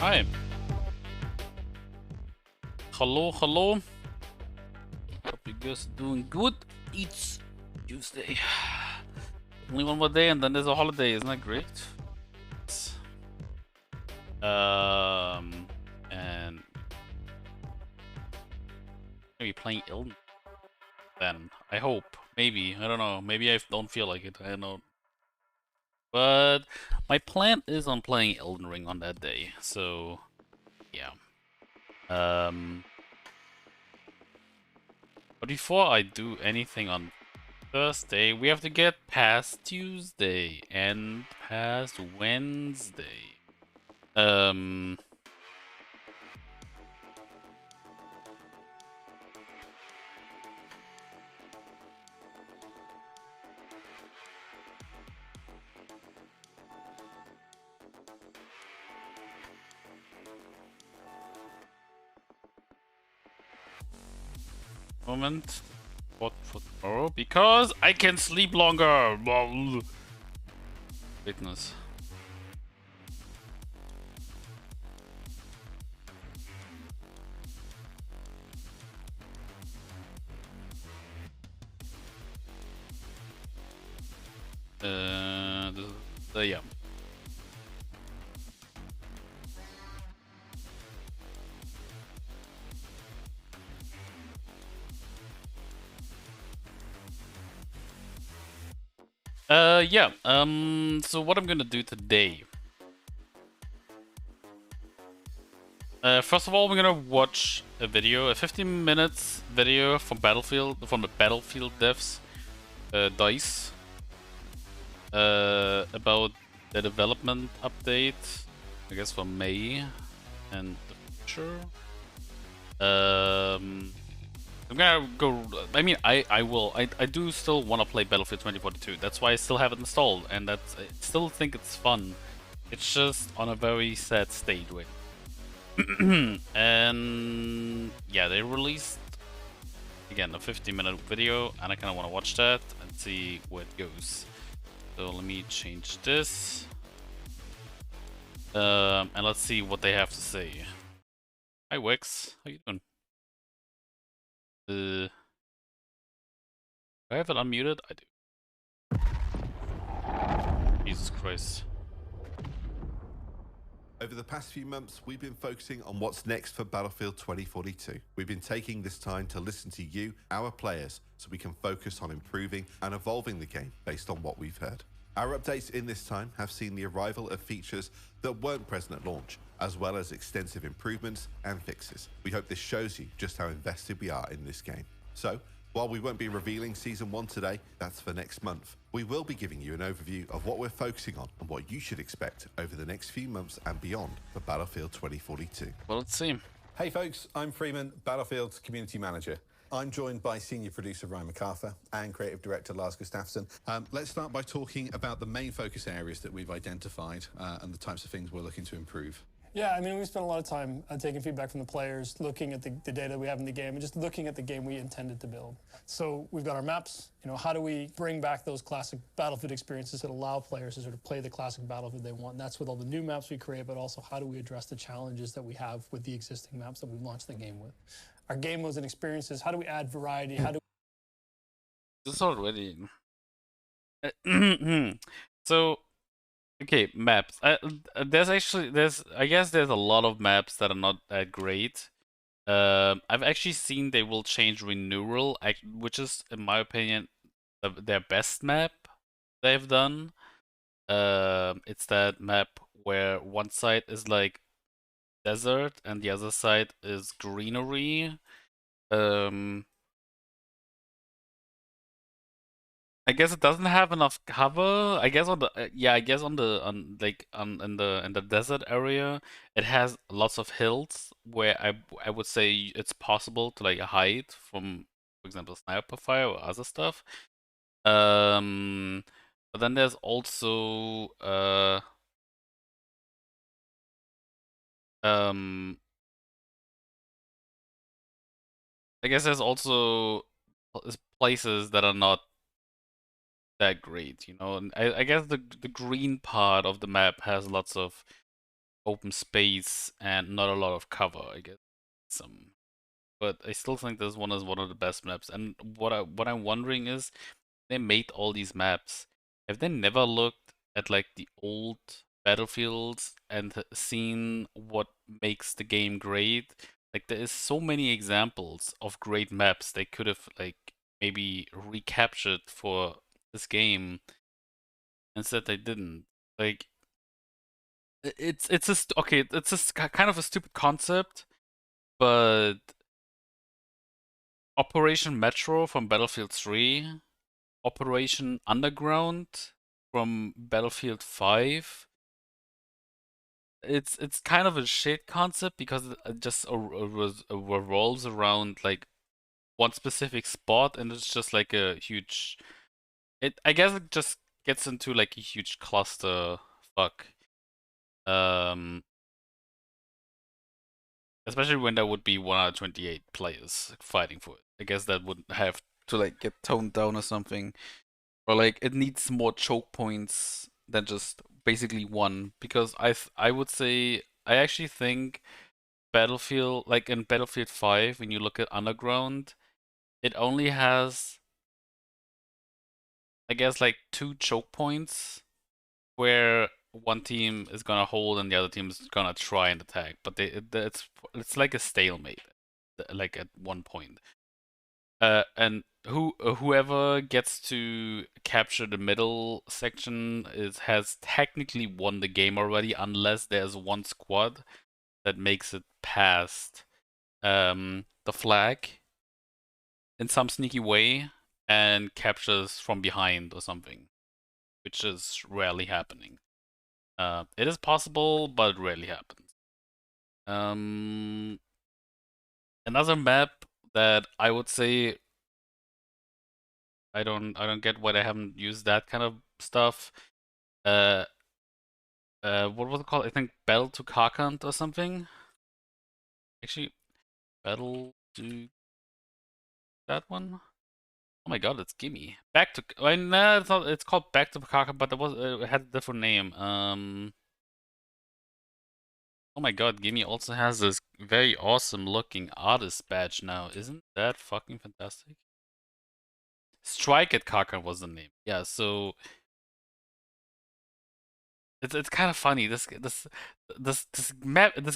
Hi. Hello, hello. Hope you guys are doing good. It's Tuesday. Only one more day and then there's a holiday, isn't that great? And maybe playing Elden then. I hope. Maybe. I don't know. Maybe I don't feel like it. I don't know. But my plan is on playing Elden Ring on that day. So, yeah. But before I do anything on Thursday, we have to get past Tuesday and past Wednesday. Um, moment. What for tomorrow? Because I can sleep longer. Fitness. Yeah. Yeah. So what I'm gonna do today. First of all, we're gonna watch a video, a 15 minutes video from the Battlefield devs, DICE, about the development update, I guess for May and the future. I'm gonna go. I mean, I will. I do still want to play Battlefield 2042. That's why I still have it installed, and I still think it's fun. It's just on a very sad state right. And yeah, they released again a 15-minute video, and I kind of want to watch that and see where it goes. So let me change this, and let's see what they have to say. Hi Wix, how you doing? Do I have it unmuted? I do. Jesus Christ. Over the past few months, we've been focusing on what's next for Battlefield 2042. We've been taking this time to listen to you, our players, so we can focus on improving and evolving the game based on what we've heard. Our updates in this time have seen the arrival of features that weren't present at launch, as well as extensive improvements and fixes. We hope this shows you just how invested we are in this game. So, while we won't be revealing Season 1 today, that's for next month, we will be giving you an overview of what we're focusing on and what you should expect over the next few months and beyond for Battlefield 2042. Well, let's see. Hey folks, I'm Freeman, Battlefield's Community Manager. I'm joined by Senior Producer Ryan MacArthur and Creative Director Lars Gustafsson. Let's start by talking about the main focus areas that we've identified and the types of things we're looking to improve. Yeah, I mean, we spent a lot of time taking feedback from the players, looking at the data we have in the game, and just looking at the game we intended to build. So we've got our maps. You know, how do we bring back those classic Battlefield experiences that allow players to sort of play the classic Battlefield they want? And that's with all the new maps we create, but also how do we address the challenges that we have with the existing maps that we've launched the game with? Our game modes and experiences, how do we add variety? How do This is already. So, okay, maps. I guess there's a lot of maps that are not that great. I've actually seen they will change Renewal, which is, in my opinion, their best map they've done. It's that map where one side is like desert and the other side is greenery. I guess it doesn't have enough cover. I guess on the yeah, I guess on the in the desert area, it has lots of hills where I would say it's possible to like hide from, for example, sniper fire or other stuff. But then there's also I guess there's also places that are not that great, you know. And I guess the green part of the map has lots of open space and not a lot of cover, I guess. But I still think this one is one of the best maps. And what I'm wondering is, they made all these maps. Have they never looked at like the old battlefields and seen what makes the game great? Like there is so many examples of great maps they could have like maybe recaptured for this game. Instead they didn't. Like okay, it's kind of a stupid concept, but Operation Metro from Battlefield 3, Operation Underground from Battlefield 5. It's kind of a shit concept because it just revolves around like one specific spot, and it's just like a huge. I guess it just gets into like a huge cluster fuck. Um, Especially when there would be 128 players fighting for it. I guess that would have to like get toned down or something. Or like it needs more choke points than just basically one. Because I would say I actually think Battlefield, like in Battlefield 5, when you look at Underground, it only has, I guess, like 2 choke points where one team is gonna hold and the other team is gonna try and attack. But it's like a stalemate, like at one point. And whoever gets to capture the middle section has technically won the game already, unless there's one squad that makes it past the flag in some sneaky way and captures from behind or something, which is rarely happening. It is possible, but it rarely happens. Another map that I would say I don't get why they haven't used that kind of stuff. What was it called? I think Battle to Karkand or something. Actually, Battle to that one. Oh my god, it's Gimme. Back to no, it's not. It's called Back to Karkand, but it had a different name. Oh my god, Gimme also has this very awesome looking artist badge now. Isn't that fucking fantastic? Strike at Karkand was the name. Yeah, so it's kind of funny. This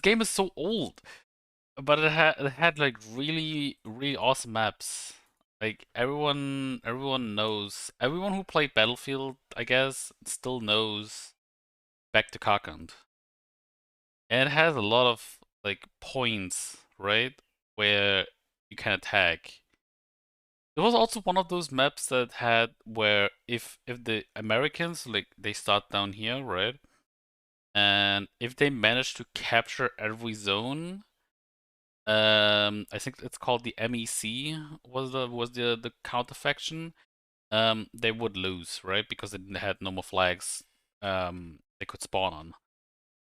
game is so old, but it had like really awesome maps. Like everyone knows, everyone who played Battlefield, I guess, still knows Back to Karkand. And it has a lot of like points, right? Where you can attack. There was also one of those maps that had where if the Americans, like, they start down here, right? And if they manage to capture every zone, I think it's called the MEC was the counterfaction. They would lose, right? Because they had no more flags they could spawn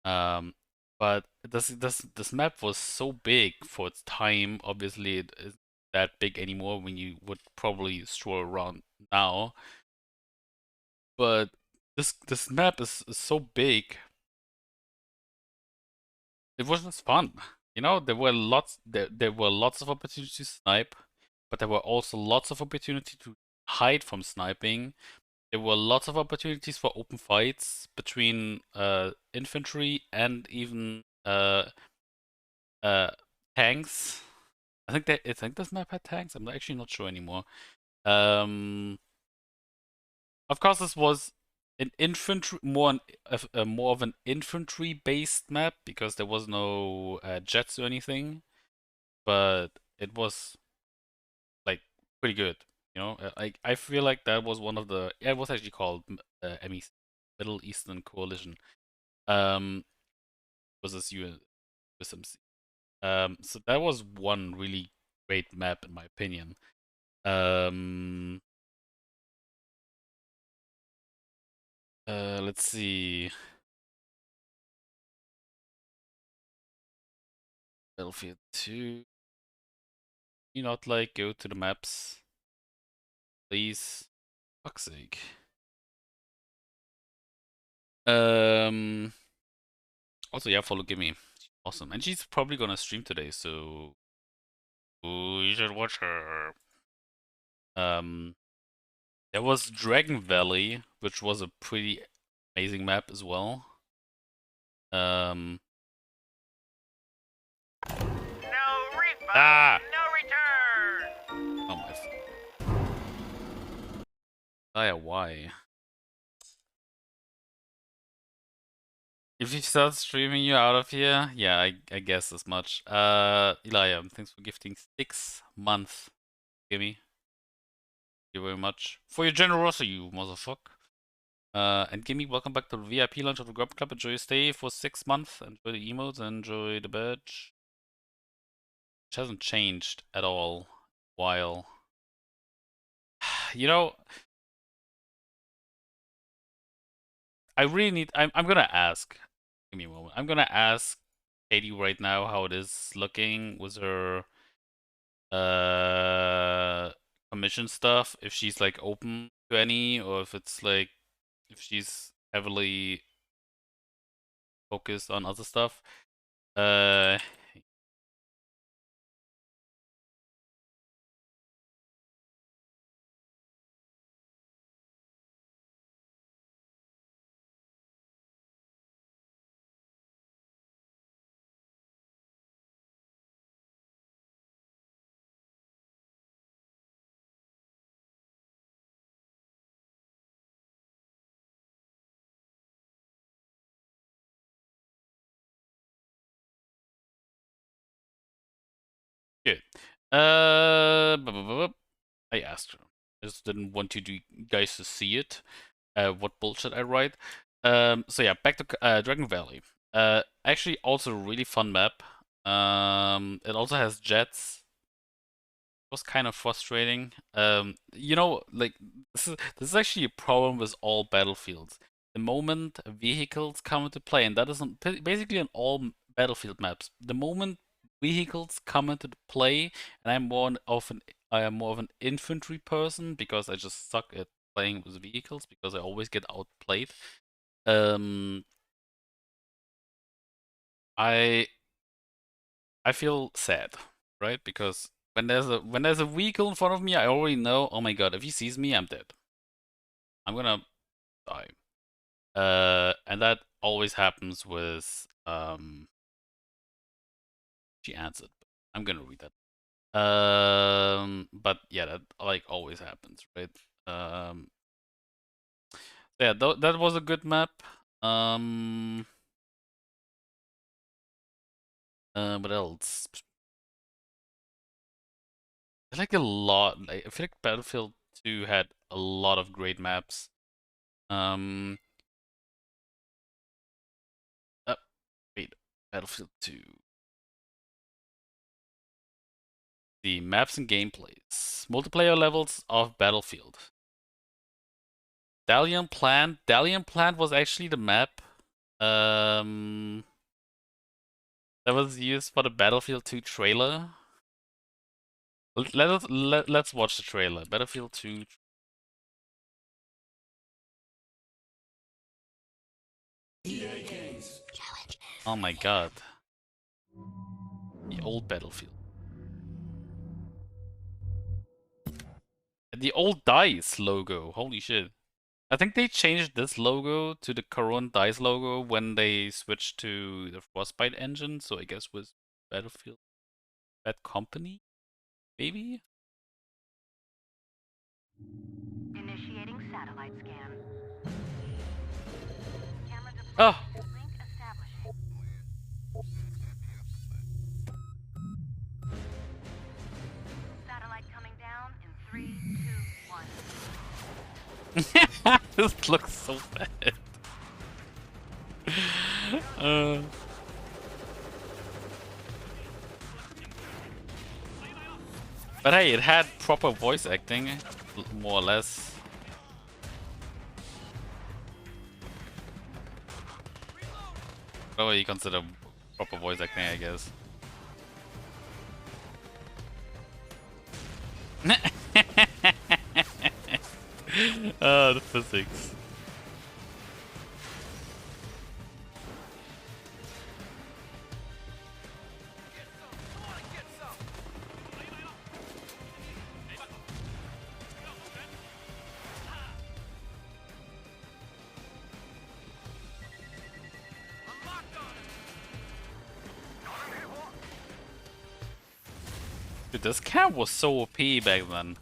on. But this map was so big for its time. Obviously, it isn't that big anymore when you would probably stroll around now. But this map is so big. It was just fun. You know, there were lots of opportunities to snipe, but there were also lots of opportunity to hide from sniping. There were lots of opportunities for open fights between infantry and even uh tanks. I think this map had tanks. I'm actually not sure anymore. Um, of course, this was an infantry more of an infantry based map because there was no jets or anything, but it was like pretty good. You know, I feel like that was one of the it was actually called MEC, Middle Eastern Coalition. Um, was this USMC? So that was one really great map in my opinion. Um, let's see. Battlefield 2. You not like go to the maps, please? Fuck's sake. Um, Also, yeah, follow Gimme. Awesome. And she's probably gonna stream today, so ooh, you should watch her. There was Dragon Valley, which was a pretty amazing map as well. No refund, Ah! no return. Oh my. Why? If you start streaming you out of here, yeah, I guess as much. Elia, thanks for gifting 6 months. Gimme. Thank you very much. For your generosity, you motherfucker. And Gimme, welcome back to the VIP launch of the Grub Club. Enjoy your stay for 6 months. Enjoy the emotes, enjoy the badge. Which hasn't changed at all while. You know, I really need. I'm gonna ask. Give me a moment. I'm gonna ask Katie right now how it is looking with her commission stuff. If she's like open to any, or if it's like if she's heavily focused on other stuff. Good. I asked her. I just didn't want you guys to see it. What bullshit I write. So yeah, back to Dragon Valley. Actually, also a really fun map. It also has jets. It was kind of frustrating. You know, like this is actually a problem with all battlefields. The moment vehicles come into play, and that is basically on all battlefield maps. The moment vehicles come into play, and I am more of an infantry person because I just suck at playing with vehicles because I always get outplayed. I feel sad, right? Because when there's a vehicle in front of me, I already know, oh my god, if he sees me, I'm dead. I'm gonna die. And that always happens with she answered. I'm gonna read that. But yeah, that like always happens, right? Yeah, that was a good map. What else? I like a lot. I feel like Battlefield 2 had a lot of great maps. Wait, Battlefield 2. The maps and gameplays. Multiplayer levels of Battlefield. Dalian Plant. Dalian Plant was actually the map that was used for the Battlefield 2 trailer. Let's watch the trailer. Battlefield 2. Oh my god. The old Battlefield. The old DICE logo. Holy shit. I think they changed this logo to the current DICE logo when they switched to the Frostbite engine. So I guess with Battlefield Bad Company? Maybe? Initiating satellite scan. Oh! Link establishing. Satellite coming down in 3, 2, 1. This looks so bad. But hey, it had proper voice acting, more or less. Whatever you consider proper voice acting, I guess. Oh, the physics. Dude, this camp was so OP back then.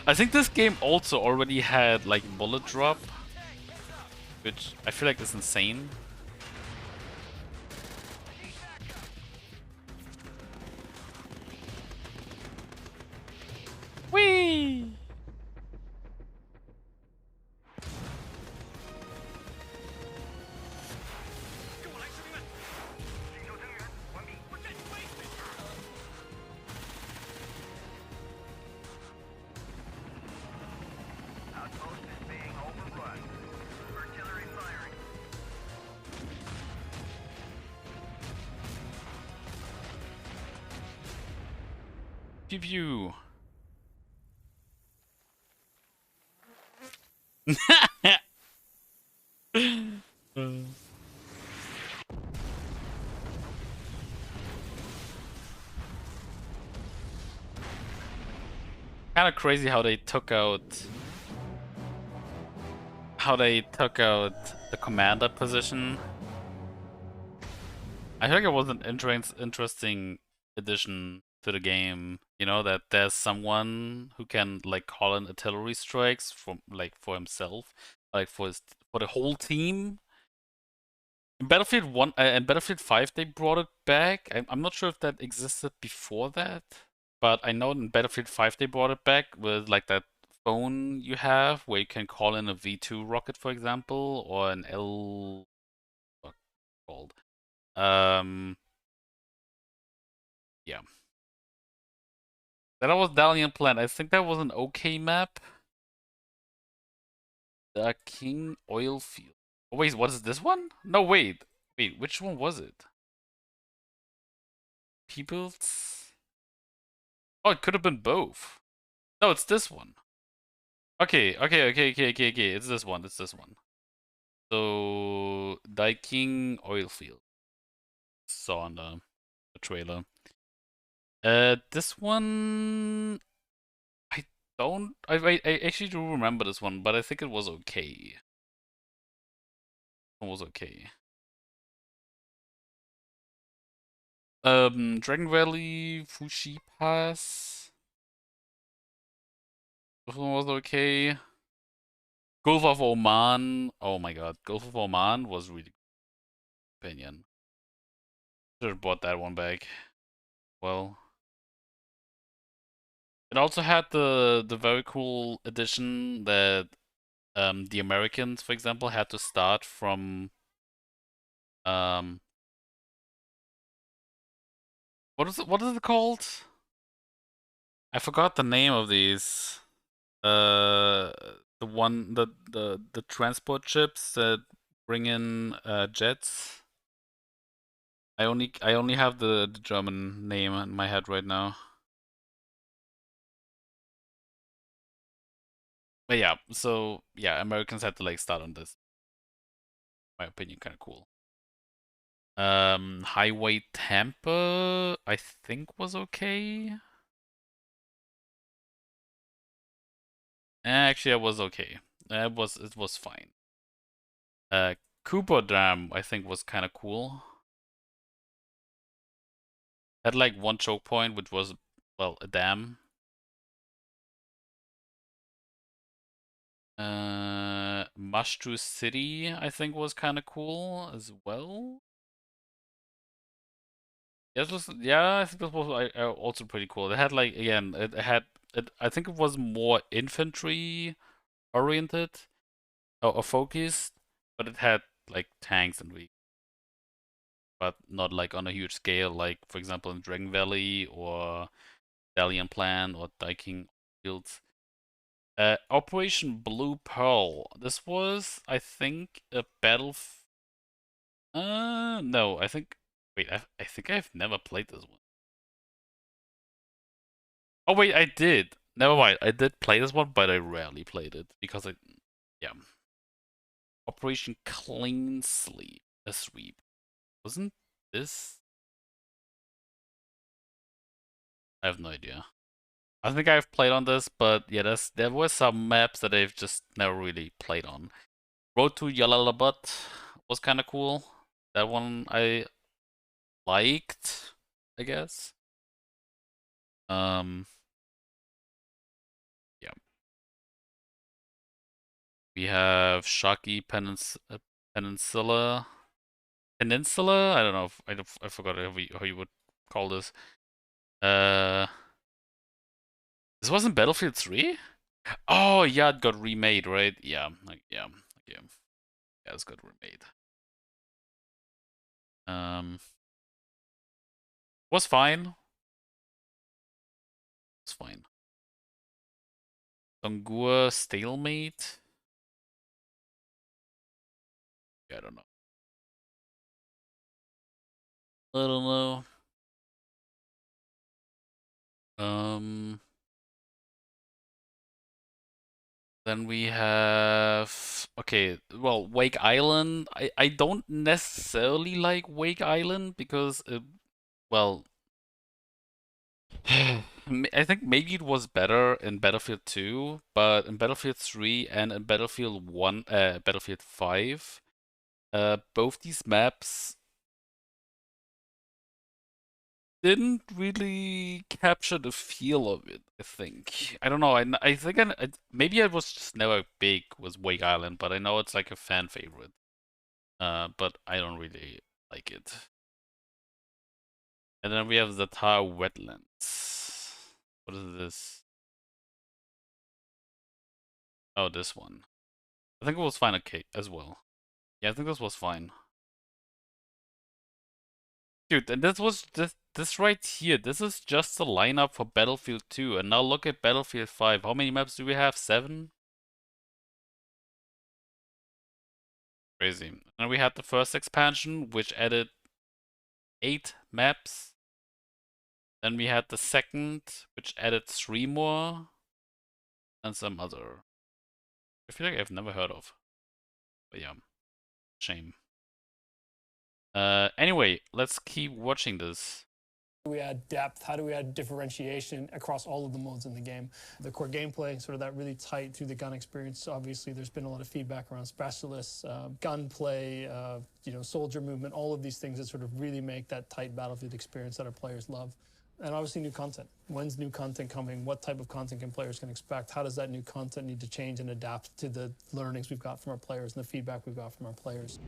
I think this game also already had like bullet drop, which I feel like is insane. Whee! Pew pew. Kind of crazy how they took out the commander position. I think it was an interesting addition to the game. You know, that there's someone who can like call in artillery strikes from like for himself, like for the whole team. In Battlefield 1 and Battlefield 5 they brought it back. I'm not sure if that existed before that, but I know in Battlefield 5 they brought it back with like that phone you have where you can call in a V2 rocket, for example, or an L what's it called. Yeah. That was Dalian Plan. I think that was an okay map. The King Oil Field. Oh, wait, what is this one? No, wait. Wait, which one was it? People's... Oh, it could have been both. No, it's this one. Okay. It's this one. It's this one. So, King Oil Field. Saw on the trailer. This one... I actually do remember this one, but I think it was okay. It was okay. Dragon Valley, Fushi Pass. This one was okay. Gulf of Oman. Oh my god, Gulf of Oman was really good opinion. Should have bought that one back. Well. It also had the very cool addition that the Americans, for example, had to start from what is it called? I forgot the name of these. The transport ships that bring in jets. I only have the German name in my head right now. But yeah, so yeah, Americans had to like start on this. In my opinion, kind of cool. Highway Tampa, I think was okay. Actually, it was okay. It was fine. Cooper Dam, I think, was kind of cool. Had like one choke point, which was, well, a dam. Mashtu City, I think, was kind of cool as well. Yeah, I think this was also pretty cool. It had like, again, I think it was more infantry oriented or focused, but it had like tanks and vehicles, but not like on a huge scale, like for example in Dragon Valley or Dalian Plan or King Fields. Operation Blue Pearl. This was, I think, a battle. No, I think. Wait, I think I've never played this one. Oh wait, I did. Never mind. I did play this one, but I rarely played it because yeah. Operation Clean Sweep. A sweep. Wasn't this? I have no idea. I think I've played on this, but yeah, there were some maps that I've just never really played on. Road to Jalalabad was kind of cool. That one I liked, I guess. Yeah. We have Shaki Peninsula. Peninsula? I don't know. I forgot how you would call this. This wasn't Battlefield 3? Oh yeah, it got remade, right? Yeah, yeah. Yeah, it's got remade. Was fine. It's fine. Songur Stalemate? Yeah, I don't know. I don't know. Then we have well, Wake Island. I don't necessarily like Wake Island because well, I think maybe it was better in Battlefield 2, but in Battlefield 3 and in Battlefield 1, Battlefield 5, both these maps didn't really capture the feel of it, I think. I don't know, I think maybe I was just never big with Wake Island, but I know it's like a fan favorite. But I don't really like it. And then we have the Tar Wetlands. What is this? Oh, this one. I think it was fine as well. Yeah, I think this was fine. Dude, and this right here. This is just the lineup for Battlefield 2. And now look at Battlefield 5. How many maps do we have? 7? Crazy. And we had the first expansion, which added 8 maps. Then we had the second, which added 3 more. And some other. I feel like I've never heard of. But yeah. Shame. Anyway, let's keep watching this. How do we add depth? How do we add differentiation across all of the modes in the game? The core gameplay, sort of that really tight through the gun experience. Obviously, there's been a lot of feedback around specialists, gunplay, soldier movement, all of these things that sort of really make that tight Battlefield experience that our players love. And obviously new content. When's new content coming? What type of content can players can expect? How does that new content need to change and adapt to the learnings we've got from our players and the feedback we've got from our players?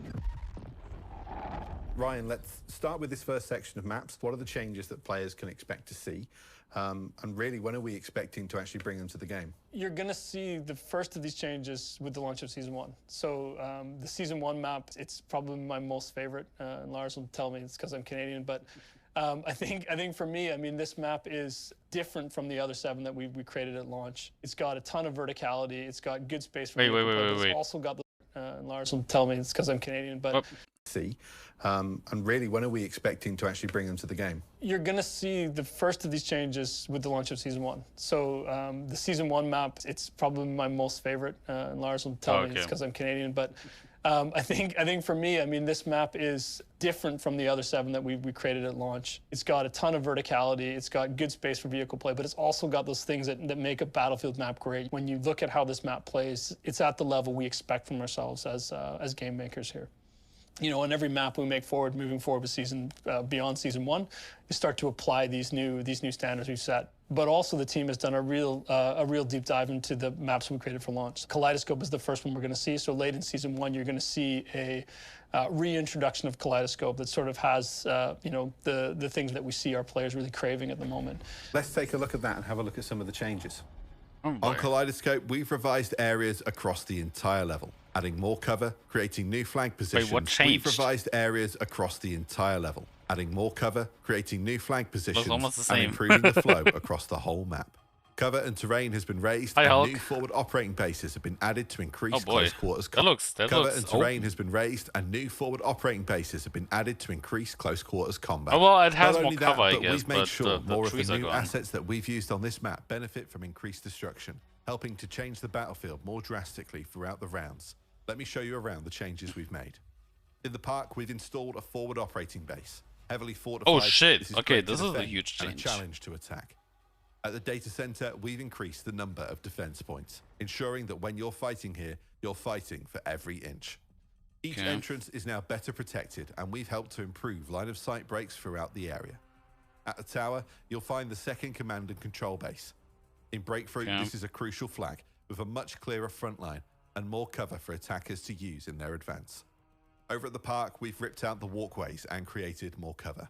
Ryan, let's start with this first section of maps. What are the changes that players can expect to see? And really, when are we expecting to actually bring them to the game? You're going to see the first of these changes with the launch of Season 1. So the Season 1 map, it's probably my most favorite. And Lars will tell me it's because I'm Canadian, but I think for me, I mean, this map is different from the other 7 that we created at launch. It's got a ton of verticality. It's got good space for vehicle play, but it's also got the and Lars will tell me it's because I'm Canadian, but see. And really, when are we expecting to actually bring them to the game? You're going to see the first of these changes with the launch of Season 1. So the Season 1 map, it's probably my most favorite. And Lars will tell me it's because I'm Canadian, but I think for me, I mean, this map is different from the other 7 that we created at launch. It's got a ton of verticality. It's got good space for vehicle play, but it's also got those things that make a Battlefield map great. When you look at how this map plays, it's at the level we expect from ourselves as game makers here. You know, on every map we make forward, moving forward with beyond Season 1, you start to apply these new standards we've set. But also the team has done a real deep dive into the maps we created for launch. Kaleidoscope is the first one we're going to see. So late in Season 1, you're going to see a reintroduction of Kaleidoscope that sort of has, the things that we see our players really craving at the moment. Let's take a look at that and have a look at some of the changes. On Kaleidoscope, we've revised areas across the entire level, adding more cover, creating new flank positions. what changed? We've revised areas across the entire level, adding more cover, creating new flank positions, almost the and same. improving the flow across the whole map. Cover and terrain has been raised, Hi, and Hulk. new forward operating bases have been added to increase Oh boy, close quarters that looks Cover and terrain open. has been raised, and new forward operating bases have been added to increase close quarters combat. Oh, well, it has Not more only that, cover, I but guess, we've made but sure the more of the trees are new gone. assets that we've used on this map benefit from increased destruction, helping to change the battlefield more drastically throughout the rounds. Let me show you around the changes we've made. In the park, we've installed a forward operating base, heavily fortified. Oh shit! This is Okay, great to this is a defend huge and change. a challenge to attack. At the data center, we've increased the number of defense points, ensuring that when you're fighting here, you're fighting for every inch. Each Okay. entrance is now better protected, and we've helped to improve line of sight breaks throughout the area. At the tower, you'll find the second command and control base. In Breakthrough, Okay. this is a crucial flag with a much clearer front line and more cover for attackers to use in their advance. Over at the park, we've ripped out the walkways and created more cover.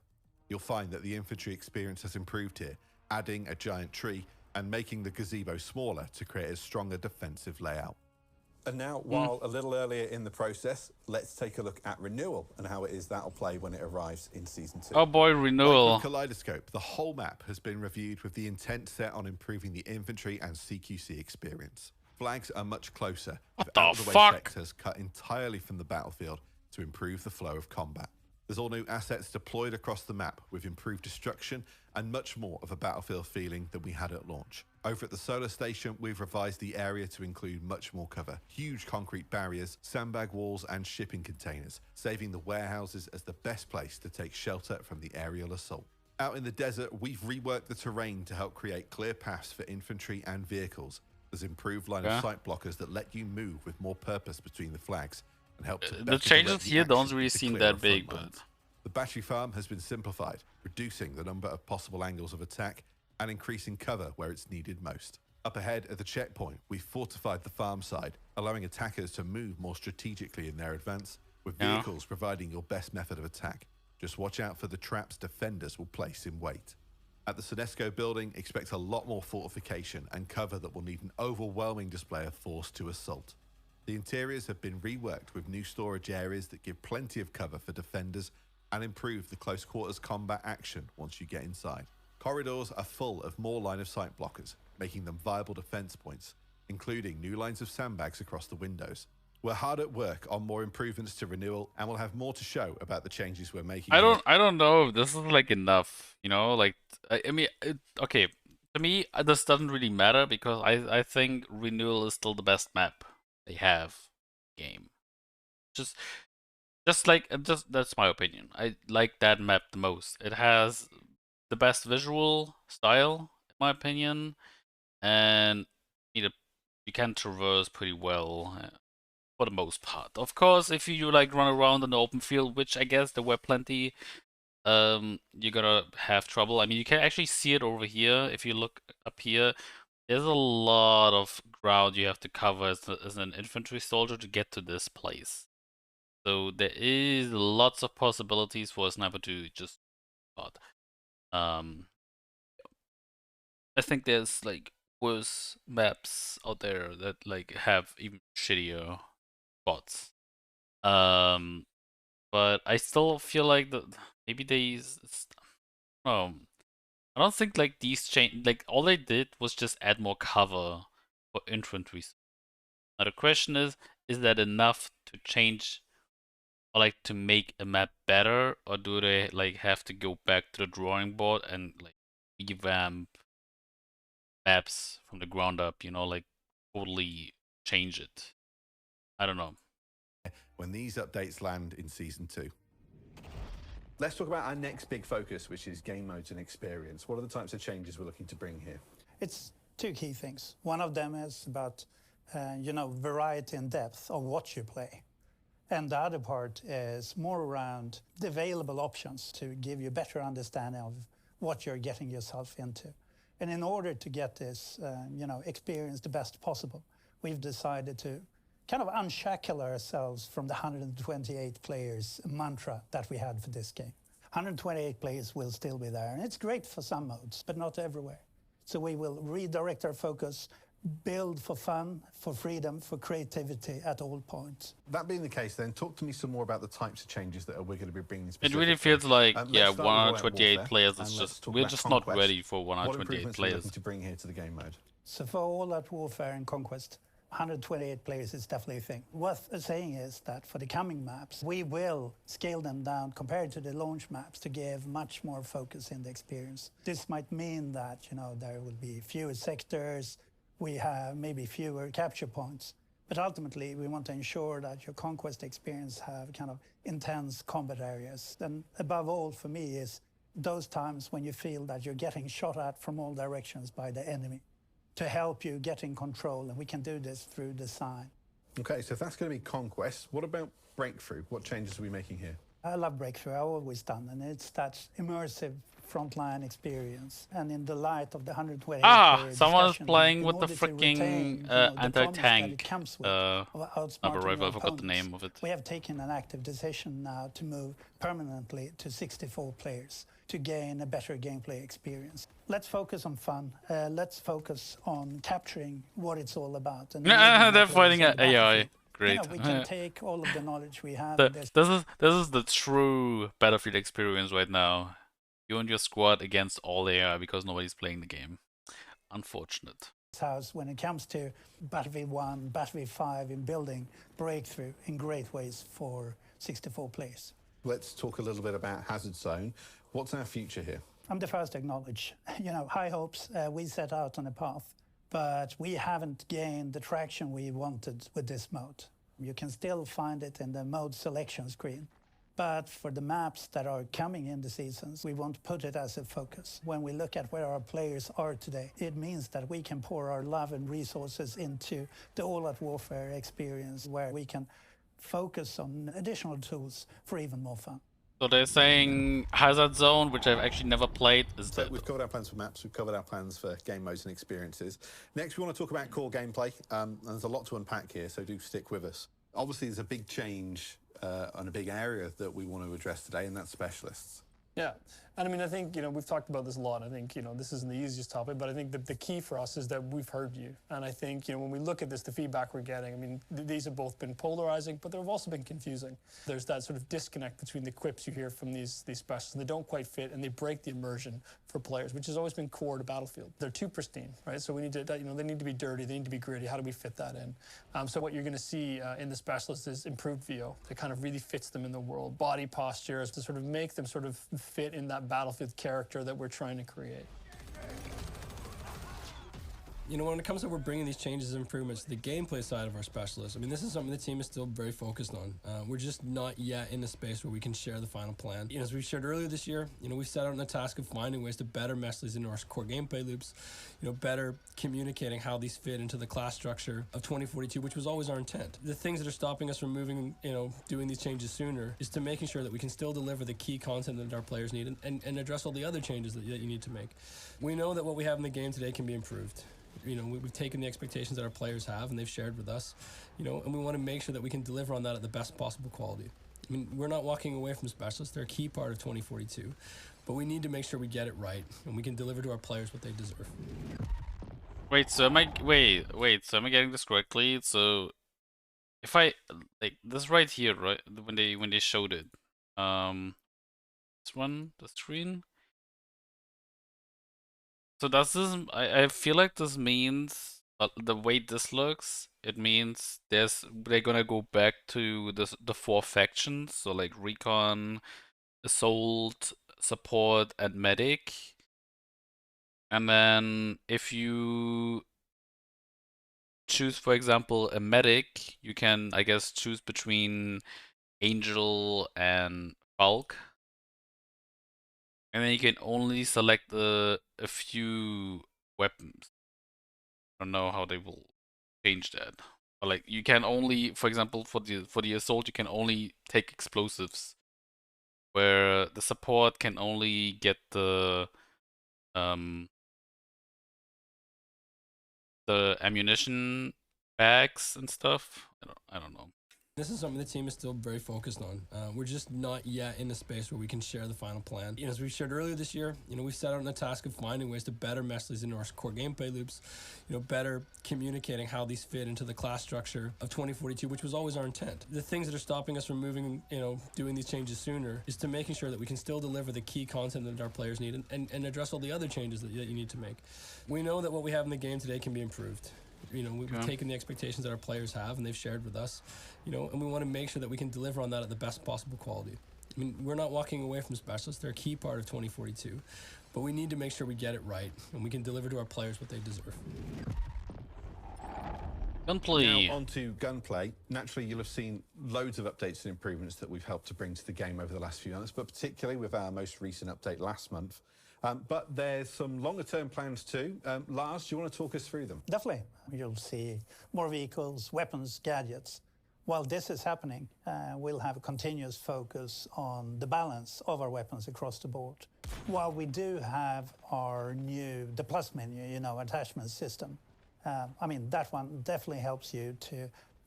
You'll find that the infantry experience has improved here, adding a giant tree and making the gazebo smaller to create a stronger defensive layout. And now, while a little earlier in the process, let's take a look at Renewal and how it is that'll play when it arrives in Season 2. Oh boy, Like renewal. with Kaleidoscope, the whole map has been reviewed with the intent set on improving the infantry and CQC experience. Flags are much closer, with What the out-of-the-way fuck? sectors cut entirely from the battlefield to improve the flow of combat. There's all new assets deployed across the map with improved destruction and much more of a battlefield feeling than we had at launch. Over at the solar station, we've revised the area to include much more cover, huge concrete barriers, sandbag walls and shipping containers, saving the warehouses as the best place to take shelter from the aerial assault. Out in the desert, we've reworked the terrain to help create clear paths for infantry and vehicles. There's improved line of sight blockers that let you move with more purpose between the flags and help to The better changes direct the here don't action really into seem clearer that big, front lines. but The battery farm has been simplified, reducing the number of possible angles of attack and increasing cover where it's needed most. Up ahead at the checkpoint, we've fortified the farm side, allowing attackers to move more strategically in their advance, with Yeah. vehicles providing your best method of attack. Just watch out for the traps defenders will place in wait. At the Senesco building, expect a lot more fortification and cover that will need an overwhelming display of force to assault. The interiors have been reworked with new storage areas that give plenty of cover for defenders and improve the close quarters combat action once you get inside. Corridors are full of more line of sight blockers, making them viable defense points, including new lines of sandbags across the windows. We're hard at work on more improvements to Renewal, and we'll have more to show about the changes we're making. I don't know if this is like enough, you know, like I mean, okay, to me this doesn't really matter because I think renewal is still the best map they have game. Just that's my opinion. I like that map the most. It has the best visual style in my opinion, and you can traverse pretty well. For the most part. Of course, if you like run around in the open field, which I guess there were plenty, you're gonna have trouble. I mean, you can actually see it over here. If you look up here, there's a lot of ground you have to cover as an infantry soldier to get to this place. So there is lots of possibilities for a sniper to just spot. I think there's like worse maps out there that like have even shittier spots. But I still feel like maybe oh, I don't think like these change. Like all they did was just add more cover for infantry. Now the question is that enough to change or like to make a map better, or do they like have to go back to the drawing board and like revamp maps from the ground up? You know, like totally change it. I don't know. When these updates land in Season 2. Let's talk about our next big focus, which is game modes and experience. What are the types of changes we're looking to bring here? It's two key things. One of them is about, variety and depth of what you play. And the other part is more around the available options to give you a better understanding of what you're getting yourself into. And in order to get this, experience the best possible, we've decided to kind of unshackle ourselves from the 128 players mantra that we had for this game. 128 players will still be there, and it's great for some modes, but not everywhere. So we will redirect our focus, build for fun, for freedom, for creativity at all points. That being the case, then talk to me some more about the types of changes that we're going to be bringing It specifically. really feels like, Let's yeah, start with All Out 128 Warfare, players and is let's just, talk we're about just not Conquest. ready for What 128 improvements are we players. looking to bring here to the game mode? So for All Out Warfare and Conquest, 128 players is definitely a thing. Worth saying is that for the coming maps, we will scale them down compared to the launch maps to give much more focus in the experience. This might mean that, there will be fewer sectors, we have maybe fewer capture points, but ultimately we want to ensure that your Conquest experience have kind of intense combat areas. And above all for me is those times when you feel that you're getting shot at from all directions by the enemy, to help you get in control. And we can do this through design. Okay, so if that's going to be conquest, what about breakthrough? What changes are we making here? I love breakthrough. I've always done, and it's that immersive frontline experience. And in the light of the 128 someone's discussion, playing in with the order to retain, freaking the promise that it anti-tank comes with of outsmarting rifle. I your forgot the opponents, name of it. we have taken an active decision now to move permanently to 64 players to gain a better gameplay experience. Let's focus on fun. Let's focus on capturing what it's all about. And They're fighting an AI. battlefield. Great. You know, we can take all of the knowledge we have. This is the true Battlefield experience right now. You and your squad against all AI because nobody's playing the game. Unfortunate. House when it comes to Battlefield 1, Battlefield 5 in building breakthrough in great ways for 64 players. Let's talk a little bit about Hazard Zone. What's our future here? I'm the first to acknowledge, high hopes. We set out on a path, but we haven't gained the traction we wanted with this mode. You can still find it in the mode selection screen. But for the maps that are coming in the seasons, we want to put it as a focus. When we look at where our players are today, it means that we can pour our love and resources into the all-out warfare experience, where we can focus on additional tools for even more fun. So they're saying Hazard Zone, which I've actually never played, is So dead. we've covered our plans for maps, we've covered our plans for game modes and experiences. Next, we want to talk about core gameplay. And there's a lot to unpack here, so do stick with us. Obviously, there's a big change on a big area that we want to address today, and that's specialists. Yeah, and I mean, I think, we've talked about this a lot. I think, this isn't the easiest topic, but I think the key for us is that we've heard you. And I think, when we look at this, the feedback we're getting, I mean, these have both been polarizing, but they've also been confusing. There's that sort of disconnect between the quips you hear from these specialists, and they don't quite fit, and they break the immersion for players, which has always been core to Battlefield. They're too pristine, right? So we need to, they need to be dirty, they need to be gritty. How do we fit that in? So what you're going to see in the specialists is improved VO that kind of really fits them in the world. Body postures to sort of make them sort of fit in that Battlefield character that we're trying to create. When it comes to we're bringing these changes and improvements to the gameplay side of our specialists, I mean, this is something the team is still very focused on. We're just not yet in a space where we can share the final plan. As we shared earlier this year, we set out on the task of finding ways to better mesh these into our core gameplay loops, better communicating how these fit into the class structure of 2042, which was always our intent. The things that are stopping us from moving, doing these changes sooner is to making sure that we can still deliver the key content that our players need and address all the other changes that you need to make. We know that what we have in the game today can be improved. We've taken the expectations that our players have and they've shared with us, and we want to make sure that we can deliver on that at the best possible quality. I mean, we're not walking away from specialists. They're a key part of 2042, but we need to make sure we get it right and we can deliver to our players what they deserve. Wait, so am I getting this correctly? So if I like this right here, right, when they showed it, this one, the screen. So does this? I feel like this means the way this looks. It means they're gonna go back to the 4 factions. So like recon, assault, support, and medic. And then if you choose, for example, a medic, you can, I guess, choose between Angel and Falk. And then you can only select a few weapons. I don't know how they will change that. But like you can only, for example, for the assault, you can only take explosives. Where the support can only get the ammunition bags and stuff. I don't know. This is something the team is still very focused on. We're just not yet in a space where we can share the final plan. As we shared earlier this year, we set out on the task of finding ways to better mesh these into our core gameplay loops, better communicating how these fit into the class structure of 2042, which was always our intent. The things that are stopping us from moving, doing these changes sooner is to making sure that we can still deliver the key content that our players need and address all the other changes that you need to make. We know that what we have in the game today can be improved. We've taken the expectations that our players have and they've shared with us, and we want to make sure that we can deliver on that at the best possible quality. I mean, we're not walking away from specialists. They're a key part of 2042, but we need to make sure we get it right and we can deliver to our players what they deserve. Gunplay. Now on to Gunplay. Naturally, you'll have seen loads of updates and improvements that we've helped to bring to the game over the last few months, but particularly with our most recent update last month. But there's some longer-term plans too. Lars, do you want to talk us through them? Definitely. You'll see more vehicles, weapons, gadgets. While this is happening, we'll have a continuous focus on the balance of our weapons across the board. While we do have the plus menu, attachment system, I mean, that one definitely helps you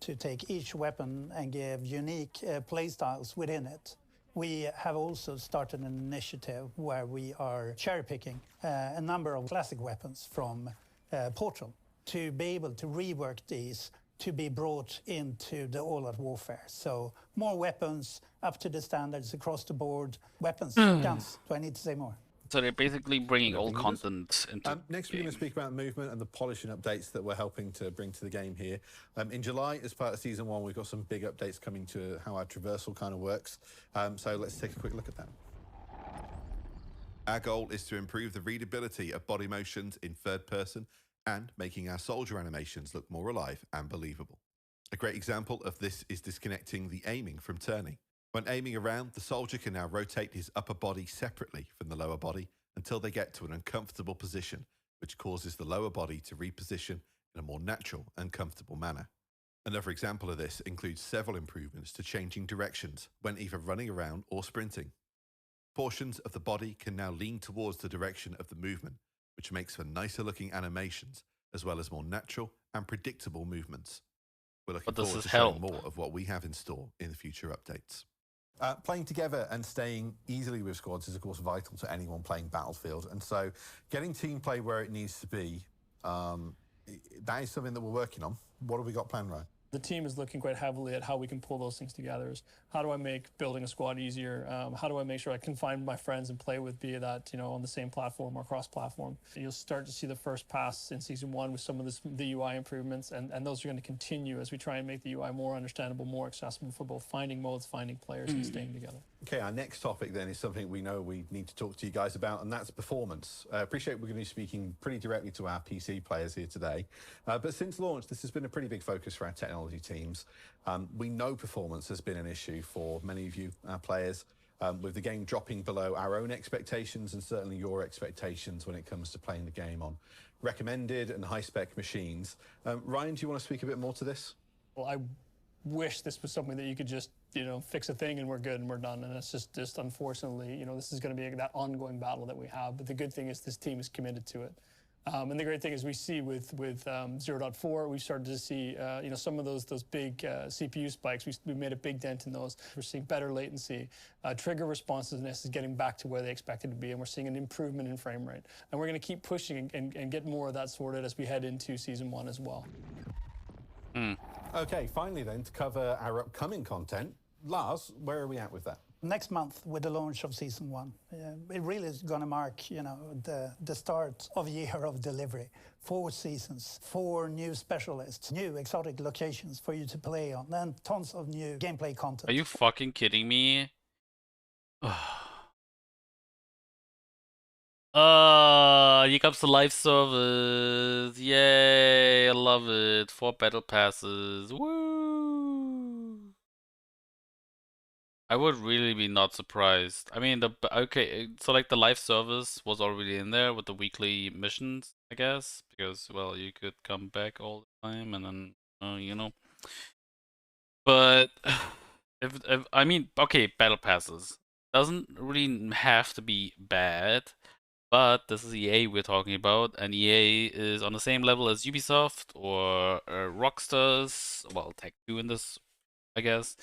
to take each weapon and give unique play styles within it. We have also started an initiative where we are cherry-picking a number of classic weapons from Portal to be able to rework these to be brought into the all-out warfare. So more weapons up to the standards across the board. Weapons, guns. Do I need to say more? So they're basically bringing all content into Next, we're going to speak about movement and the polishing updates that we're helping to bring to the game here. In July, as part of Season 1, we've got some big updates coming to how our traversal kind of works. So let's take a quick look at that. Our goal is to improve the readability of body motions in third person and making our soldier animations look more alive and believable. A great example of this is disconnecting the aiming from turning. When aiming around, the soldier can now rotate his upper body separately from the lower body until they get to an uncomfortable position, which causes the lower body to reposition in a more natural and comfortable manner. Another example of this includes several improvements to changing directions when either running around or sprinting. Portions of the body can now lean towards the direction of the movement, which makes for nicer looking animations as well as more natural and predictable movements. We're looking forward to showing more of what we have in store in the future updates. Playing together and staying easily with squads is, of course, vital to anyone playing Battlefield. And so getting team play where it needs to be, that is something that we're working on. What have we got planned, Ryan? The team is looking quite heavily at how we can pull those things together. How do I make building a squad easier? How do I make sure I can find my friends and play with, be that on the same platform or cross-platform? You'll start to see the first pass in Season 1 with some of the UI improvements, and those are going to continue as we try and make the UI more understandable, more accessible for both finding modes, finding players, and staying together. Okay, our next topic then is something we know we need to talk to you guys about, and that's performance. I appreciate we're going to be speaking pretty directly to our PC players here today. But since launch, this has been a pretty big focus for our technology teams. We know performance has been an issue for many of you, our players, with the game dropping below our own expectations and certainly your expectations when it comes to playing the game on recommended and high-spec machines. Ryan, do you want to speak a bit more to this? Well, I wish this was something that you could just, fix a thing and we're good and we're done. And it's just unfortunately, this is going to be that ongoing battle that we have. But the good thing is this team is committed to it. And the great thing is we see with 0.4, we've started to see, some of those big CPU spikes. We made a big dent in those. We're seeing better latency. Trigger responsiveness is getting back to where they expect it to be, and we're seeing an improvement in frame rate. And we're going to keep pushing and get more of that sorted as we head into Season 1 as well. Okay, finally then, to cover our upcoming content, Lars, where are we at with that? Next month, with the launch of Season 1, it really is going to mark, the start of a year of delivery. 4 seasons, 4 new specialists, new exotic locations for you to play on, and tons of new gameplay content. Are you fucking kidding me? Here comes the live service. Yay, I love it. 4 battle passes. Woo! I would really be not surprised. I mean, so like the live service was already in there with the weekly missions, I guess, because, well, you could come back all the time and then, But, I mean, okay, battle passes. Doesn't really have to be bad, but this is EA we're talking about, and EA is on the same level as Ubisoft or Rockstars, well, Take-Two in this, I guess,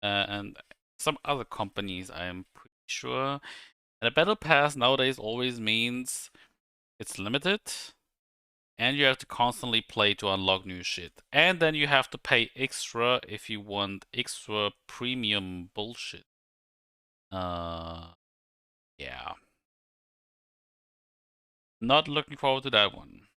and some other companies, I am pretty sure. And a battle pass nowadays always means it's limited, and you have to constantly play to unlock new shit. And then you have to pay extra if you want extra premium bullshit. Yeah. Not looking forward to that one.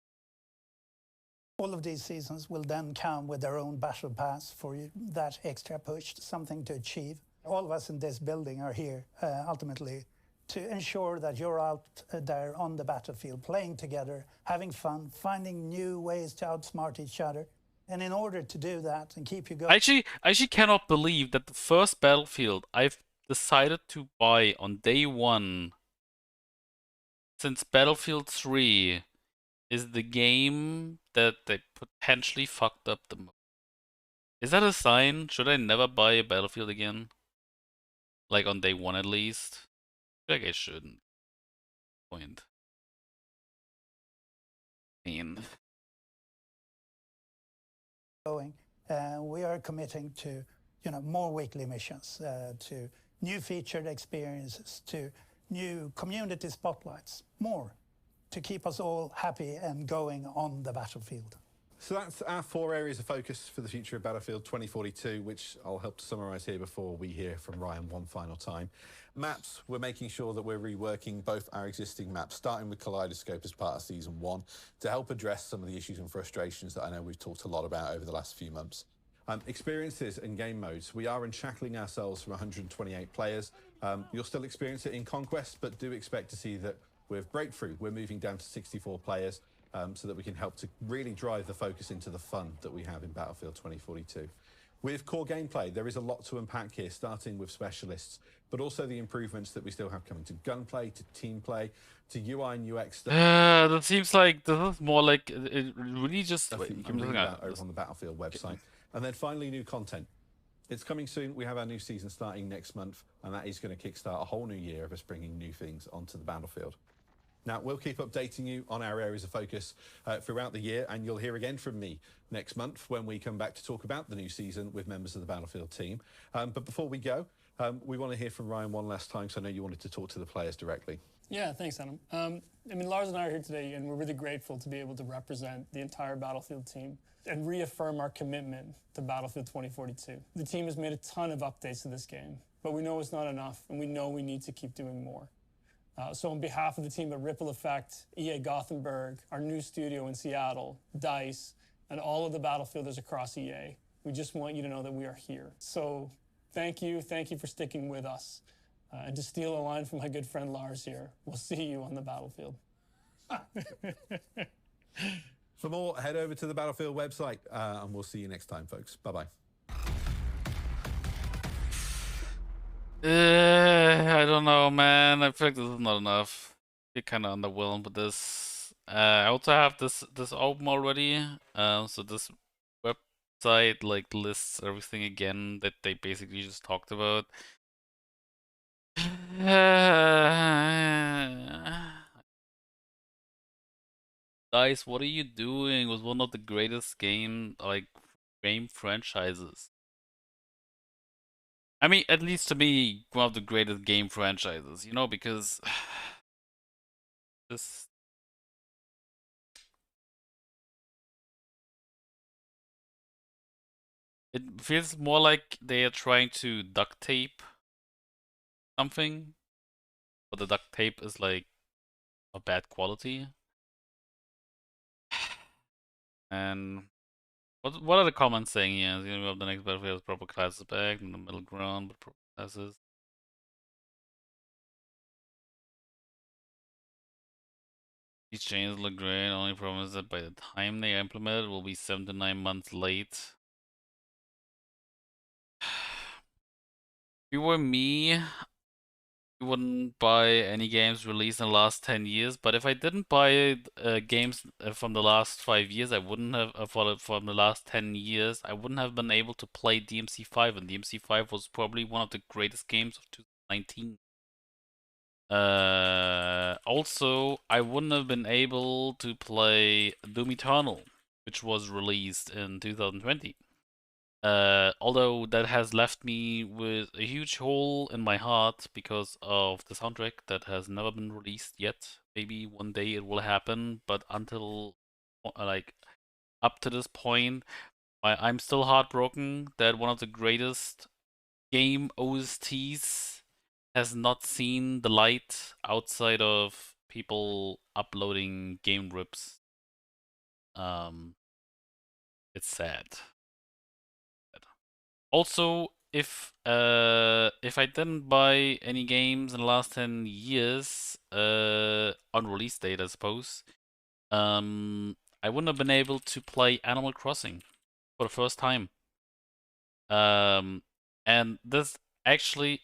All of these seasons will then come with their own battle pass for you, that extra push, something to achieve. All of us in this building are here ultimately to ensure that you're out there on the battlefield, playing together, having fun, finding new ways to outsmart each other, And in order to do that and keep you I going, actually cannot believe that the first Battlefield I've decided to buy on day one since Battlefield 3 is the game that they potentially fucked up the most. Is that a sign? Should I never buy a Battlefield again? Like on day one at least? I feel like I shouldn't. Point. we are committing to more weekly missions, to new featured experiences, to new community spotlights, more to keep us all happy and going on the battlefield. So that's our 4 areas of focus for the future of Battlefield 2042, which I'll help to summarise here before we hear from Ryan one final time. Maps, we're making sure that we're reworking both our existing maps, starting with Kaleidoscope as part of Season 1, to help address some of the issues and frustrations that I know we've talked a lot about over the last few months. Experiences and game modes, we are unshackling ourselves from 128 players. You'll still experience it in Conquest, but do expect to see that with Breakthrough, we're moving down to 64 players. So that we can help to really drive the focus into the fun that we have in Battlefield 2042. With core gameplay, there is a lot to unpack here, starting with specialists, but also the improvements that we still have coming to gunplay, to team play, to UI and UX stuff. That seems like this is more like it really just. Wait, That you I'm can looking read at about over on the Battlefield website. And then finally, new content. It's coming soon. We have our new season starting next month, and that is going to kickstart a whole new year of us bringing new things onto the Battlefield. Now, we'll keep updating you on our areas of focus throughout the year, and you'll hear again from me next month when we come back to talk about the new season with members of the Battlefield team. But before we go, we want to hear from Ryan one last time, so I know you wanted to talk to the players directly. Yeah, thanks, Adam. I mean, Lars and I are here today, and we're really grateful to be able to represent the entire Battlefield team and reaffirm our commitment to Battlefield 2042. The team has made a ton of updates to this game, but we know it's not enough, and we know we need to keep doing more. So on behalf of the team at Ripple Effect, EA Gothenburg, our new studio in Seattle, DICE, and all of the Battlefielders across EA, we just want you to know that we are here. So thank you for sticking with us. And to steal a line from my good friend Lars here, we'll see you on the battlefield. For more, head over to the Battlefield website, and we'll see you next time, folks. Bye-bye. I don't know, man. I feel like this is not enough. You're kind of underwhelmed with this. I also have this open already. So this website like lists everything again that they basically just talked about. Guys, what are you doing with one of the greatest game franchises? I mean, at least to me, one of the greatest game franchises, you know, because this. It feels more like they are trying to duct tape something, but the duct tape is like a bad quality. And what are the comments saying here? It's gonna be up the next Battlefield has proper classes back in the middle ground, but proper classes. These changes look great. Only problem is that by the time they implement it, will be 7 to 9 months late. If you were me, you wouldn't buy any games released in the last 10 years. But if I didn't buy games from the last 5 years, I wouldn't have from the last 10 years. I wouldn't have been able to play DMC5, and DMC5 was probably one of the greatest games of 2019. Also, I wouldn't have been able to play Doom Eternal, which was released in 2020. Although that has left me with a huge hole in my heart because of the soundtrack that has never been released yet. Maybe one day it will happen, but until like up to this point, I'm still heartbroken that one of the greatest game OSTs has not seen the light outside of people uploading game rips. It's sad. Also, if I didn't buy any games in the last 10 years, on release date, I suppose, I wouldn't have been able to play Animal Crossing. for the first time. And this is actually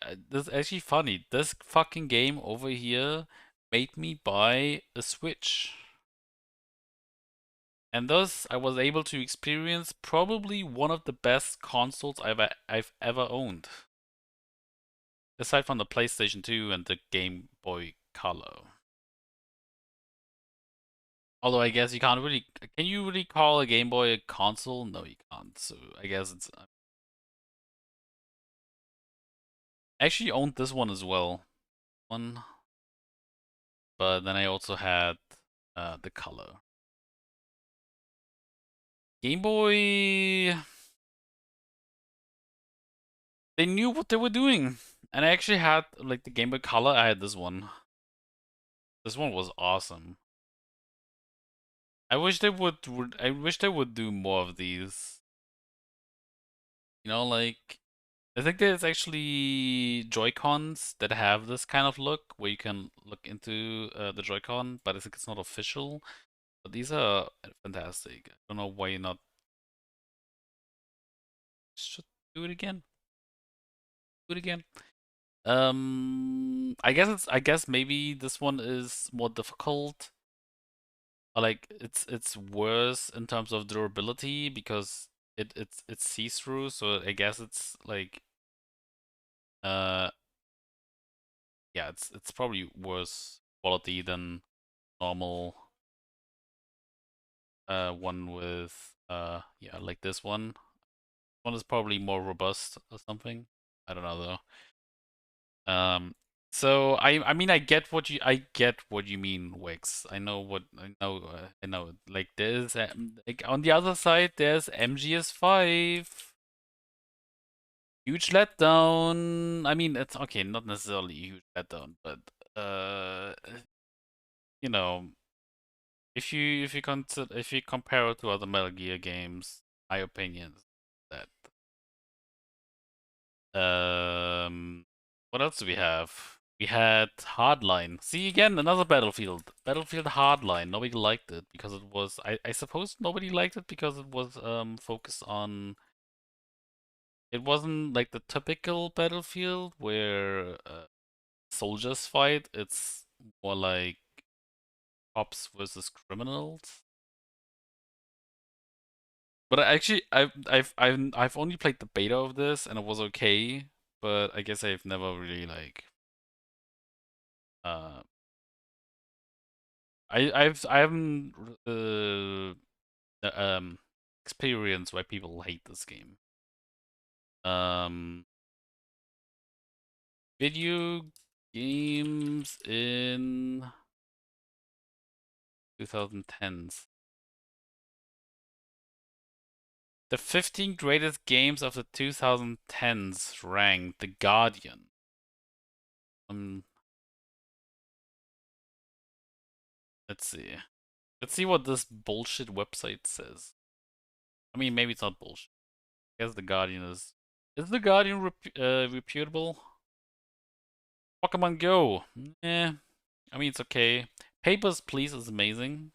funny. This fucking game over here made me buy a Switch. And thus, I was able to experience probably one of the best consoles I've ever owned. Aside from the PlayStation 2 and the Game Boy Color. Although I guess you can't really... Can you really call a Game Boy a console? No, you can't. So I guess it's... I actually owned this one as well. But then I also had the Color. Game Boy... They knew what they were doing. And I actually had, like, the Game Boy Color. I had this one. This one was awesome. I wish they would do more of these. You know, like, I think there's actually Joy-Cons that have this kind of look, where you can look into the Joy-Con, but I think it's not official. But these are fantastic. I don't know why you're not... Should do it again. Do it again. I guess maybe this one is more difficult. Or like it's worse in terms of durability because it's see-through, so I guess it's like yeah, it's probably worse quality than normal one with yeah, like this one. One is probably more robust or something. I don't know though. So I mean I get what you mean, Wix. I know. Like there's like on the other side there's MGS5. Huge letdown. I mean it's okay, not necessarily a huge letdown, but you know, if you compare it to other Metal Gear games, my opinion is that what else do we have? We had Hardline. See, again, another Battlefield. Battlefield Hardline. Nobody liked it because it was... I suppose nobody liked it because it was focused on... It wasn't like the typical Battlefield where soldiers fight. It's more like cops versus criminals. But I've only played the beta of this and it was okay, but I guess I've never really like I haven't experienced why people hate this game. Video games in 2010s. The 15 greatest games of the 2010s ranked The Guardian. Let's see. Let's see what this bullshit website says. I mean, maybe it's not bullshit. I guess The Guardian is... Is The Guardian reputable? Pokemon Go. Eh. I mean, it's okay. Papers, Please is amazing.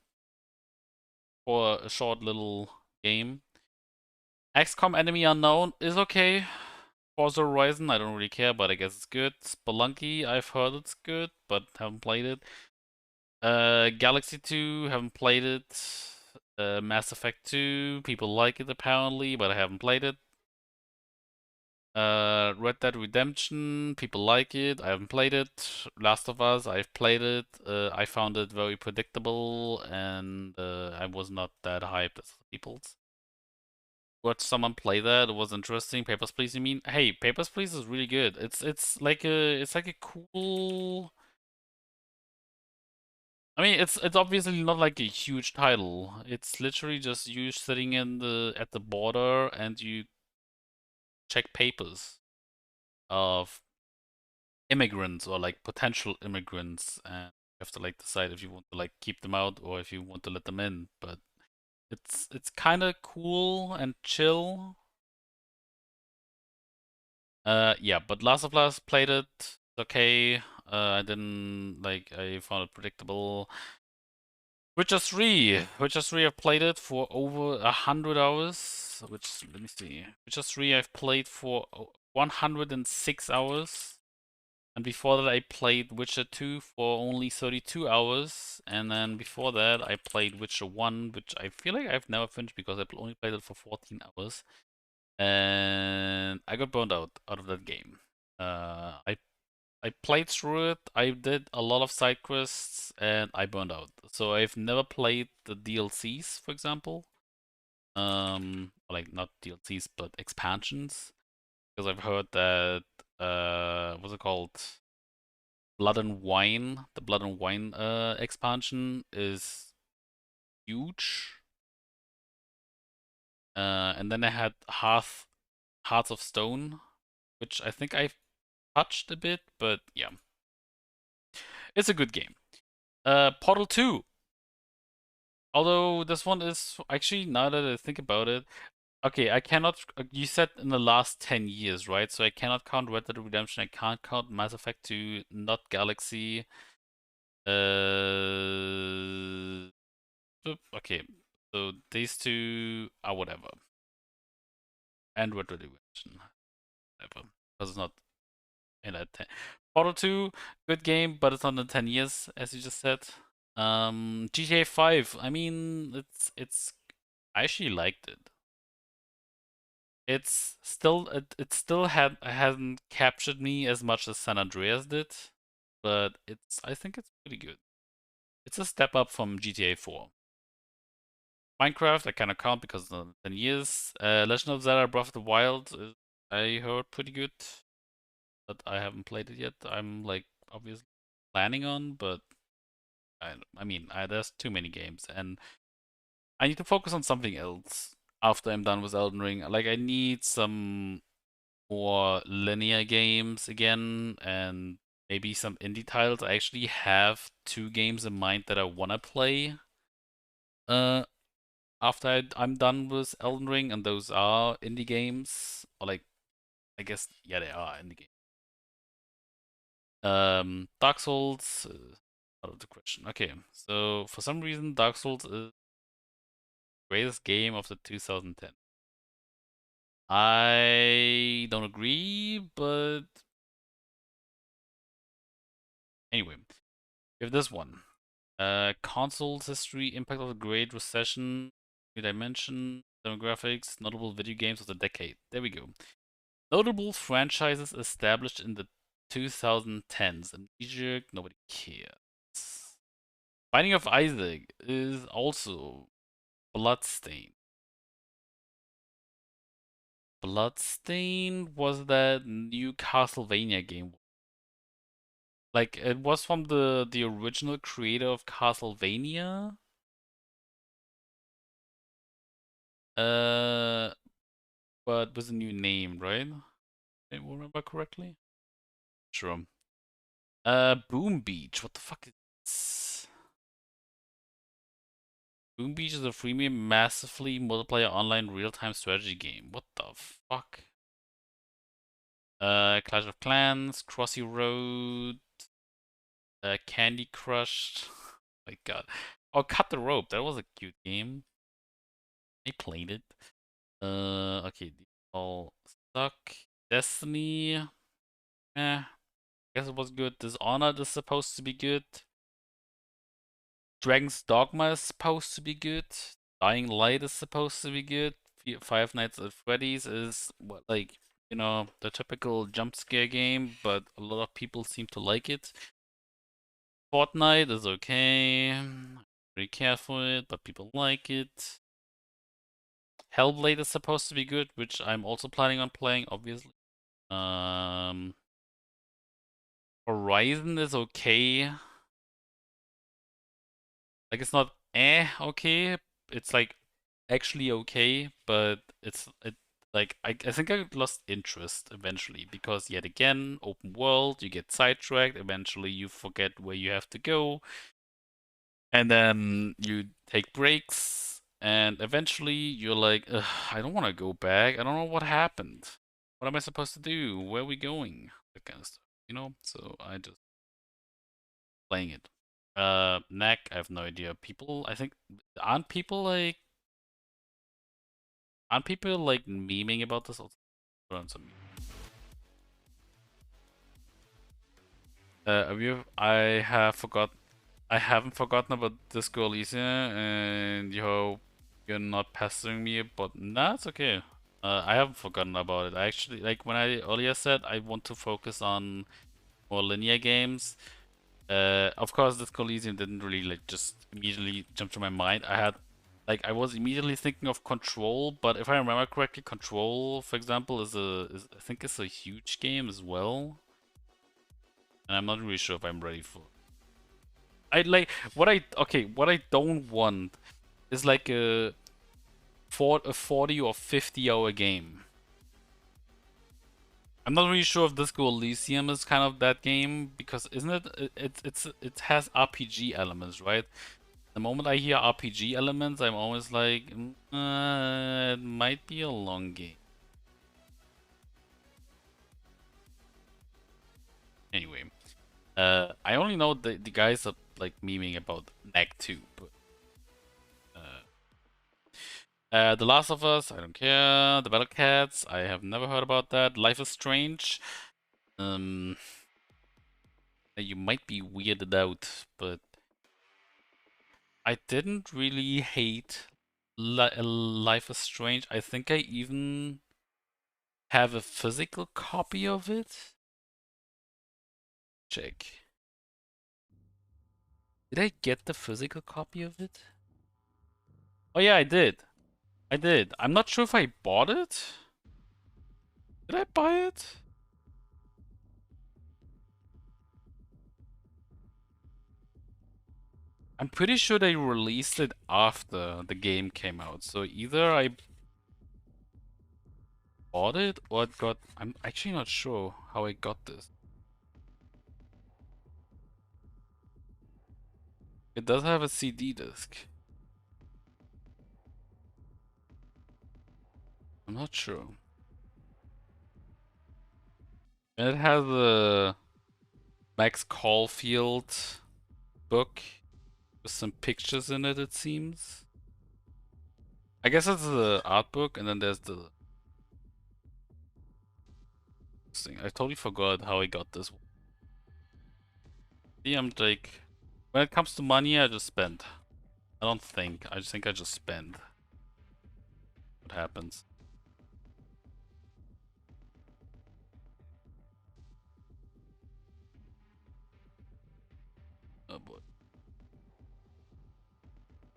For a short little game. XCOM Enemy Unknown is okay. Forza Horizon, I don't really care, but I guess it's good. Spelunky, I've heard it's good, but haven't played it. Galaxy 2, haven't played it. Mass Effect 2, people like it apparently, but I haven't played it. Red Dead Redemption, people like it, I haven't played it. Last of Us, I've played it. I found it very predictable, and I was not that hyped as people's. Watch someone play that, it was interesting. Papers, Please, you mean? Hey, Papers, Please is really good. It's like a cool... I mean, it's obviously not like a huge title. It's literally just you sitting at the border and you check papers of immigrants or like potential immigrants, and you have to like decide if you want to like keep them out or if you want to let them in. But it's kind of cool and chill. Yeah, but Last of Us, played it. It's okay. I didn't like. I found it predictable. Witcher 3. Witcher 3, I've played it for over 100 hours. Let me see. Witcher 3, I've played for 106 hours. And before that, I played Witcher 2 for only 32 hours. And then before that, I played Witcher 1, which I feel like I've never finished because I only played it for 14 hours. And I got burned out of that game. I played through it, I did a lot of side quests, and I burned out. So I've never played the DLCs, for example. Like not DLCs, but expansions. Because I've heard that, what's it called? Blood and Wine, the Blood and Wine expansion is huge. And then I had Hearts of Stone, which I think I've touched a bit, but yeah. It's a good game. Portal 2. Although this one is actually, now that I think about it, okay, I cannot. You said in the last 10 years, right? So I cannot count Red Dead Redemption. I can't count Mass Effect 2, not Galaxy. Okay, so these two are whatever. And Red Dead Redemption, whatever, because it's not in that 10. Portal 2, good game, but it's not in 10 years, as you just said. GTA 5. I mean, I actually liked it. It's still it still hasn't captured me as much as San Andreas did, but I think it's pretty good. It's a step up from GTA 4. Minecraft, I cannot count because it's not 10 years. Legend of Zelda Breath of the Wild, I heard pretty good, but I haven't played it yet. I'm like obviously planning on, but I mean, there's too many games, and I need to focus on something else after I'm done with Elden Ring. Like, I need some more linear games again, and maybe some indie titles. I actually have 2 games in mind that I wanna play after I'm done with Elden Ring, and those are indie games. Or like, I guess, yeah, they are indie games. Dark Souls, out of the question. Okay, so for some reason, Dark Souls is the greatest game of the 2010. I don't agree, but anyway, we have this one. Consoles history, impact of the Great Recession, new dimension, demographics, notable video games of the decade. There we go. Notable franchises established in the 2010s. Amnesia, nobody cares. Binding of Isaac is also Bloodstained. Bloodstained was that new Castlevania game. Like, it was from the original creator of Castlevania. But with a new name, right? If I remember correctly. Sure. Boom Beach. What the fuck is this? Boom Beach is a freemium, massively multiplayer online real-time strategy game. What the fuck? Clash of Clans, Crossy Road, Candy Crush. My god. Oh, Cut the Rope. That was a cute game. I played it. Okay, these all suck. Destiny. I guess it was good. Dishonored is supposed to be good. Dragon's Dogma is supposed to be good. Dying Light is supposed to be good. Five Nights at Freddy's is what, like, you know, the typical jump scare game, but a lot of people seem to like it. Fortnite is okay. Very careful with it, but people like it. Hellblade is supposed to be good, which I'm also planning on playing, obviously. Horizon is okay. Like, it's not okay. It's like actually okay, but like I think I lost interest eventually because yet again, open world, you get sidetracked, eventually you forget where you have to go. And then you take breaks, and eventually you're like, ugh, I don't want to go back. I don't know what happened. What am I supposed to do? Where are we going? That kind of stuff, you know? So I just playing it. Neck, I have no idea. People, I think, aren't people like memeing about this? Also, put on some. I haven't forgotten about Disco Elysium, and you hope you're not pestering me, but nah, it's okay. I haven't forgotten about it. I actually, like when I earlier said, I want to focus on more linear games. Of course, Disco Elysium didn't really like just immediately jump to my mind. I was immediately thinking of Control, but if I remember correctly, Control, for example, I think it's a huge game as well, and I'm not really sure if I'm ready for. What I don't want is like a 40 or 50-hour game. I'm not really sure if Disco Elysium is kind of that game because isn't it has RPG elements, right? The moment I hear RPG elements, I'm always like, it might be a long game. Anyway, I only know the guys are like memeing about Neck 2, but The Last of Us, I don't care. The Battle Cats, I have never heard about that. Life is Strange, you might be weirded out, but I didn't really hate Life is Strange. I think I even have a physical copy of it. Check. Did I get the physical copy of it? Oh yeah, I did. I did. I'm not sure if I bought it. Did I buy it? I'm pretty sure they released it after the game came out. So either I bought it or it got... I'm actually not sure how I got this. It does have a CD disc. I'm not sure. And it has a Max Caulfield book with some pictures in it, it seems. I guess it's the art book, and then there's the thing. I totally forgot how I got this. See, I'm like, when it comes to money, I just spend. I don't think. I just think I just spend. What happens? Oh boy.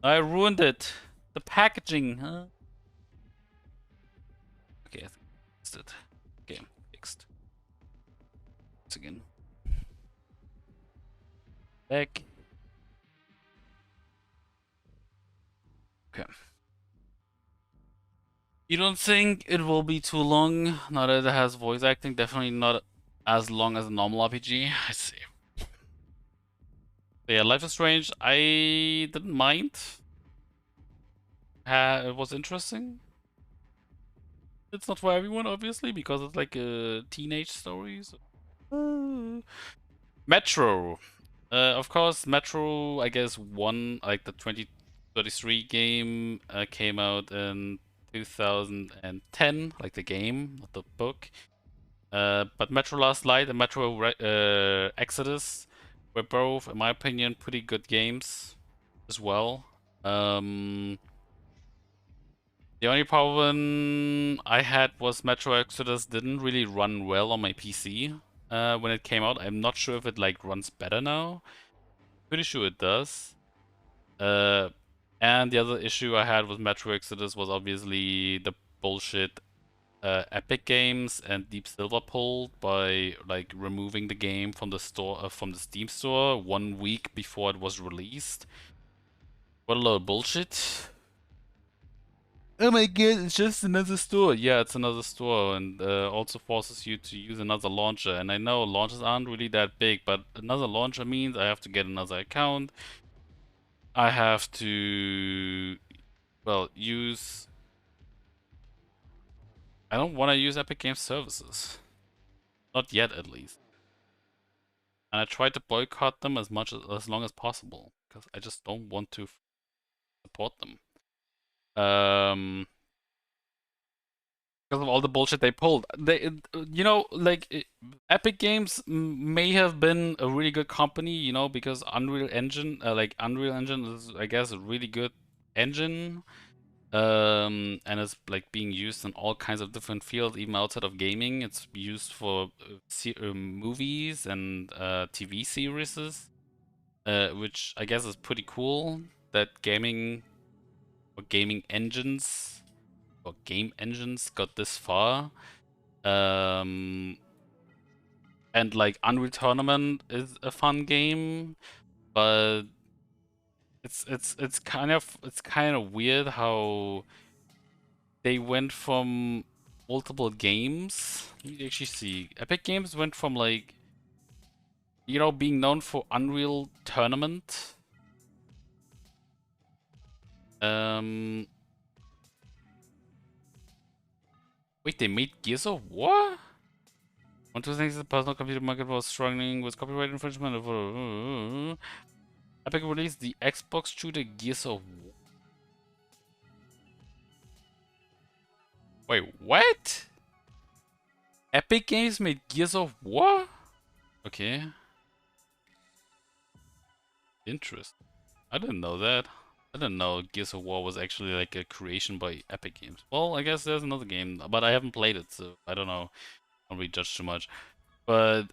I ruined it. The packaging, huh? Okay, I think I fixed it. Okay, fixed. Once again. Back. Okay. You don't think it will be too long now that it has voice acting? Definitely not as long as a normal RPG. I see. So yeah, Life is Strange, I didn't mind. It was interesting. It's not for everyone, obviously, because it's like a teenage story. So. Metro. Of course, Metro, I guess, like the 2033 game came out in 2010, like the game, not the book. But Metro Last Light and Metro Exodus were both, in my opinion, pretty good games as well. The only problem I had was Metro Exodus didn't really run well on my PC when it came out. I'm not sure if it like runs better now. Pretty sure it does. And the other issue I had with Metro Exodus was obviously the bullshit Epic Games and Deep Silver pulled by like removing the game from the store from the Steam store 1 week before it was released. What a load of bullshit. Oh my god, it's just another store. Yeah, it's another store, and also forces you to use another launcher. And I know launchers aren't really that big, but another launcher means I have to get another account. I have to, well, use... I don't want to use Epic Games Services. Not yet, at least. and I try to boycott them as long as possible because I just don't want to support them. Because of all the bullshit they pulled. Epic Games may have been a really good company, because Unreal Engine is, I guess, a really good engine. And it's like being used in all kinds of different fields, even outside of gaming. It's used for movies and TV series, which I guess is pretty cool that gaming engines or game engines got this far. And like Unreal Tournament is a fun game, but it's kind of weird how they went from multiple games. Let me actually see. Epic Games went from like being known for Unreal Tournament. Wait, they made Gears of War? One of the things the personal computer market was struggling with copyright infringement. Epic released the Xbox shooter Gears of War. Wait, what? Epic Games made Gears of War? Okay. Interesting. I didn't know that. I didn't know Gears of War was actually like a creation by Epic Games. Well, I guess there's another game, but I haven't played it, so I don't know. I don't really judge too much. But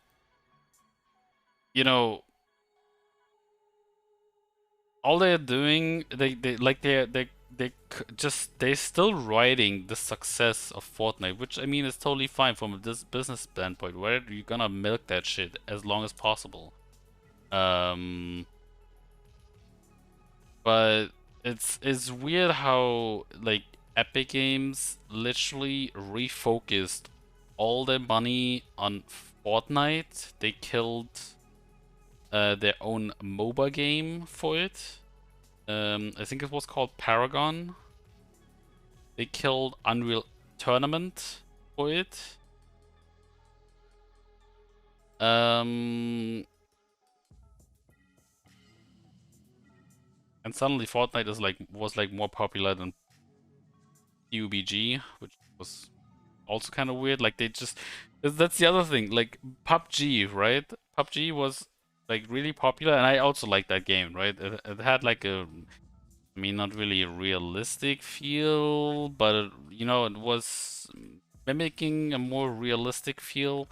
all they're doing, they're still riding the success of Fortnite, which I mean is totally fine from a business standpoint. Where you're gonna milk that shit as long as possible. But it's weird how like Epic Games literally refocused all their money on Fortnite. They killed their own MOBA game for it. I think it was called Paragon. They killed Unreal Tournament for it. And suddenly Fortnite was more popular than PUBG, which was also kind of weird. Like that's the other thing. Like PUBG, right? PUBG was like really popular, and I also liked that game, right? It had like not really a realistic feel, but it was mimicking a more realistic feel.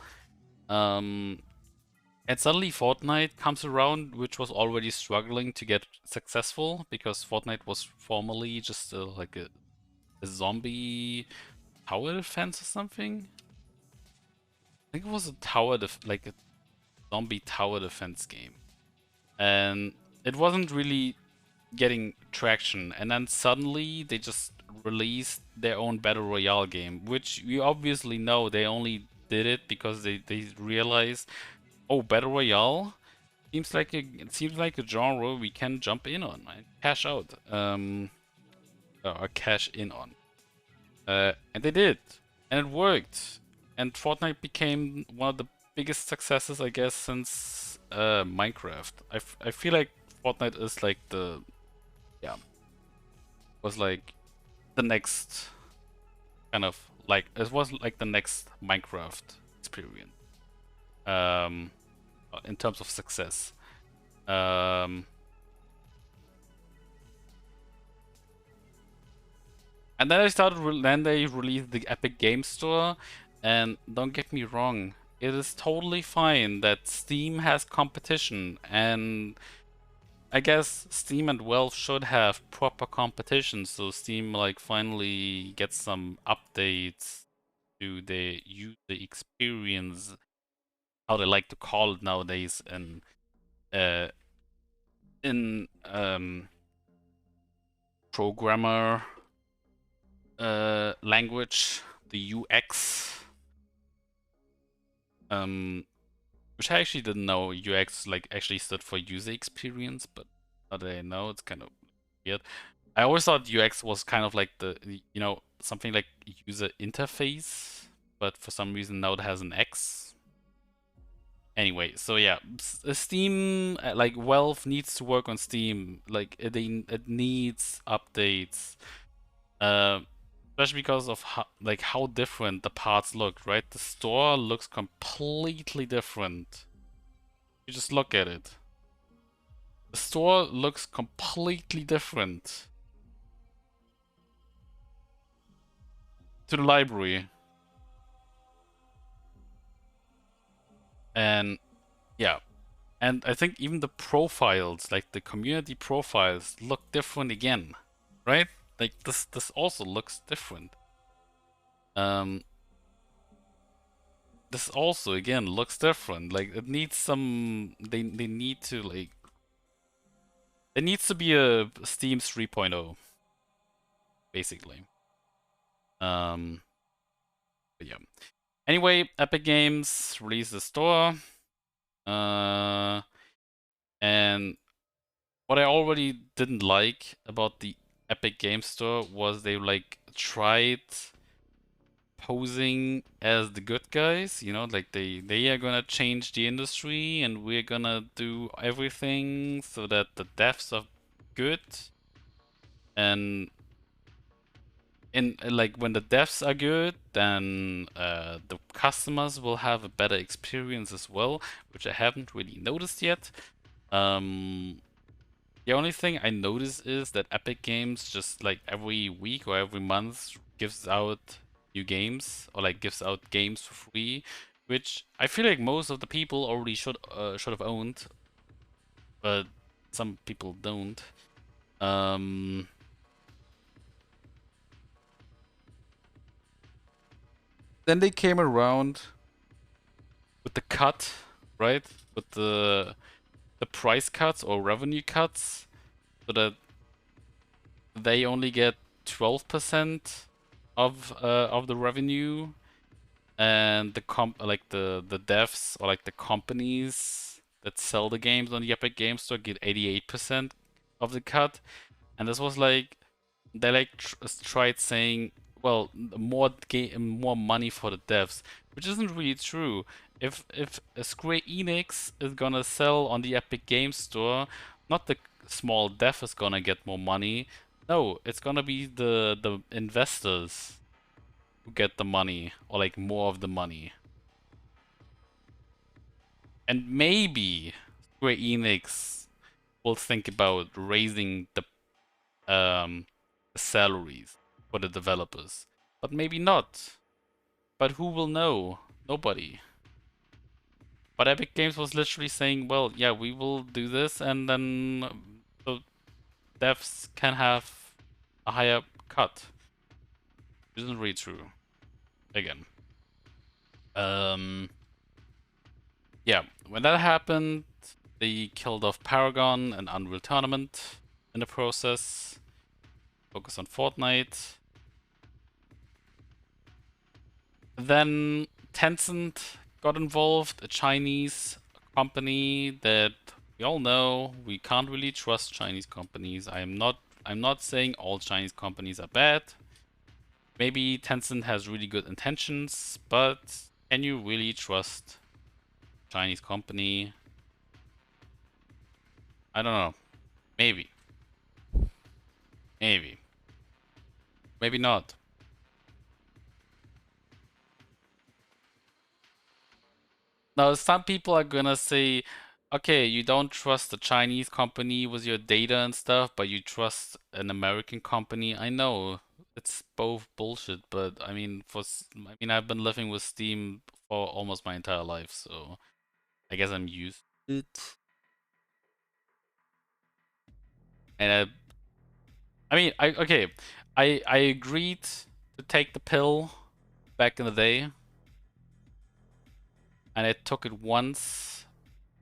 And suddenly Fortnite comes around, which was already struggling to get successful because Fortnite was formerly just like a zombie tower defense or something. I think it was a like a zombie tower defense game, and it wasn't really getting traction. And then suddenly they just released their own battle royale game, which we obviously know they only did it because they realized, oh, battle royale seems like a genre we can jump in on, right? Cash out, or cash in on, and they did, and it worked, and Fortnite became one of the biggest successes, I guess, since Minecraft. I feel like Fortnite is like was like the next kind of like it was like the next Minecraft experience. In terms of success. And then they released the Epic Games Store, and don't get me wrong, it is totally fine that Steam has competition, and I guess Steam and Valve should have proper competition, so Steam like finally gets some updates to their user experience, how they like to call it nowadays, and in programmer language, the UX, which I actually didn't know UX like actually stood for user experience, but now that I know, it's kind of weird. I always thought UX was kind of like the something like user interface, but for some reason now it has an X. Anyway, so yeah, Steam, like Valve needs to work on Steam. Like it needs updates, especially because of how different the parts look. Right, the store looks completely different. You just look at it. The store looks completely different to the library. And yeah, and I think even the profiles, like the community profiles, look different again, right? Like this also looks different. This also again looks different. Like it needs some. They need to like. It needs to be a Steam 3.0, basically. But yeah. Anyway, Epic Games released the store. And what I already didn't like about the Epic Games Store was they like tried posing as the good guys, you know, like they are gonna change the industry and we're gonna do everything so that the devs are good. And in like when the devs are good, then the customers will have a better experience as well, which I haven't really noticed yet. The only thing I notice is that Epic Games just like every week or every month gives out new games or like gives out games for free, which I feel like most of the people already should have owned, but some people don't. Then they came around with the cut, right? With the price cuts or revenue cuts, so that they only get 12% of the revenue, and the the devs or like the companies that sell the games on the Epic Games Store get 88% of the cut. And this was like they like tried saying, well, more money for the devs, which isn't really true. If Square Enix is gonna sell on the Epic Games Store, not the small dev is gonna get more money. No, it's gonna be the investors who get the money, or like more of the money. And maybe Square Enix will think about raising the salaries for the developers, but maybe not. But who will know? Nobody. But Epic Games was literally saying, well, yeah, we will do this, and then the devs can have a higher cut. Which isn't really true. Again. Yeah, when that happened, they killed off Paragon and Unreal Tournament in the process. Focus on Fortnite. Then Tencent got involved, a Chinese company that we all know we can't really trust Chinese companies. I'm not saying all Chinese companies are bad. Maybe Tencent has really good intentions, but can you really trust Chinese company? I don't know. Maybe. Maybe. Maybe not. Now, some people are gonna say, okay, you don't trust a Chinese company with your data and stuff, but you trust an American company. I know it's both bullshit, but I mean, I've been living with Steam for almost my entire life, so I guess I'm used to it. And I agreed to take the pill back in the day, and I took it once.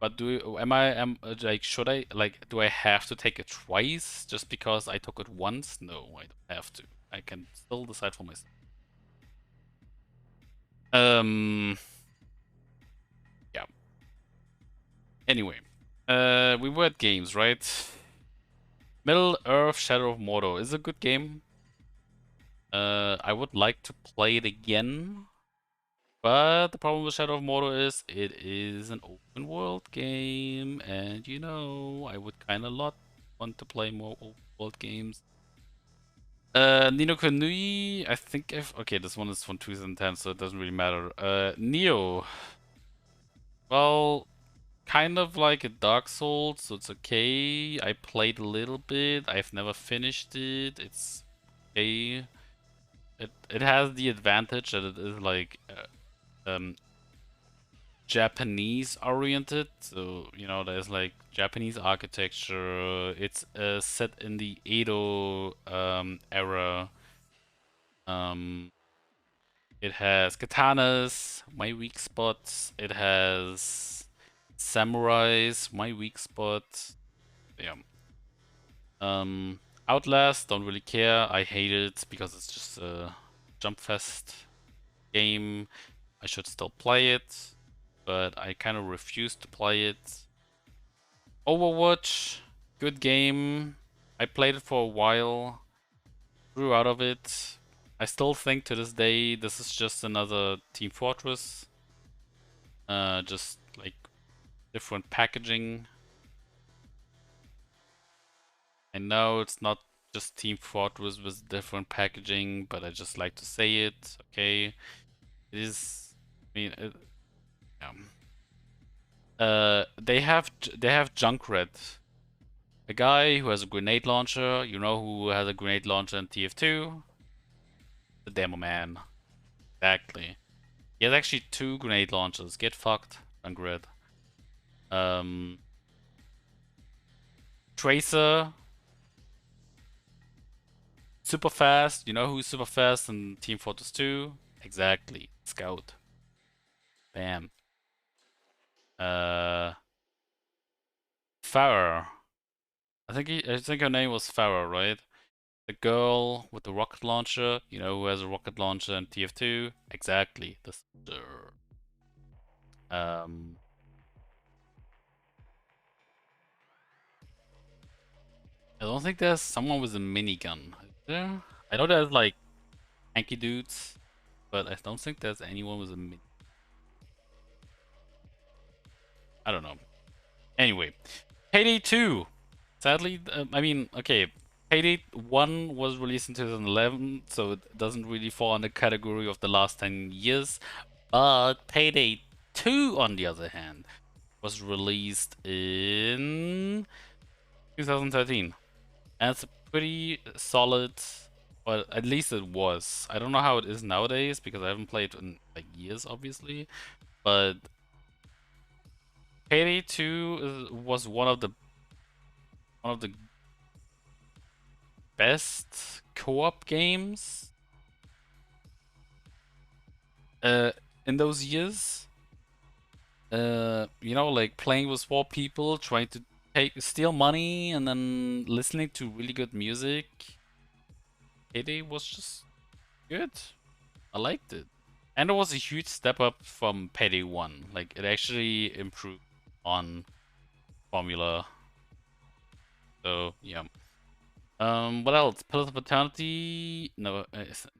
But should I, like, do I have to take it twice just because I took it once? No, I don't have to. I can still decide for myself. Yeah. Anyway, we were at games, right? Middle-earth: Shadow of Mordor is a good game. I would like to play it again. But the problem with Shadow of Mordor is it is an open world game, and you know, I would kind of lot want to play more open world games. Nino Kuni, I think if okay, this one is from 2010, so it doesn't really matter. Neo, well, kind of like a Dark Souls, so it's okay. I played a little bit. I've never finished it. It's okay. It has the advantage that it is like Japanese oriented, so you know there's like Japanese architecture. It's set in the Edo era. It has katanas, my weak spots. It has samurais, my weak spot. Yeah. Outlast, don't really care. I hate it because it's just a jump fest game. I should still play it, but I kind of refuse to play it. Overwatch, good game. I played it for a while, grew out of it. I still think to this day this is just another Team Fortress. Just like different packaging. I know it's not just Team Fortress with different packaging, but I just like to say it. Okay, it is. I mean, they have Junkrat, a guy who has a grenade launcher. You know who has a grenade launcher in TF2? The demo man. Exactly. He has actually 2 grenade launchers. Get fucked, Junkrat. Tracer. Super fast. You know who's super fast in Team Fortress 2? Exactly. Scout. Bam. Farah. I think her name was Farah, right? The girl with the rocket launcher. You know who has a rocket launcher in TF2? Exactly. The soldier. I don't think there's someone with a minigun. Is there? I know there's like tanky dudes, but I don't think there's anyone with a mini. I don't know. Anyway, Payday 2. Sadly, I mean, okay, Payday 1 was released in 2011, so it doesn't really fall in the category of the last 10 years. But Payday 2, on the other hand, was released in 2013. And it's a pretty solid, or at least it was. I don't know how it is nowadays because I haven't played in like years, obviously. But Payday 2 was one of the best co-op games in those years. You know, like playing with 4 people, trying to steal money, and then listening to really good music. Payday was just good. I liked it. And it was a huge step up from Payday 1. Like, it actually improved on formula. So, yeah. What else? Pillars of Eternity. No,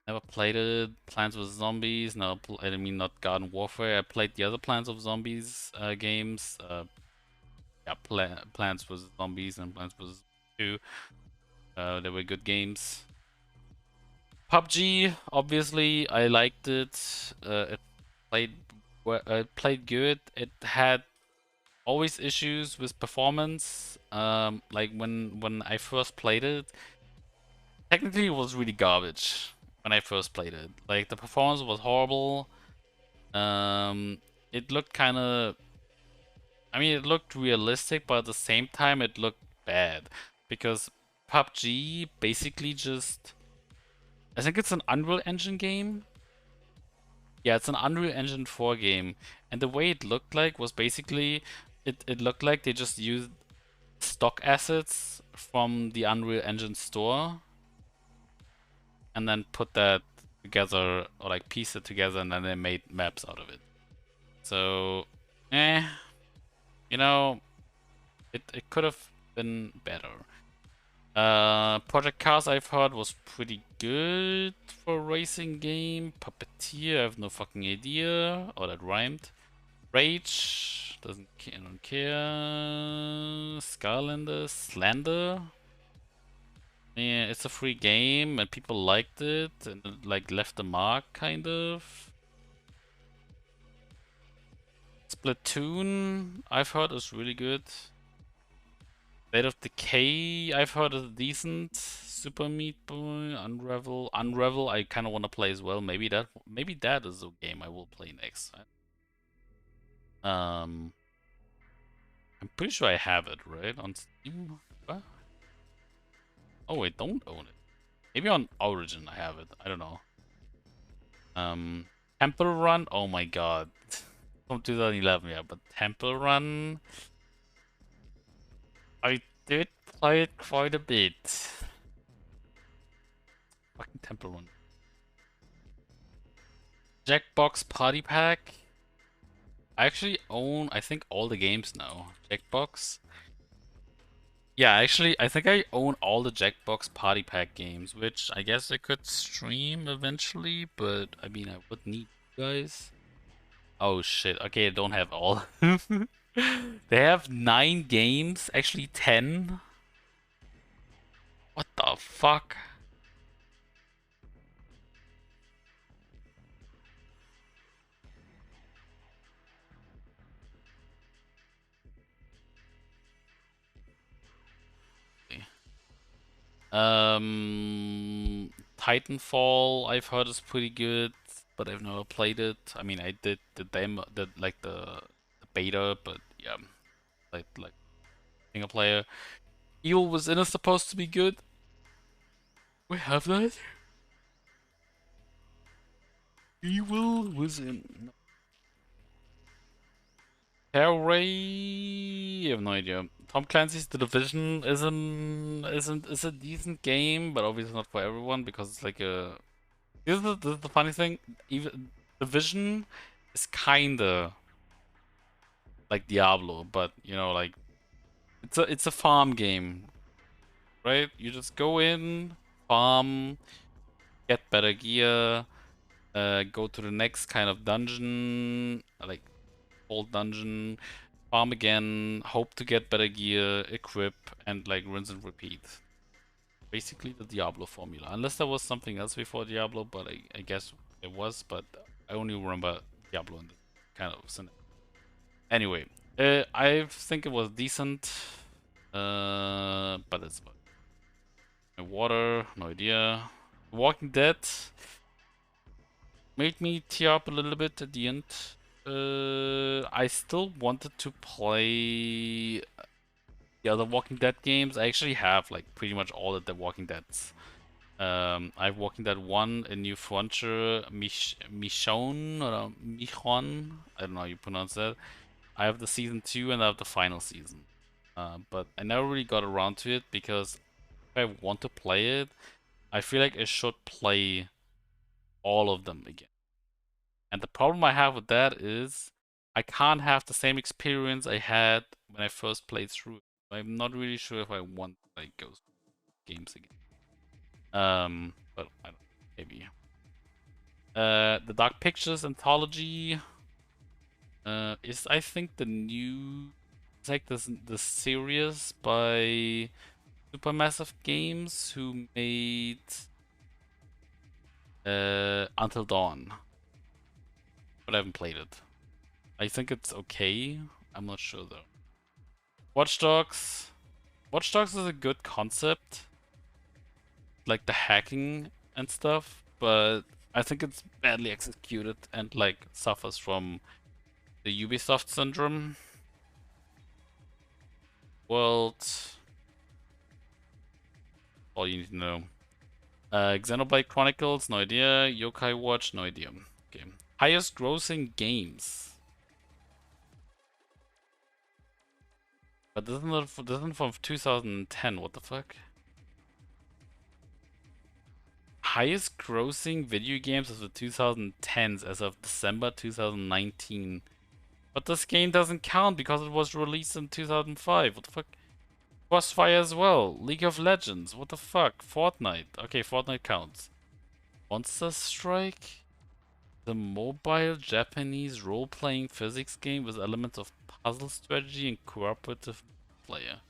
never played it. Plants vs Zombies. No, I mean not Garden Warfare. I played the other Plants of Zombies games. Yeah, Plants vs Zombies and Plants vs 2. They were good games. PUBG, obviously, I liked it. It played good. It had always issues with performance. Like when I first played it, technically it was really garbage when I first played it. Like the performance was horrible. It looked kind of, I mean, it looked realistic, but at the same time it looked bad because PUBG basically just, I think it's an Unreal Engine game. Yeah, it's an Unreal Engine 4 game, and the way it looked like was basically it looked like they just used stock assets from the Unreal Engine store and then put that together, or like piece it together, and then they made maps out of it. So, you know, it could have been better. Project Cars I've heard was pretty good for a racing game. Puppeteer, I have no fucking idea. Oh, that rhymed. Rage, don't care. Skylander, Slander. Yeah, it's a free game and people liked it and it, like left a mark kind of. Splatoon, I've heard is really good. State of Decay, I've heard is decent. Super Meat Boy, Unravel, I kind of want to play as well. Maybe that is a game I will play next. I'm pretty sure I have it right on Steam. What? Oh, I don't own it. Maybe on Origin I have it. I don't know. Temple Run. Oh my god. From 2011, yeah, but Temple Run. I did play it quite a bit. Fucking Temple Run. Jackbox Party Pack. I actually own, I think, all the games now. Jackbox. Yeah, actually, I think I own all the Jackbox Party Pack games, which I guess I could stream eventually, but I mean, I would need you guys. Oh shit, okay, I don't have all. They have 9 games, actually 10. What the fuck? Titanfall I've heard is pretty good, but I've never played it. I mean, I did the demo, the beta, but yeah, like single player. Evil Within is supposed to be good. We have that. Evil Within. Hellray, I have no idea. Tom Clancy's The Division is a decent game, but obviously not for everyone because it's like a. This is the funny thing. Even Division is kinda like Diablo, but you know, like it's a farm game, right? You just go in, farm, get better gear, go to the next kind of dungeon, like old dungeon, farm again, hope to get better gear, equip, and like rinse and repeat. Basically the Diablo formula. Unless there was something else before Diablo, but I guess it was, but I only remember Diablo in this kind of scenario. Anyway, I think it was decent, but it's water, no idea. Walking Dead made me tear up a little bit at the end. I still wanted to play the other Walking Dead games. I actually have like pretty much all of the Walking Deads. I have Walking Dead 1, A New Frontier, Michonne, or Michon, I don't know how you pronounce that. I have the season 2 and I have the final season. But I never really got around to it because if I want to play it, I feel like I should play all of them again. And the problem I have with that is I can't have the same experience I had when I first played through it. I'm not really sure if I want to like go games again. But I don't know, maybe. The Dark Pictures anthology is I think the new, it's like the series by Supermassive Games who made Until Dawn. But I haven't played it. I think it's okay. I'm not sure though. Watch Dogs. Watch Dogs is a good concept. Like the hacking and stuff, but I think it's badly executed and like suffers from the Ubisoft syndrome. World. All you need to know. Xenoblade Chronicles, no idea. Yokai Watch, no idea. Okay. Highest grossing games. But this isn't from 2010, what the fuck? Highest grossing video games of the 2010s as of December 2019. But this game doesn't count because it was released in 2005, what the fuck? Crossfire as well. League of Legends. What the fuck? Fortnite. Okay, Fortnite counts. Monster Strike. The mobile Japanese role-playing physics game with elements of puzzle strategy and cooperative player.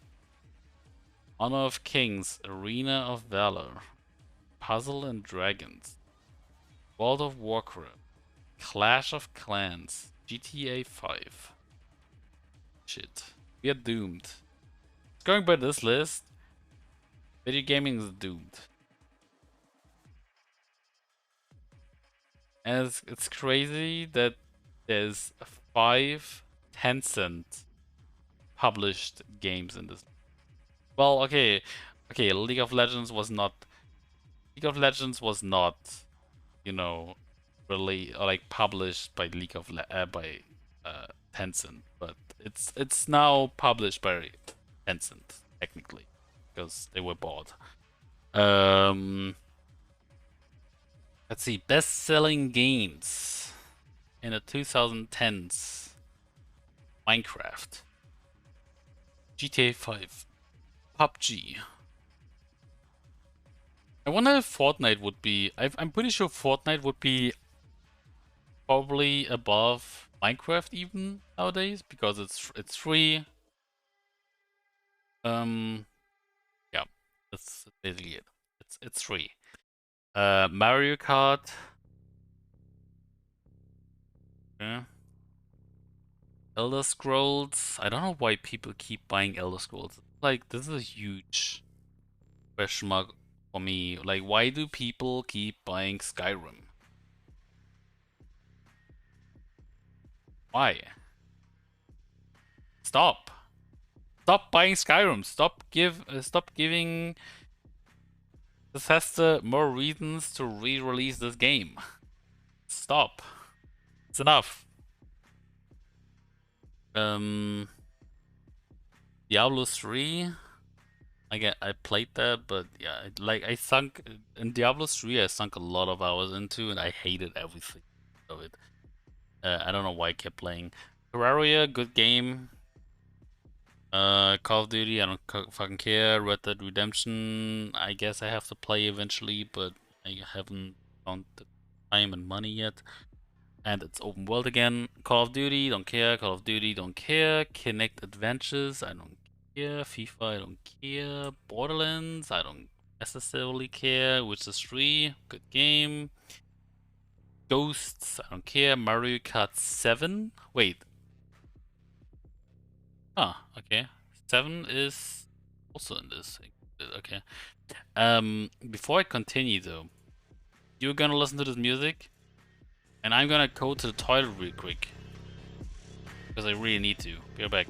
Honor of Kings. Arena of Valor. Puzzle and Dragons. World of Warcraft. Clash of Clans. GTA 5. Shit. We are doomed. Going by this list, video gaming is doomed. And it's crazy that there's 5 Tencent published games in this. Well, okay, League of Legends was not, you know, really like published by Tencent, but it's now published by Tencent technically because they were bought. Let's see, best-selling games in the 2010s: Minecraft, GTA 5, PUBG. I wonder if Fortnite would be. I'm pretty sure Fortnite would be probably above Minecraft even nowadays because it's free. Yeah, that's basically it. It's free. Mario Kart. Yeah. Elder Scrolls. I don't know why people keep buying Elder Scrolls. Like, this is a huge question mark for me. Like, why do people keep buying Skyrim? Why? Stop. Stop buying Skyrim. Stop giving Bethesda more reasons to re-release this game. Stop. It's enough. Diablo 3. I played that, but yeah, I sunk in Diablo 3. I sunk a lot of hours into, and I hated everything of it. I don't know why I kept playing. Terraria, good game. Call of Duty, I don't fucking care. Red Dead Redemption, I guess I have to play eventually, but I haven't found the time and money yet. And it's open world again. Call of Duty, don't care. Call of Duty, don't care. Kinect Adventures, I don't care. FIFA, I don't care. Borderlands, I don't necessarily care. Witcher 3, good game. Ghosts, I don't care. Mario Kart 7, wait. Ah, okay. 7 is also in this. Okay. Before I continue though, you're gonna listen to this music, and I'm gonna go to the toilet real quick. Because I really need to. Be right back.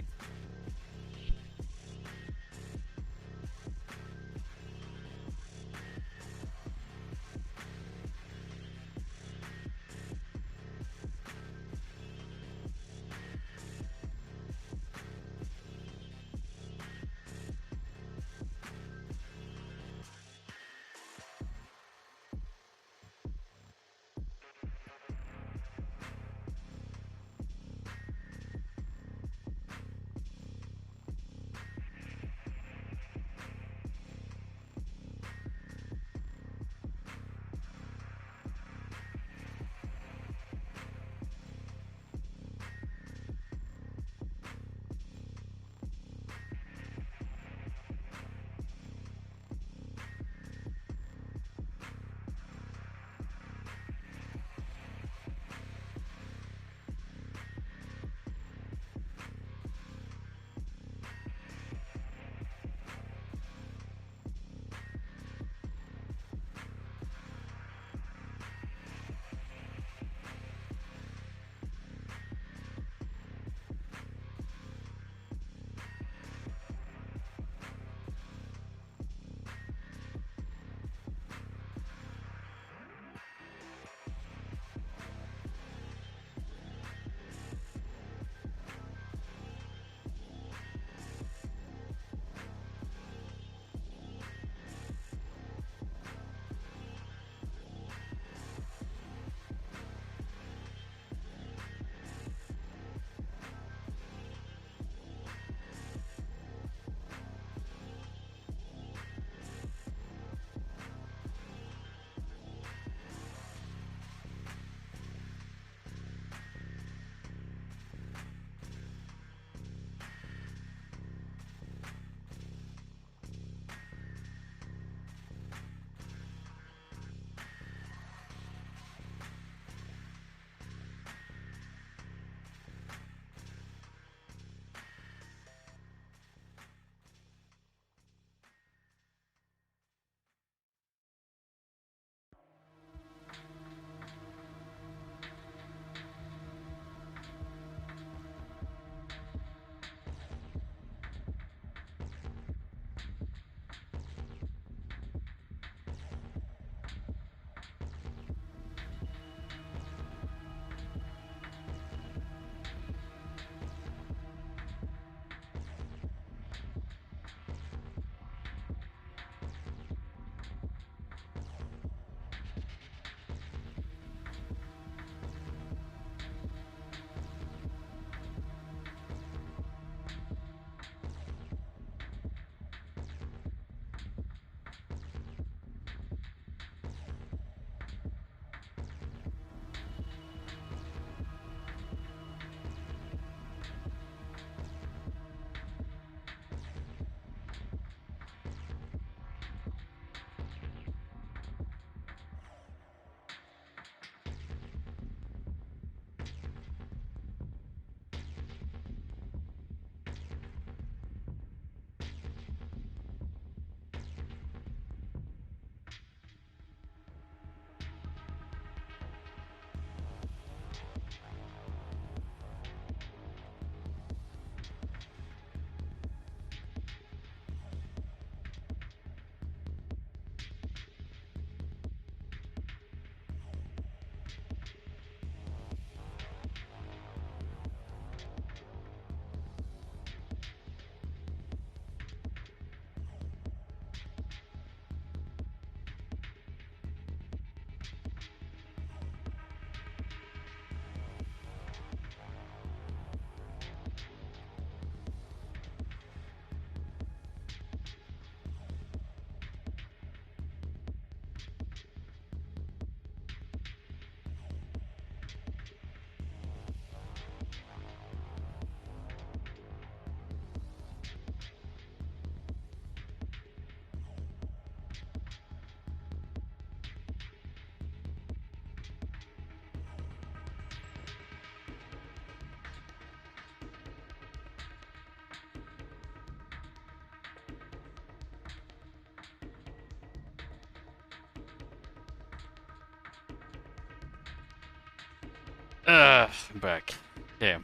I'm back. Okay.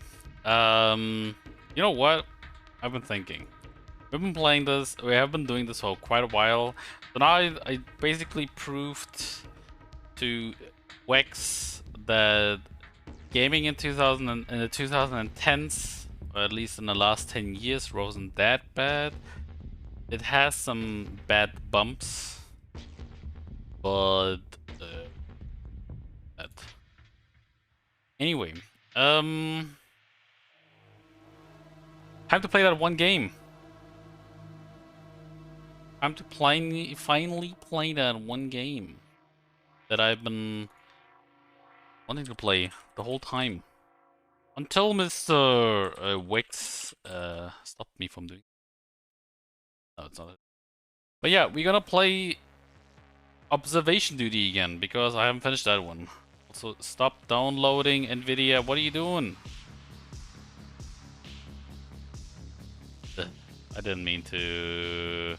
You know what? I've been thinking. We've been playing this. We have been doing this for quite a while. So now I basically proved to Wex that gaming in 2000 in the 2010s, or at least in the last 10 years, wasn't that bad. It has some bad bumps, but that. Anyway, time to play that one game. Time to finally play that one game that I've been wanting to play the whole time. Until Mr. Wix stopped me from doing. No, it's not it. But yeah, we're gonna play Observation Duty again because I haven't finished that one. Also, stop downloading NVIDIA. What are you doing? I didn't mean to.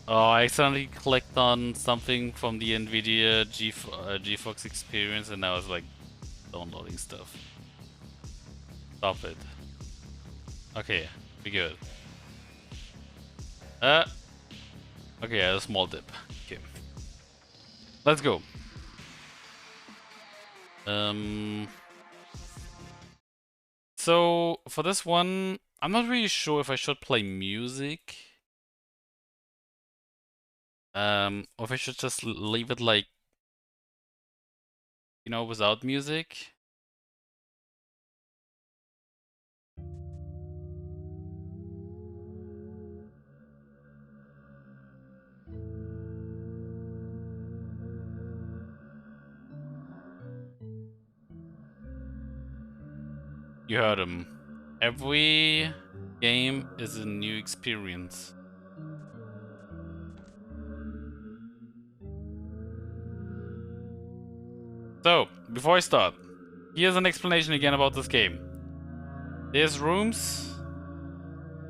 Oh, I accidentally clicked on something from the NVIDIA GeForce Experience and now it's like downloading stuff. Stop it. Okay, we good. Okay, a small dip. Okay. Let's go. So for this one, I'm not really sure if I should play music. Or if I should just leave it like, you know, without music. You heard him. Every game is a new experience. So, before I start, here's an explanation again about this game. There's rooms,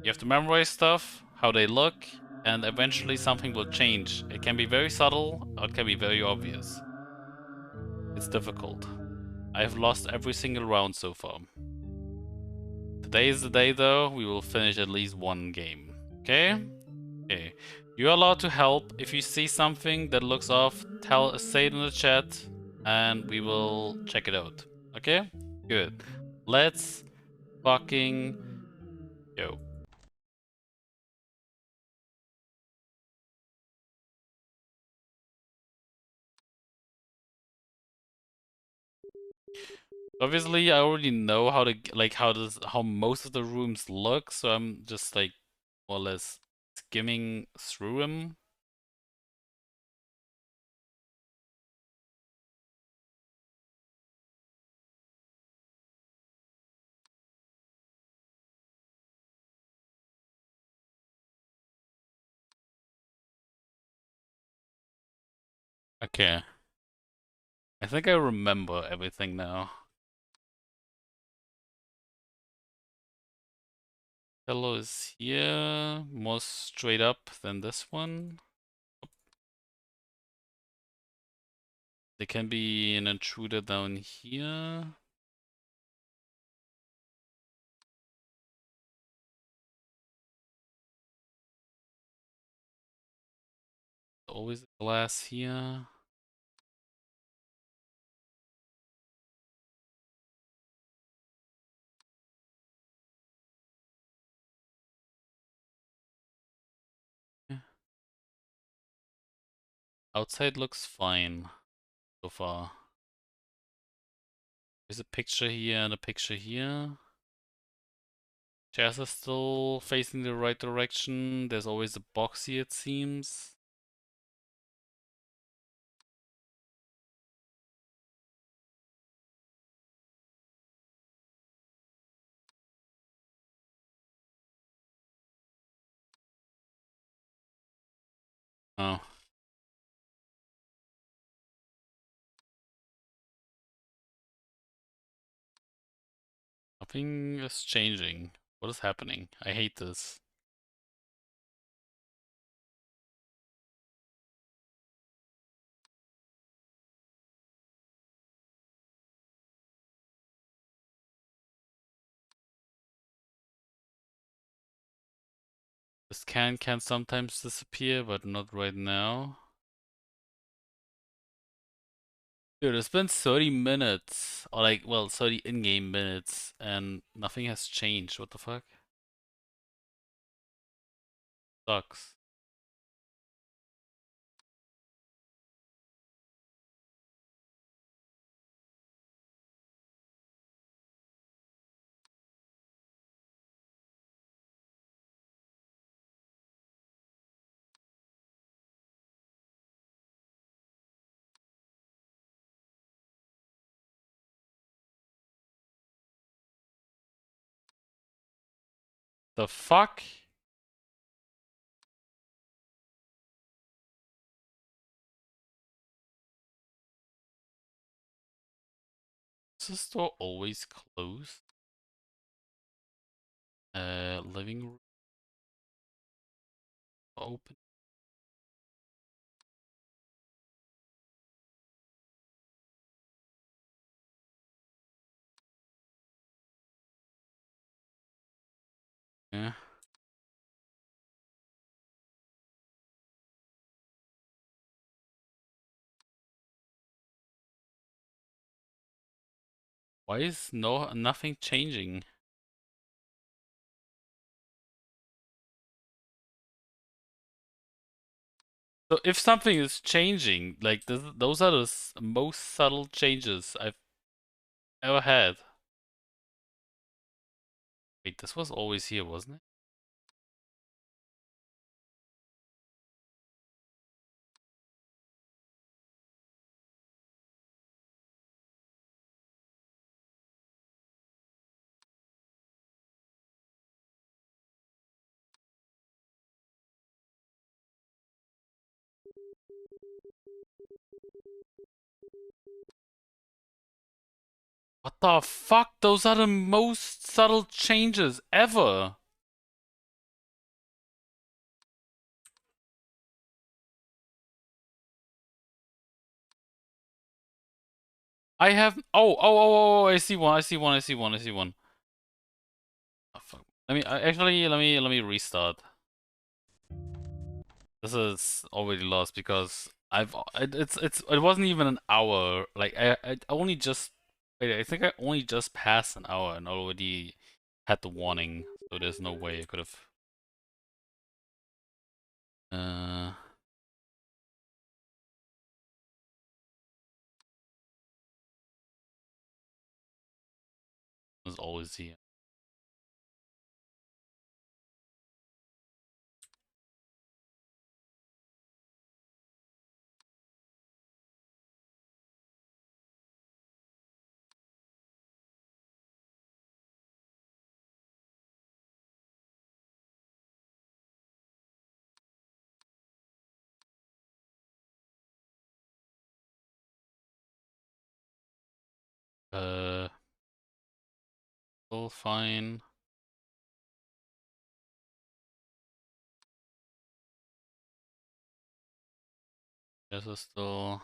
you have to memorize stuff, how they look, and eventually something will change. It can be very subtle, or it can be very obvious. It's difficult. I've lost every single round so far. Today is the day though, we will finish at least one game. Okay? Okay. You're allowed to help. If you see something that looks off, say it in the chat and we will check it out. Okay? Good. Let's fucking go. Obviously, I already know how to how most of the rooms look, so I'm just like more or less skimming through them. Okay. I think I remember everything now. Hello is here, more straight up than this one. There can be an intruder down here. Always a glass here. Outside looks fine so far. There's a picture here and a picture here. Chairs are still facing the right direction. There's always a box here, it seems. Oh. Nothing is changing. What is happening? I hate this. The scan can sometimes disappear, but not right now. Dude, it's been 30 minutes, or like, well, 30 in-game minutes, and nothing has changed. What the fuck? Sucks. The fuck? Is the store always closed? Living room open. Yeah. Why is nothing changing? So if something is changing, like those are the most subtle changes I've ever had. Wait, this was always here, wasn't it? What the fuck? Those are the most subtle changes ever. I have. Oh! I see one. I see one. I see one. I see one. Oh, fuck. Actually, let me restart. This is already lost because it wasn't even an hour. Like I only just wait. I think I only just passed an hour and already had the warning. So there's no way I could have. Uh. Was always here. Still fine. This is still.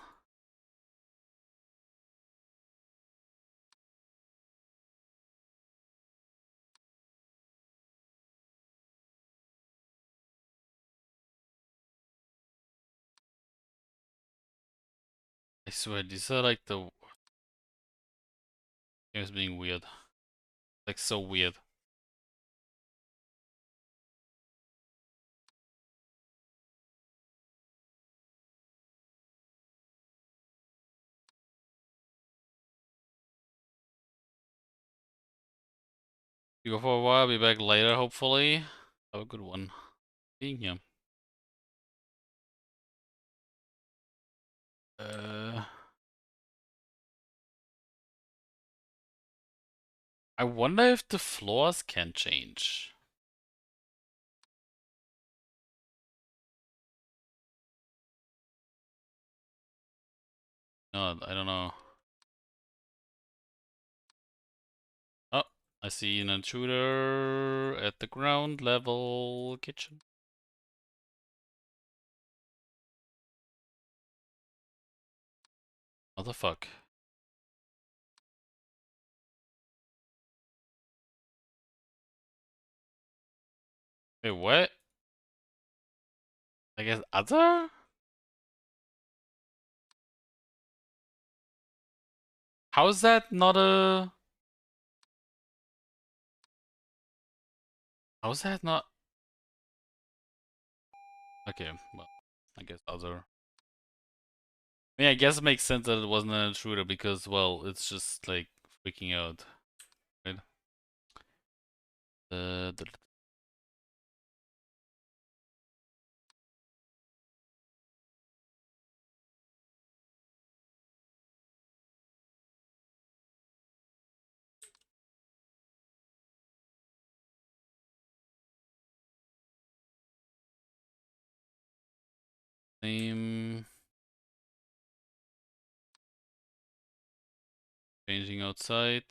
I swear, these are like the games being weird. Like so weird. You go for a while, be back later, hopefully. Have a good one. Being here. I wonder if the floors can change. No, I don't know. Oh, I see an intruder at the ground level kitchen. What the fuck? Wait, what? I guess other? How is that not a... How is that not... Okay, well, I guess other. I mean, I guess it makes sense that it wasn't an intruder because, well, it's just like freaking out, right? The same changing outside.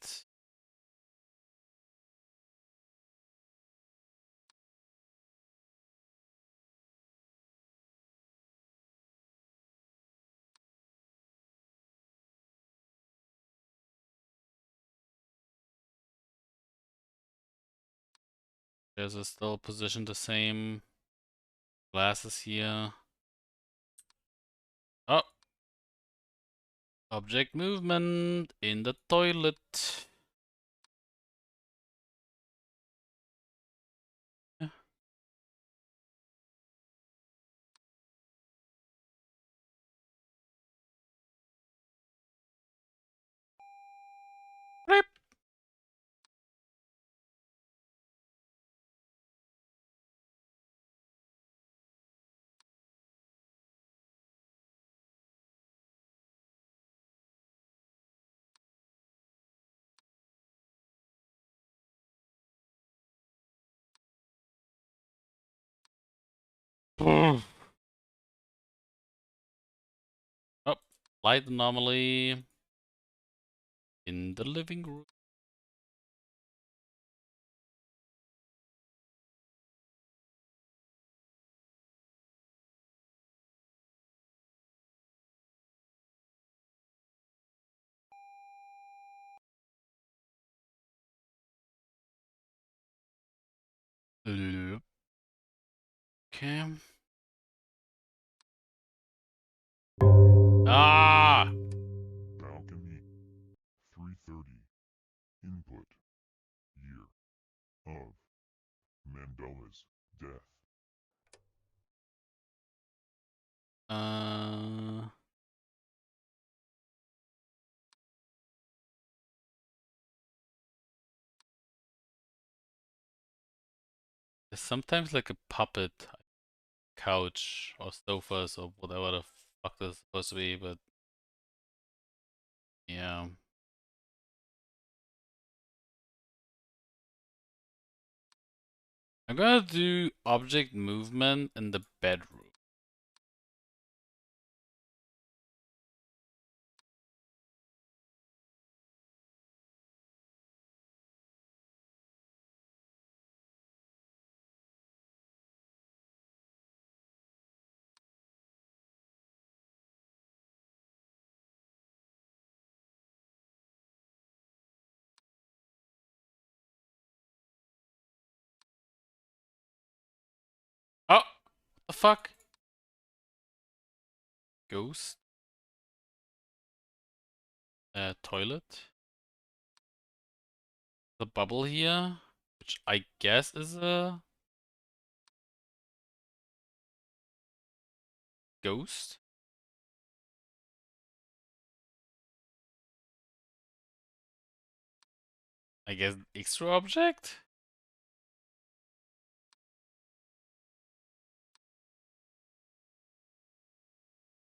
There's a still positioned the same. Glasses here. Oh, object movement in the toilet. Yeah. Rip. Oh, light anomaly in the living room. Okay. Ah! Balcony 330. Input. Year of Mandela's death. There's sometimes like a puppet couch or sofas or whatever the fuck that's supposed to be, but yeah. I'm gonna do object movement in the bedroom. Oh! The fuck? Ghost? Toilet? The bubble here? Which I guess is a ghost? I guess extra object?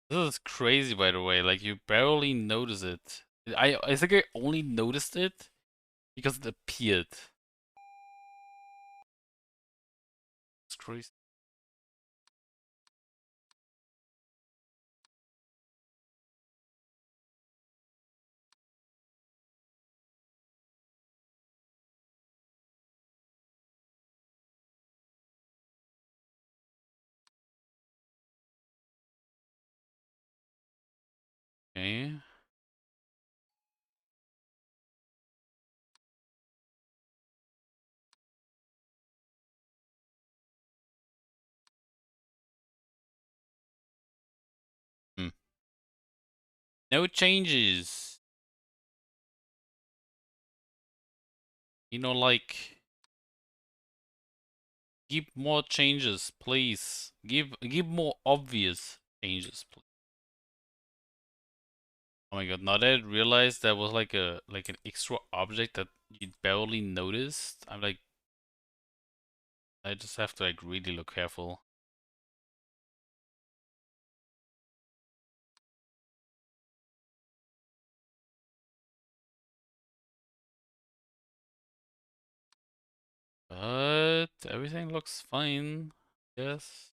This is crazy, by the way. Like, you barely notice it. I think I only noticed it because it appeared. It's crazy. Okay. No changes. You know, like, give more changes, please. Give more obvious changes, please. Oh my god! Now that I realized there was like an extra object that you barely noticed, I'm like, I just have to like really look careful. But everything looks fine. Yes.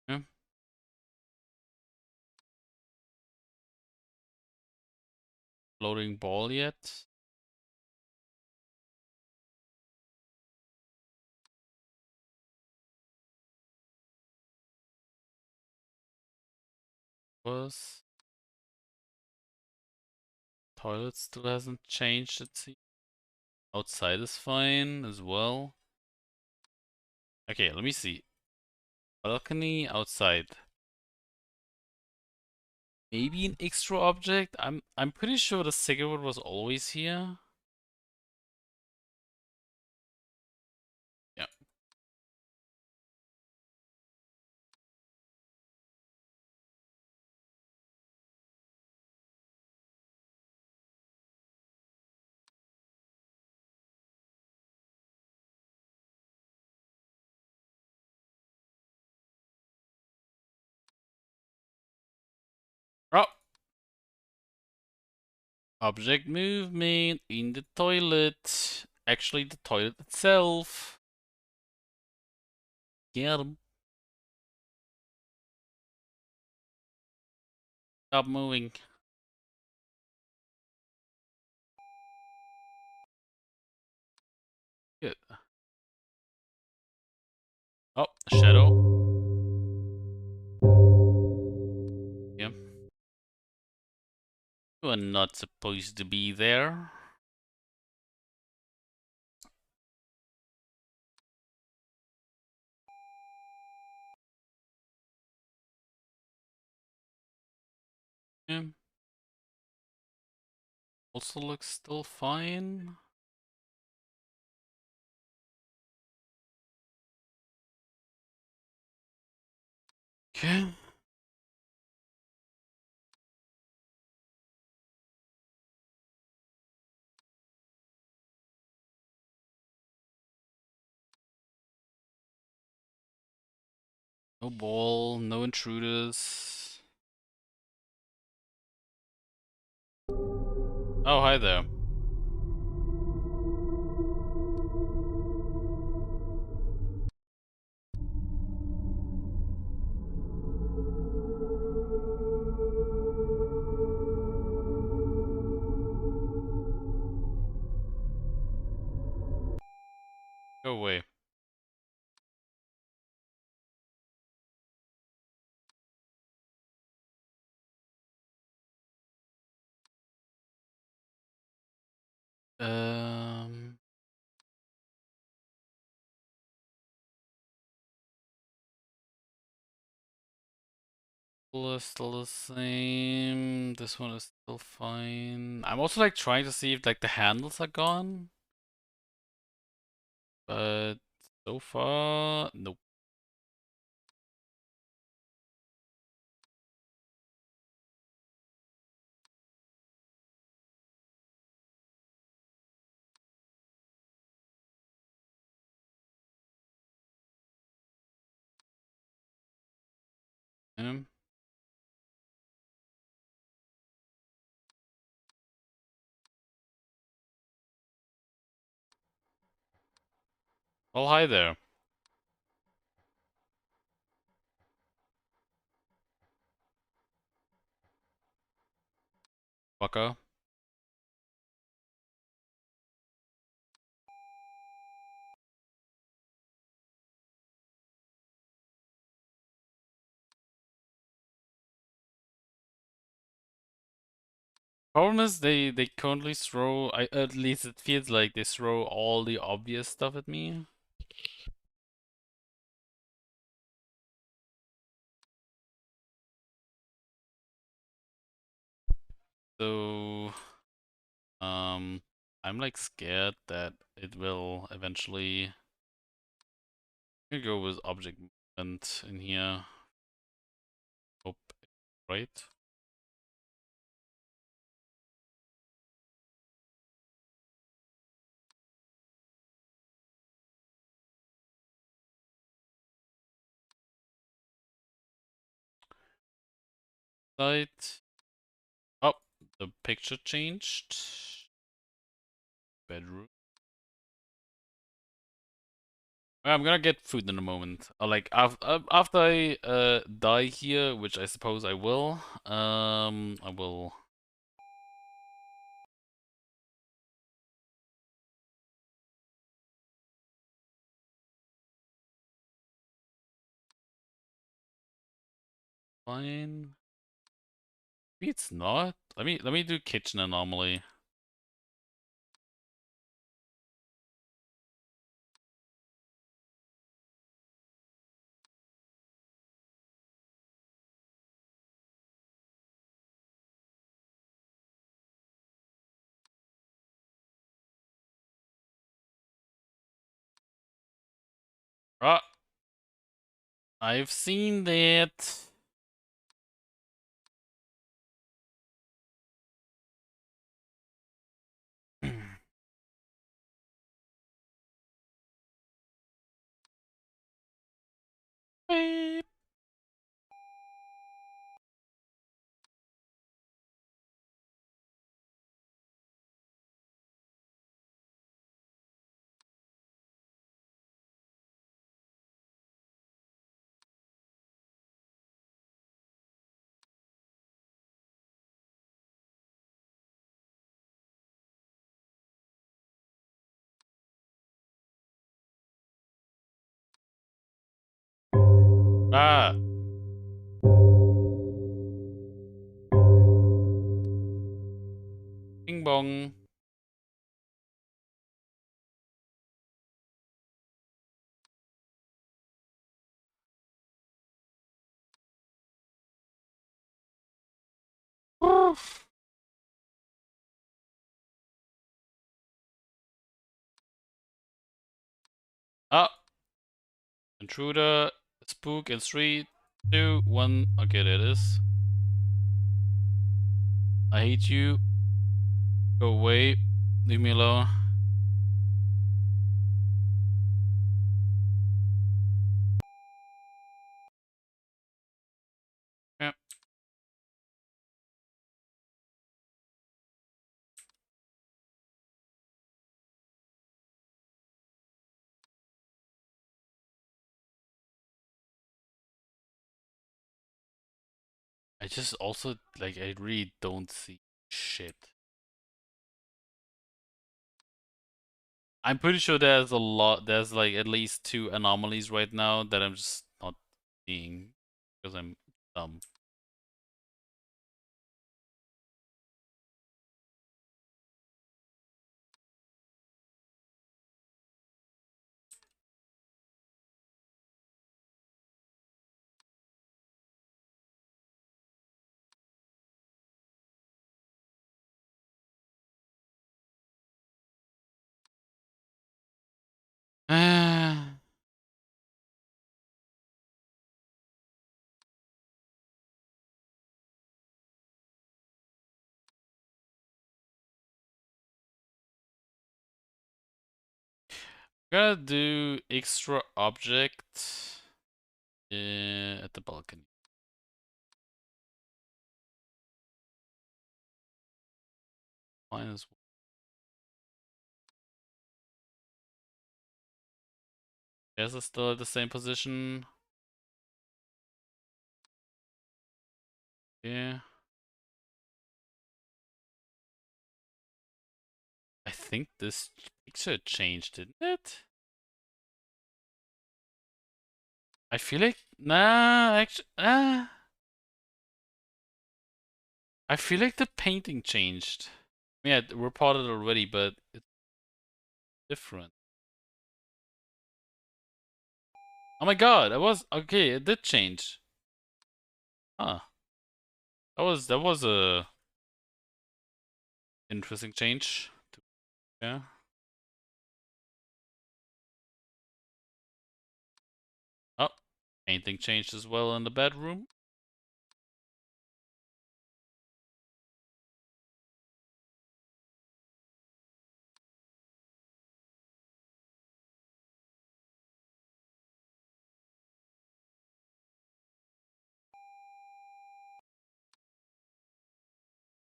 Yeah. Floating ball yet? Was toilet still hasn't changed, it seems. Outside is fine as well. Okay, let me see. Balcony outside. Maybe an extra object? I'm pretty sure the cigarette was always here. Yeah. Oh! Object movement in the toilet. Actually, the toilet itself. Get him. Stop moving. Good. Oh, shadow. Yeah. You are not supposed to be there. Yeah. Also looks still fine. Okay. No ball, no intruders. Oh, hi there. Go away. Um, still the same. This one is still fine. I'm also like trying to see if like the handles are gone, but so far, nope. Um, well, hi there. Fucker. Problem is they currently throw, at least it feels like they throw all the obvious stuff at me. So I'm like scared that it will eventually. I'm gonna go with object movement in here. Hope right. Site. Oh, the picture changed. Bedroom. I'm gonna get food in a moment. Like after I die here, which I suppose I will. I will. Fine. Maybe it's not. Let me do kitchen anomaly. Ah, I've seen that. Beep. Ah. Bing bong. Ah. Intruder. Spook in 3, 2, 1. Okay, there it is. I hate you. Go away. Leave me alone. Yeah. I just also like I really don't see shit. I'm pretty sure there's a lot. There's like at least 2 anomalies right now that I'm just not seeing because I'm dumb. Gonna do extra object at the balcony. Minus 1. Guess it's still at the same position. Yeah. I think this picture changed, didn't it? I feel like actually I feel like the painting changed. Yeah, I reported already, but it's different. Oh my god, it was okay. It did change. Huh. That was a interesting change. Yeah. Oh, painting changed as well in the bedroom.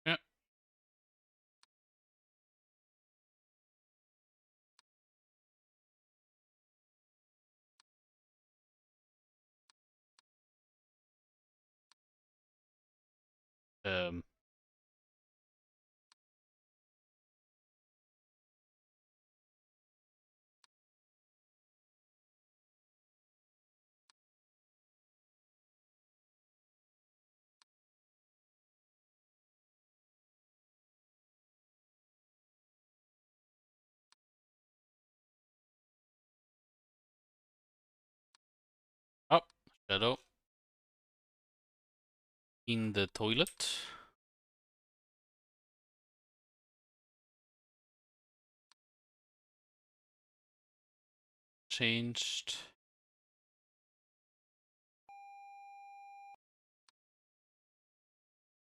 Yeah. Um. Oh, shadow in the toilet. Changed.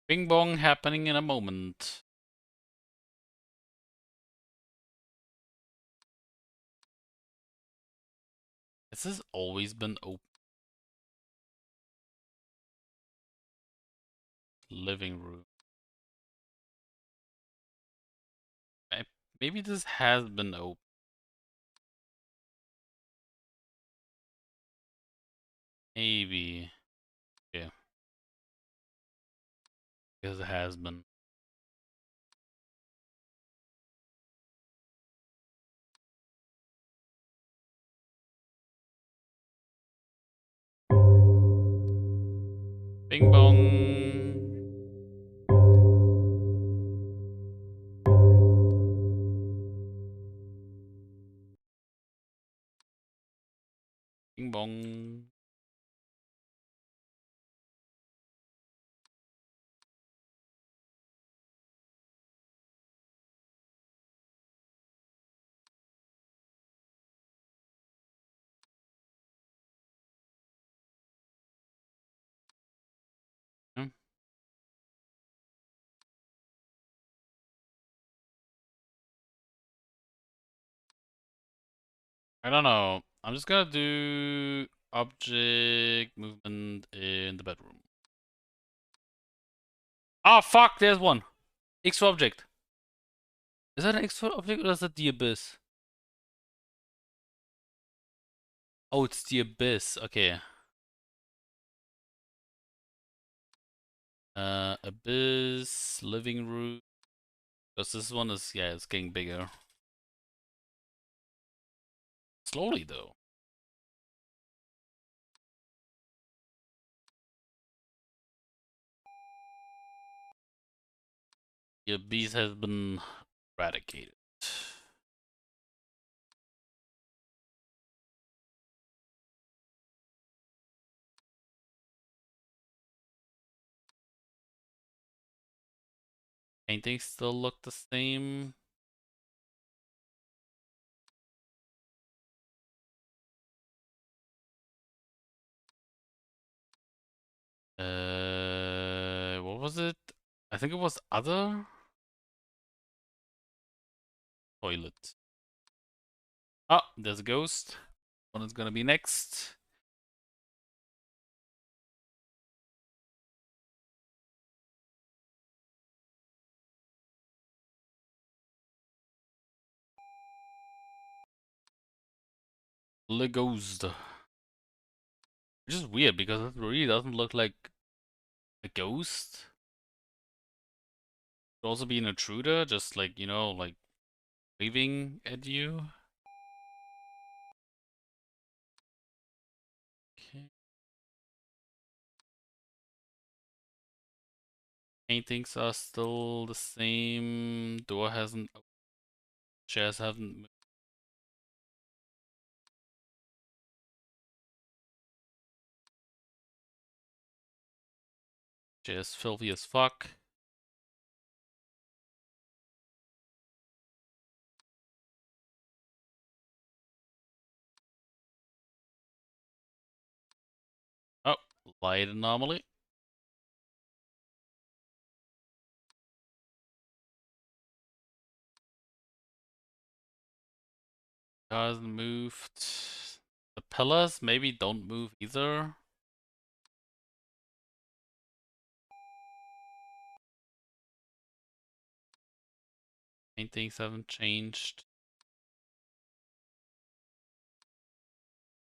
Bing bong happening in a moment. This has always been open. Living room. Maybe this has been open. Maybe. Yeah. Because it has been. Bing bong. Bing bong. Hmm. I don't know. I'm just gonna do object movement in the bedroom. Ah, fuck, there's one. X object. Is that an X object or is that the abyss? Oh, it's the abyss. Okay. Abyss, living room. Because this one is, yeah, it's getting bigger. Slowly, though. The abyss has been eradicated. Paintings still look the same. What was it? I think it was other toilet. Ah, there's a ghost. One is gonna be next. The ghost. Which is weird because it really doesn't look like a ghost. Could also be an intruder, just like, you know, like waving at you. Okay. Paintings are still the same. Door hasn't. Chairs haven't moved. Chairs filthy as fuck. Oh, light anomaly. Hasn't moved. The pillars maybe don't move either. Paintings haven't changed.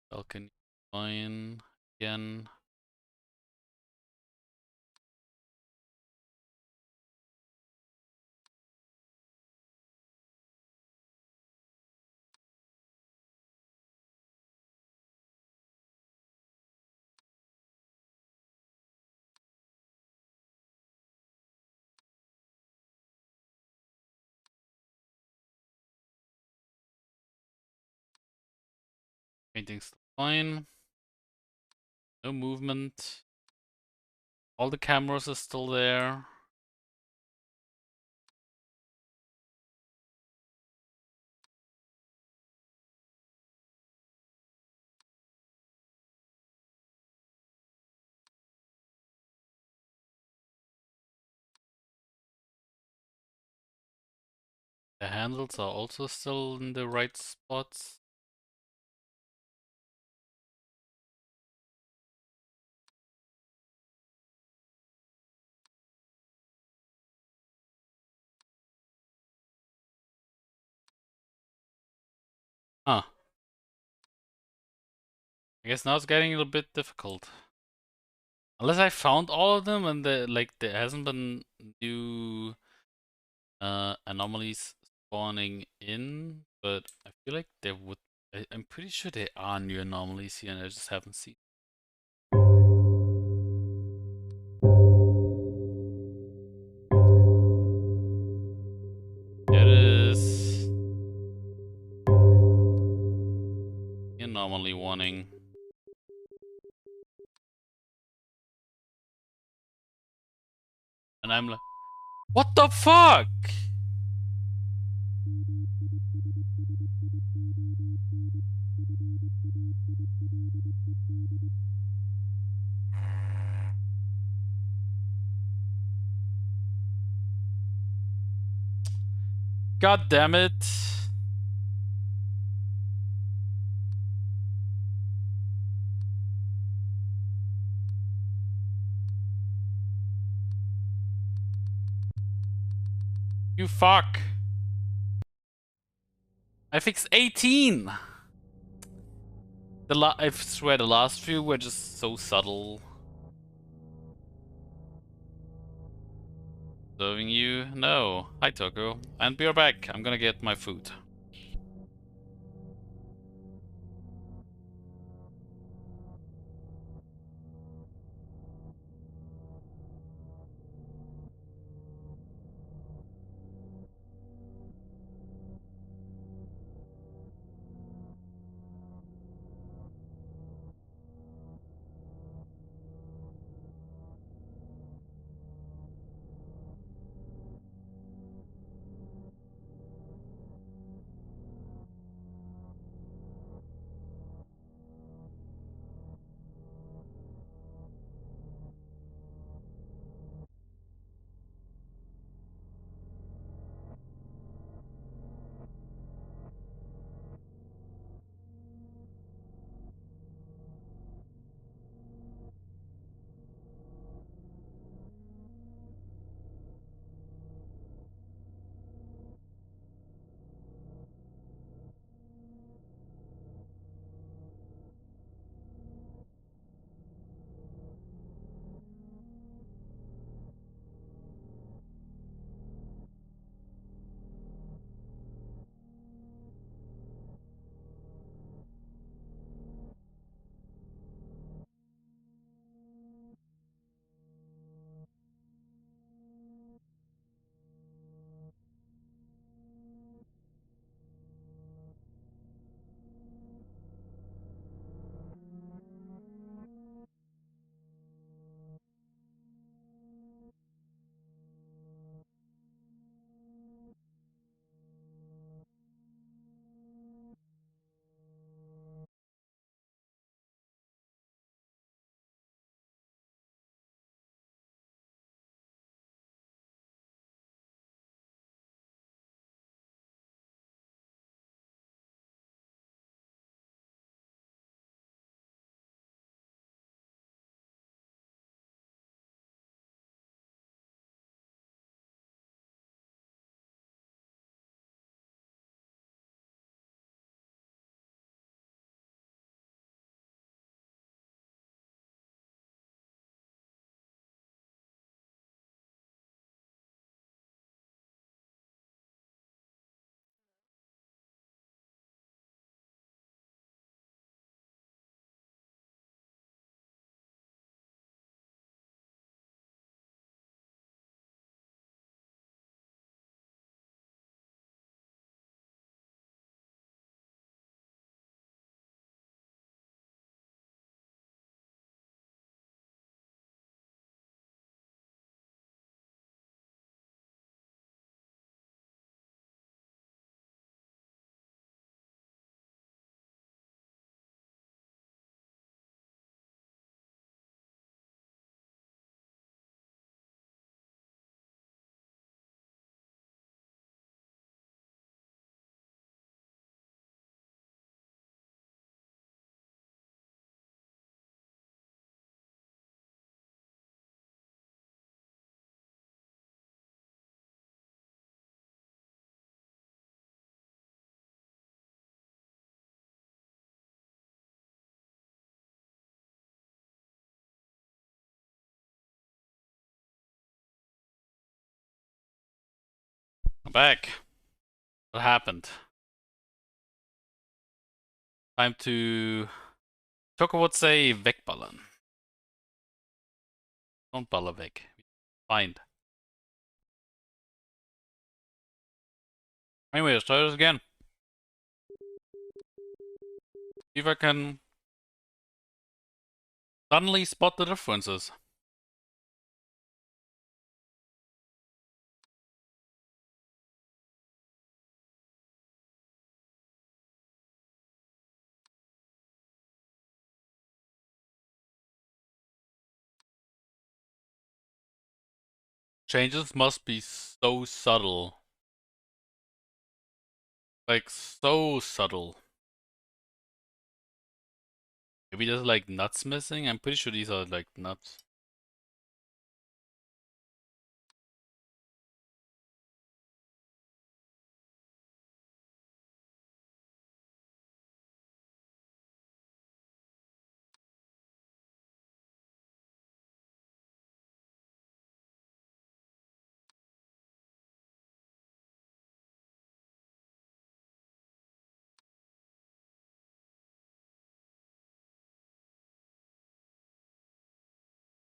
Balcony fine again. Paintings still fine. No movement. All the cameras are still there. The handles are also still in the right spots. Huh. I guess now it's getting a little bit difficult. Unless I found all of them and there hasn't been new anomalies spawning in, but I feel like there would. I'm pretty sure there are new anomalies here and I just haven't seen. There it is. Anomaly warning. And I'm like, what the fuck? God damn it. You fuck. I fixed 18. I swear the last few were just so subtle. Serving you? No. Hi Toko. And be right back. I'm gonna get my food. I'm back. What happened? Time to talk about say wegballen. Don't baller weg. Find. Anyway, let's try this again. See if I can suddenly spot the differences. Changes must be so subtle. Like, so subtle. Maybe there's like nuts missing? I'm pretty sure these are like nuts.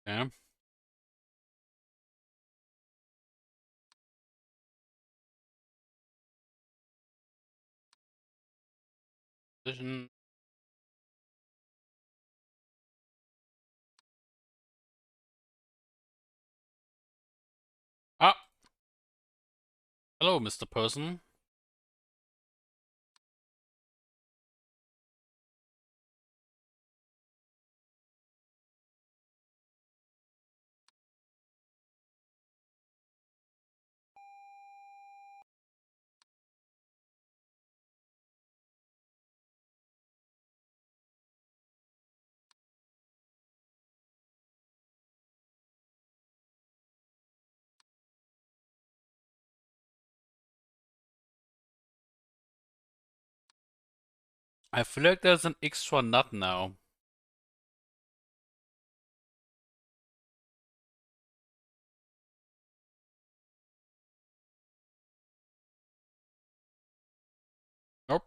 Yeah. Position. Ah! Hello, Mr. Person. I feel like there's an extra nut now. Nope.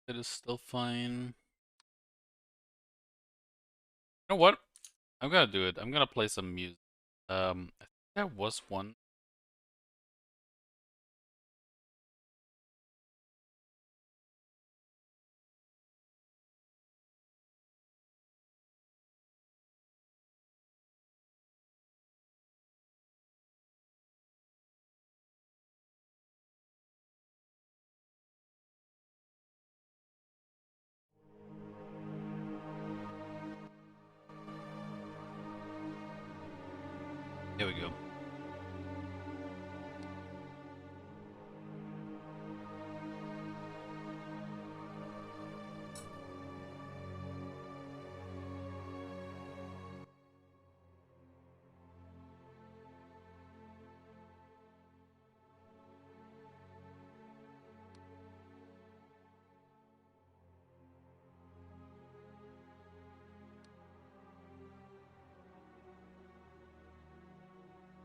It is still fine. You know what? I'm gonna do it. I'm gonna play some music. I think there was one. Here we go.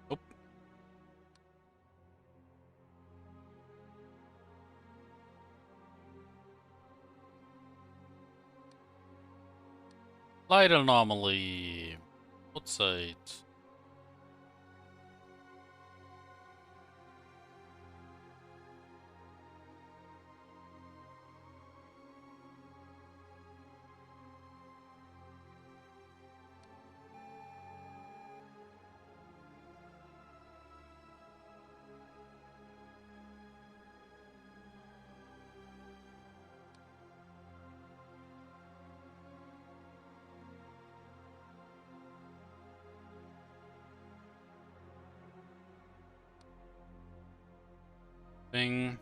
Nope. Light anomaly. Outside. Thing.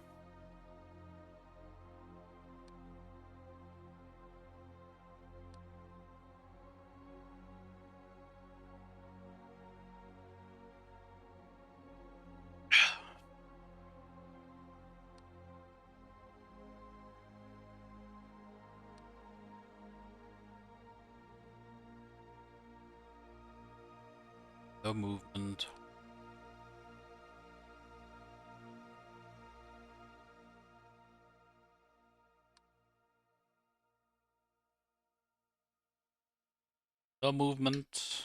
No movement. No movement.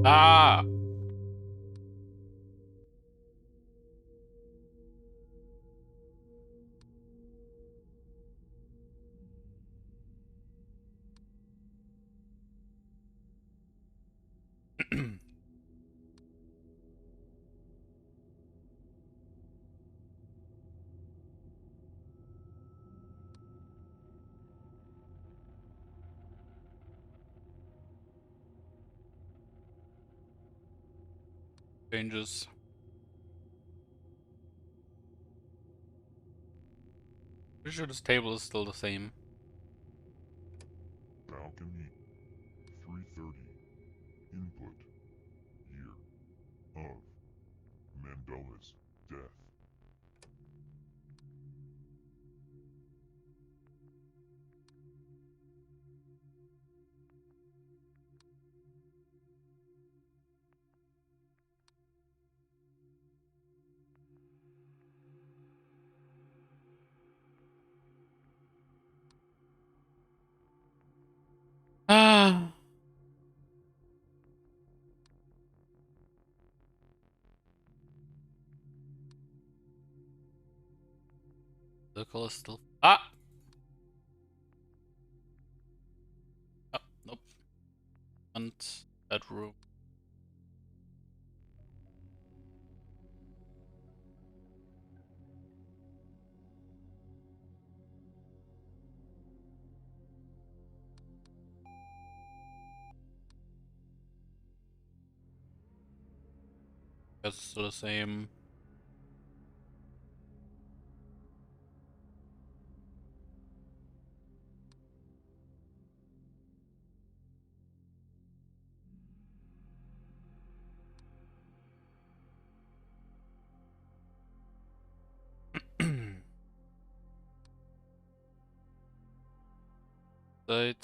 Ah! Changes. Pretty sure this table is still the same. Balcony 330. Input. Year of Mandela's death. Ah! Circle is still. Ah! Oh, nope. And that room. That's still the same. Side.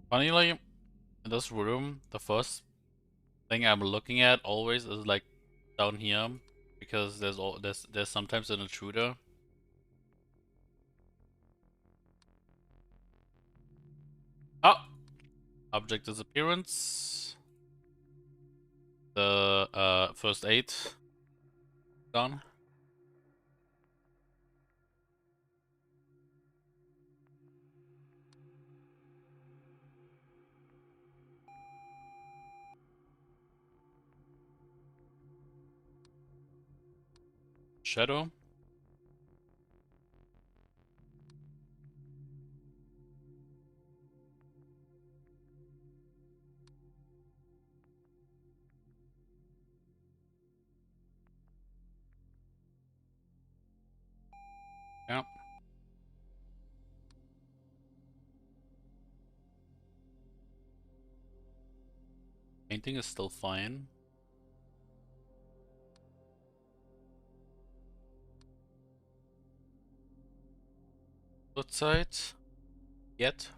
Funnily, in this room, the first thing I'm looking at always is like down here, because there's sometimes an intruder. Oh! Object disappearance. The first aid gone. Shadow. Yeah. Painting is still fine. Outside. Yet.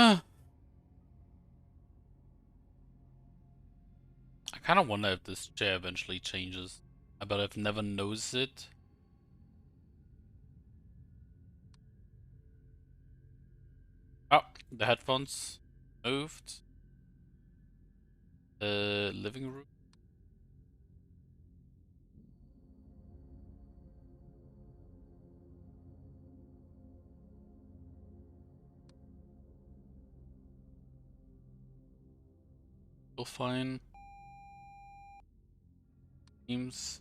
Ah. kind of wonder if this chair eventually changes. But I've never noticed it. Oh, the headphones moved. The living room. Still fine. Seems.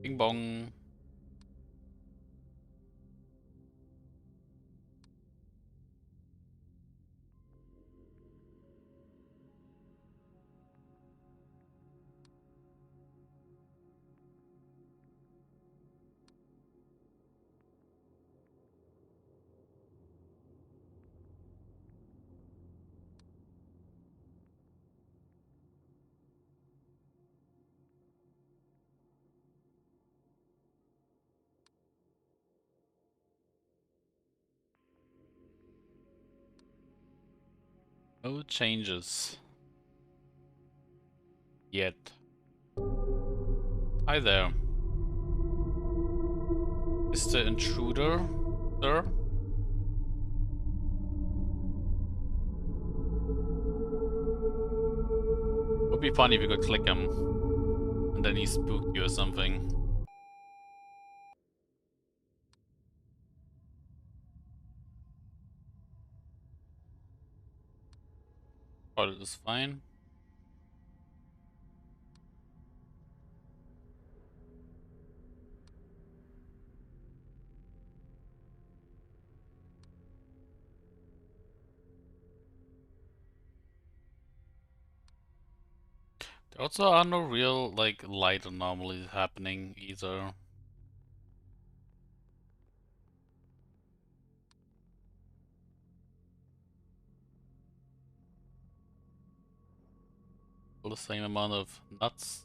Bing bong. No changes. Yet. Hi there. Mr. Intruder, sir? Would be funny if you could click him and then he spooked you or something. Toilet is fine. There also are no real like light anomalies happening either. Still the same amount of nuts.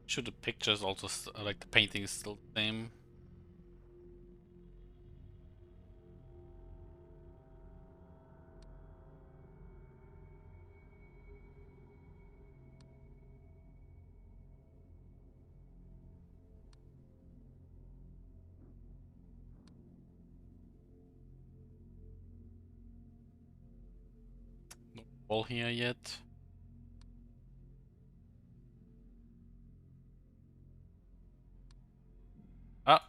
Should the pictures also like the painting is still the same. No wall here yet. Ah,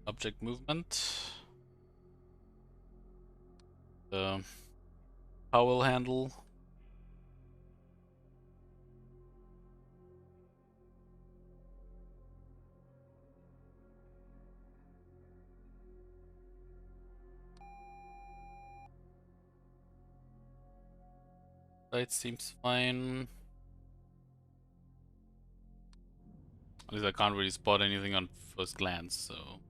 object movement. The towel handle. Light seems fine. At least I can't really spot anything on first glance, so.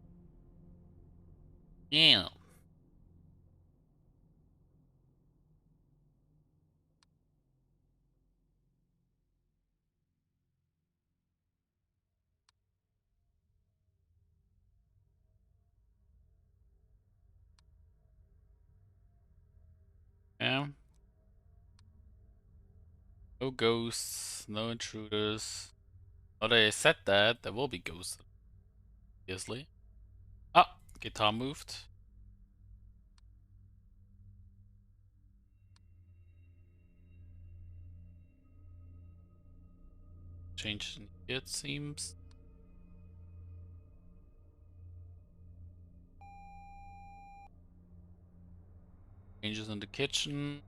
Yeah. Yeah. No ghosts, no intruders. But I said that, there will be ghosts, obviously. Ah, guitar moved. Changed in here, it seems. Changes in the kitchen.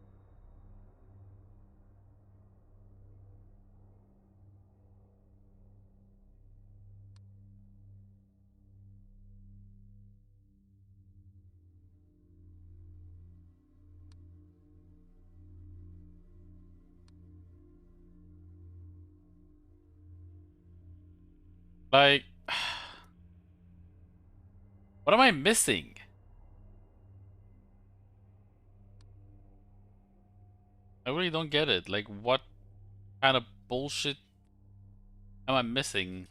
Like, what am I missing? I really don't get it. Like, what kind of bullshit Am I missing?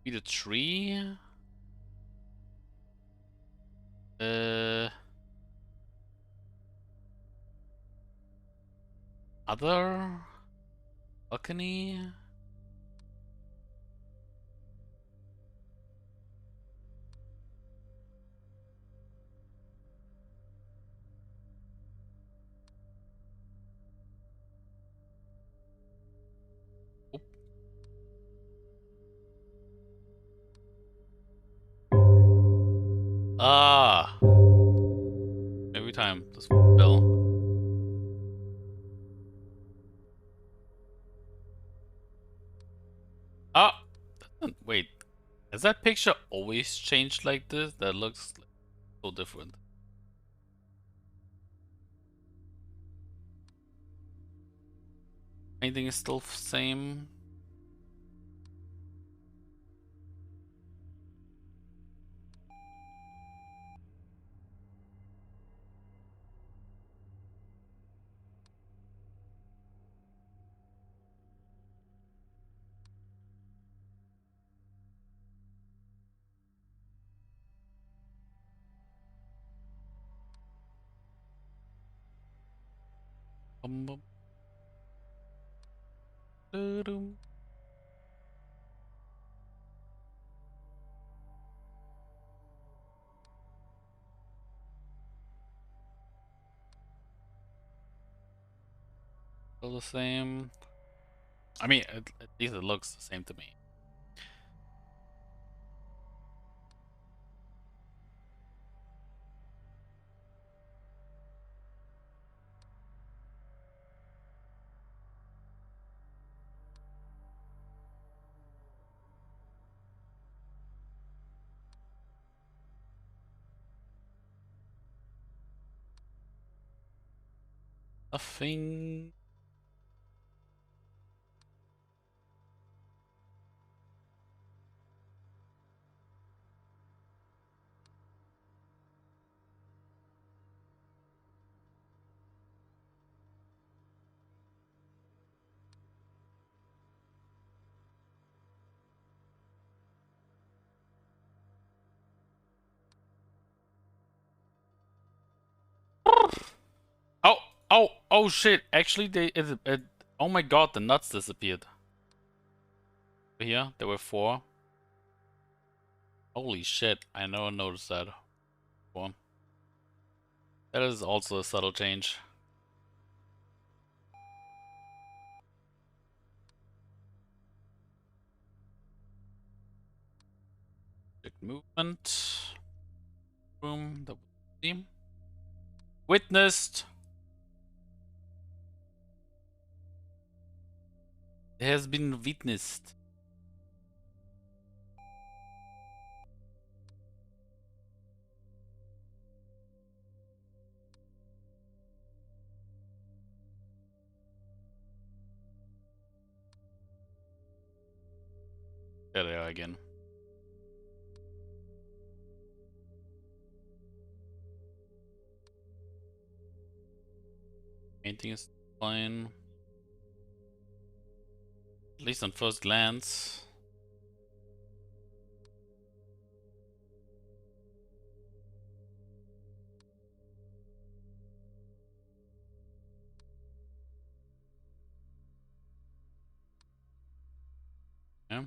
Be the tree? Other balcony? Ah, every time this bell. Ah, wait, has that picture always changed like this? That looks so different. Anything is still same. Bum, bum. Doo-dum. Still the same. I mean, at least it looks the same to me. Nothing. Oh, oh shit! Actually, oh my god, the nuts disappeared. Here, there were 4. Holy shit! I never noticed that. 4. That is also a subtle change. Check movement. Room. That would be witnessed. It has been witnessed. There they are again. Painting is fine. At least on first glance. Yeah.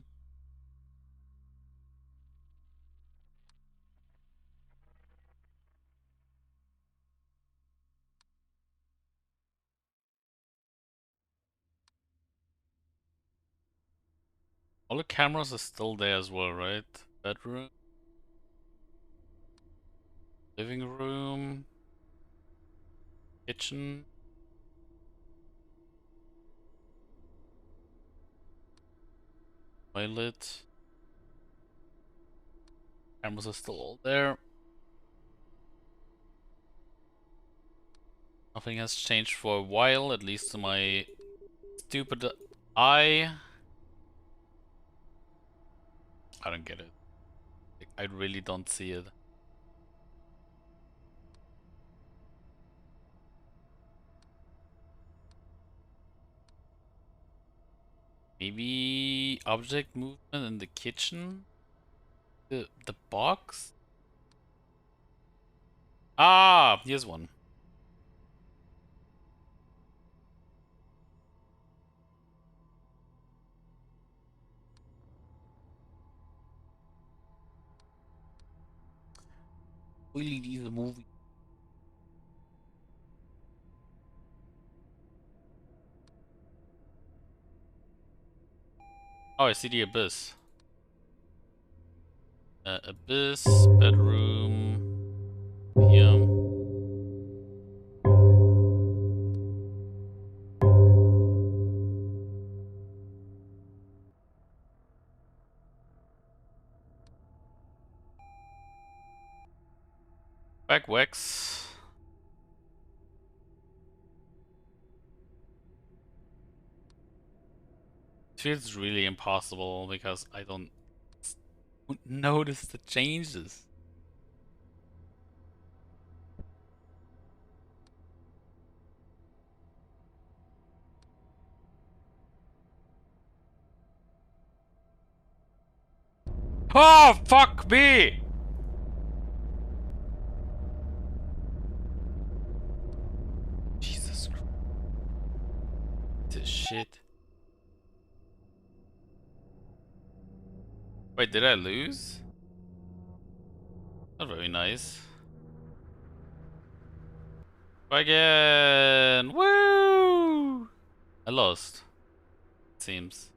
All the cameras are still there as well, right? Bedroom. Living room. Kitchen. Toilet. Cameras are still all there. Nothing has changed for a while, at least to my stupid eye. I don't get it. I really don't see it. Maybe see object movement in the kitchen? The box? Ah, here's one. Really need a movie. Oh, I see the abyss. Abyss, bedroom, here. Back wax. It feels really impossible because I don't notice the changes. Oh, fuck me! Jesus Christ. This shit. Wait, did I lose? Not very nice. Try again! Woo! I lost. It seems.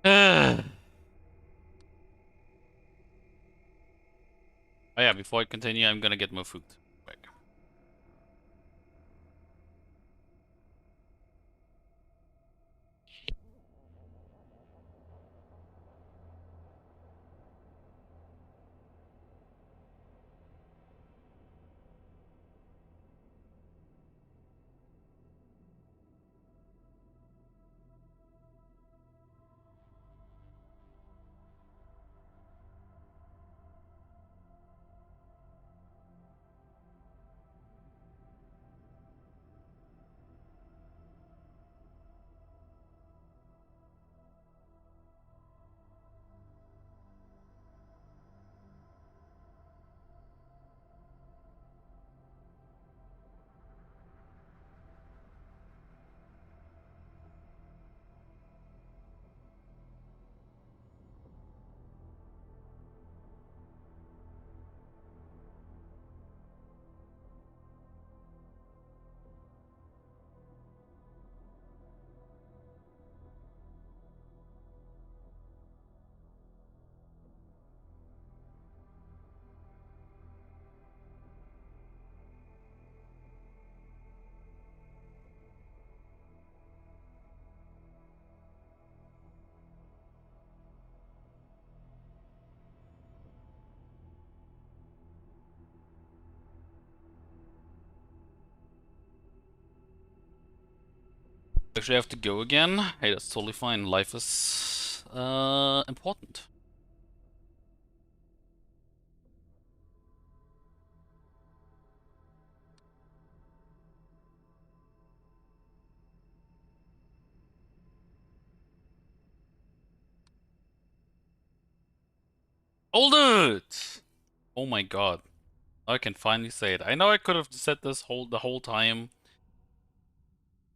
Oh yeah, before I continue, I'm gonna get more food. Quick. Actually, I have to go again. Hey, that's totally fine. Life is important. Hold it! Oh my god. I can finally say it. I know I could have said this the whole time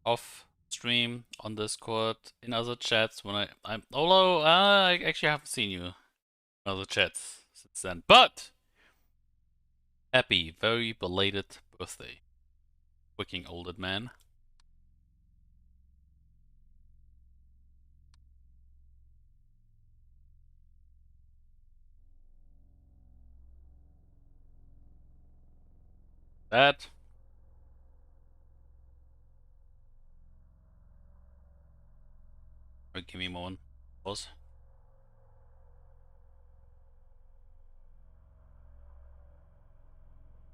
off stream on Discord in other chats when I'm although I actually haven't seen you in other chats since then. But happy, very belated birthday, fucking old man. That. Wait, give me a moment. Pause.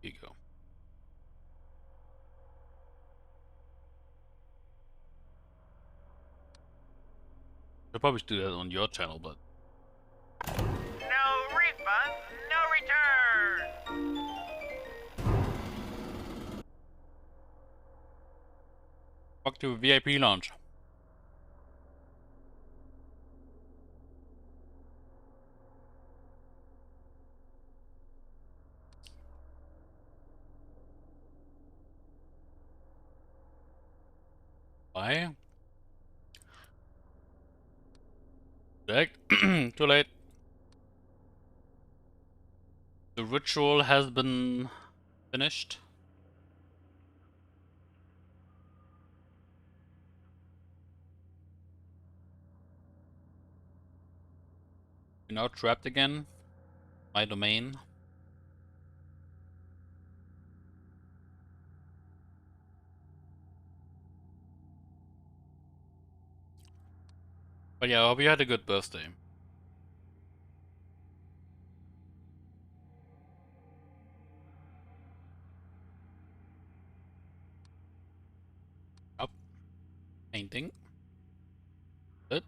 Here you go. I'll probably do that on your channel, but No refunds, no returns. Walk to VIP lounge. Why? Jack? Too late. The ritual has been finished. You're now trapped again. My domain. But yeah, I hope you had a good birthday. Up. Painting. Good.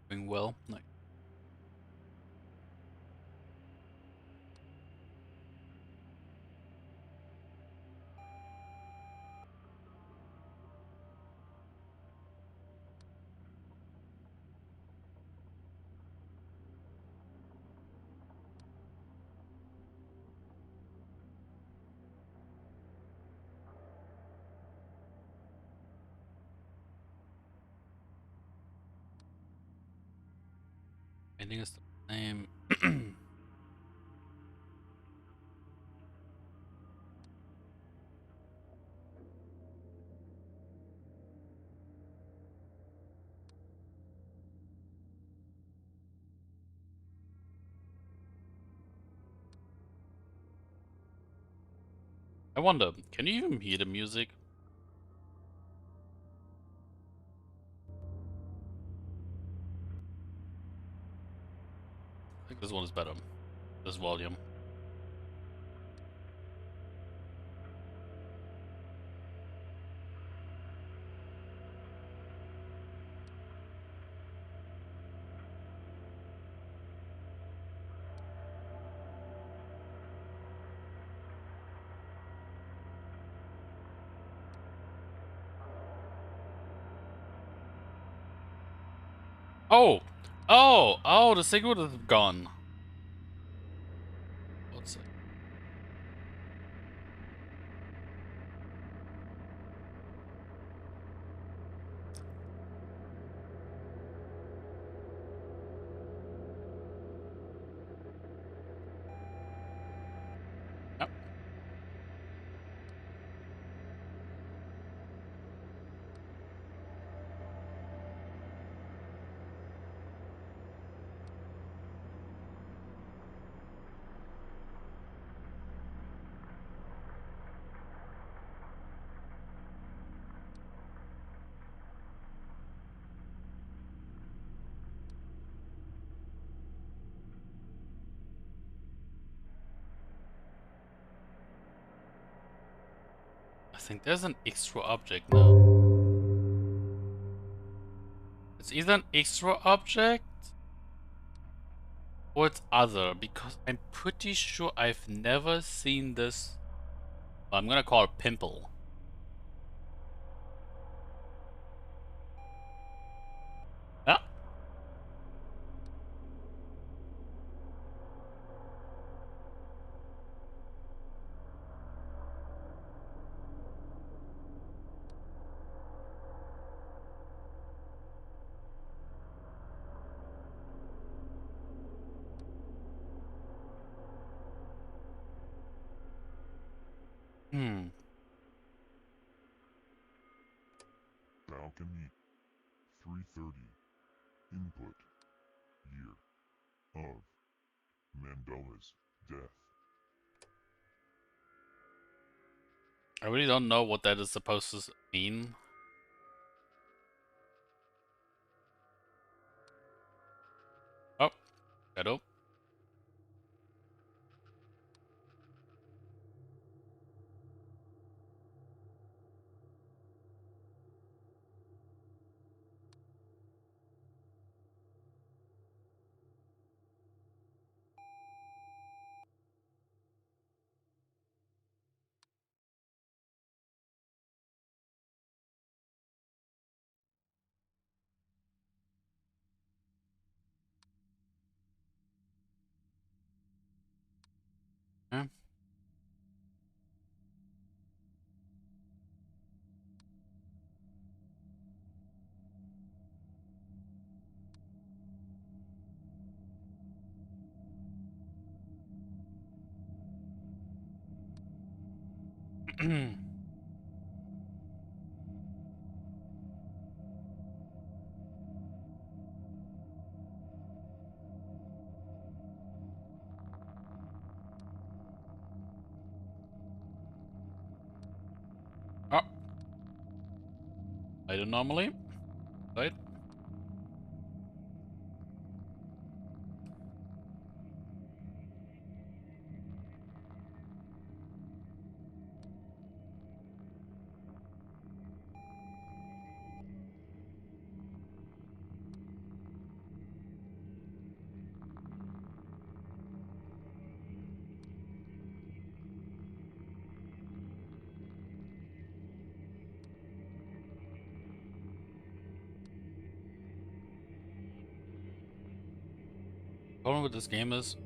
Doing well. Nice. Painting is the same. I wonder, can you even hear the music? I think this one is better. This volume. Oh! Oh! Oh, the cigarette is gone. What's it? Yep. I think there's an extra object now. It's either an extra object or it's other, because I'm pretty sure I've never seen this. I'm gonna call it pimple. Yeah. Hmm. Balcony 330. Input. Year of Mandela's death. I really don't know what that is supposed to mean. Oh, shadow. Yeah. Oh. I do normally, right? Problem with this game is,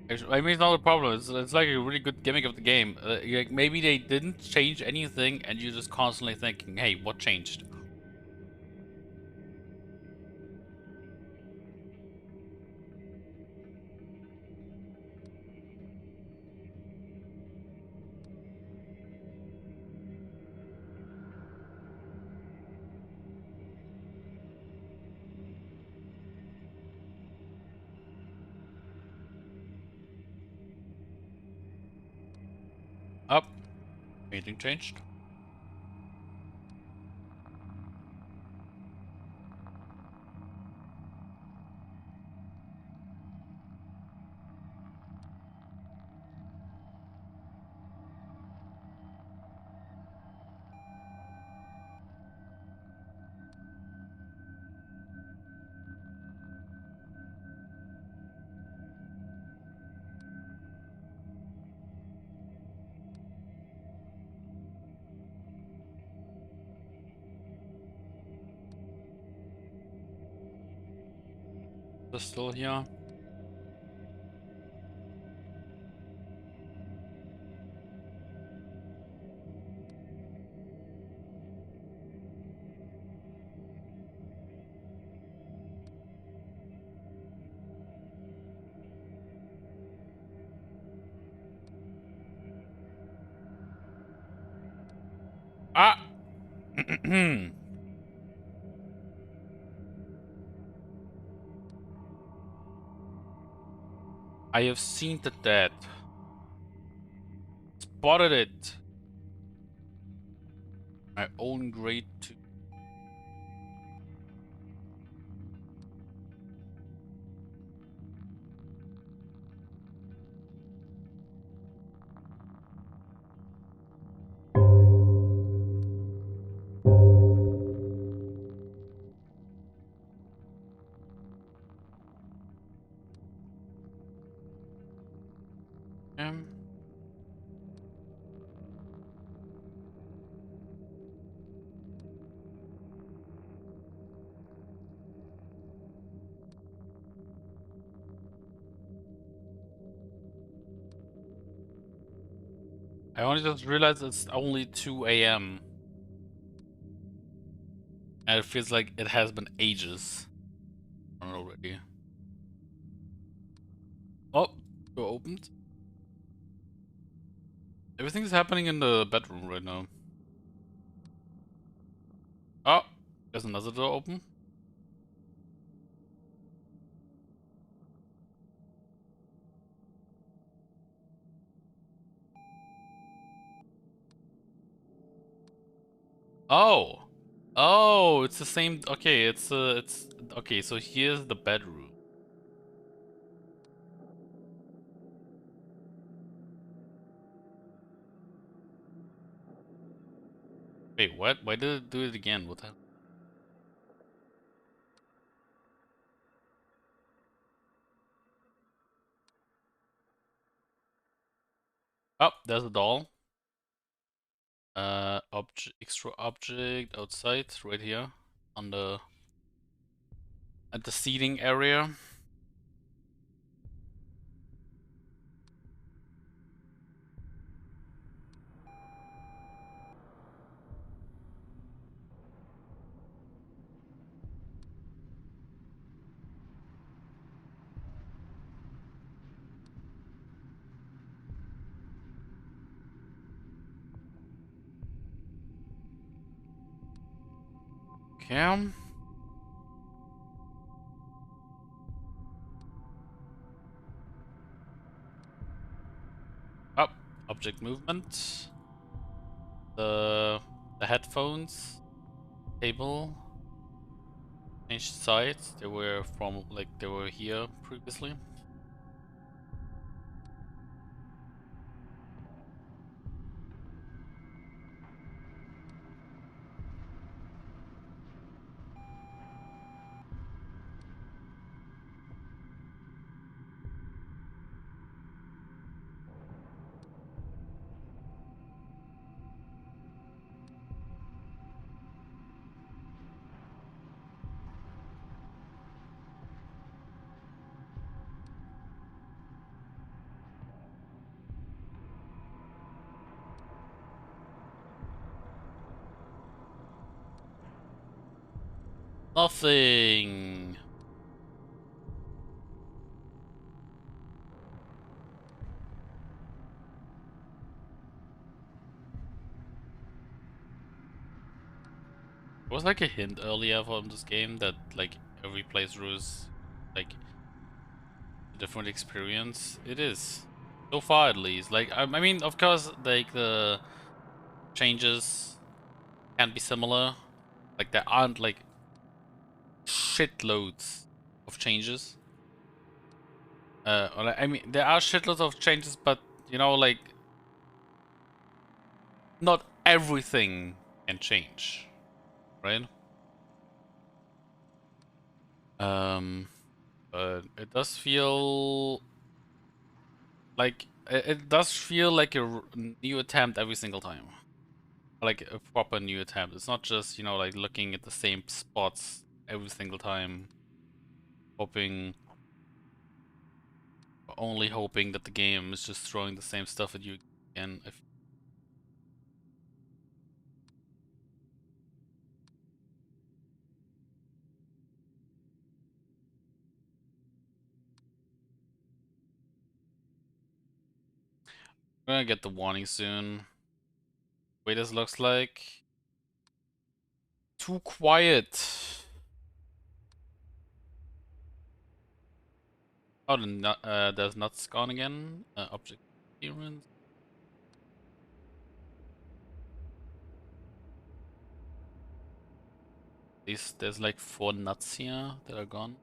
actually, I mean, it's not a problem. It's like a really good gimmick of the game. Like maybe they didn't change anything, and you're just constantly thinking, "Hey, what changed?" Up. Anything changed? They're still here. Ah! I have seen the dead. Spotted it. My own grade 2. I only just realized it's only 2 a.m. And it feels like it has been ages already. Oh, door opened. Everything's happening in the bedroom right now. Oh, there's another door open. Oh. Oh, it's the same. Okay, it's okay, so here's the bedroom. Wait, what? Why did it do it again? What the hell? Oh, there's a doll. Extra object outside, right here, on the at the seating area. Okay. Oh, object movement. The headphones table changed sides. They were from like they were here previously. Nothing. There was like a hint earlier from this game that like every playthrough is like a different experience. It is. So far at least. Like I mean of course like the changes can be similar. Like there aren't like shitloads of changes. I mean there are shitloads of changes, but you know like not everything can change. Right? But it does feel like it does feel like a new attempt every single time, like a proper new attempt. It's not just like looking at the same spots every single time, hoping, only hoping that the game is just throwing the same stuff at you again. I'm gonna get the warning soon. Way this looks like. Too quiet. Oh, there's nuts gone again. Object appearance. There's like 4 nuts here that are gone.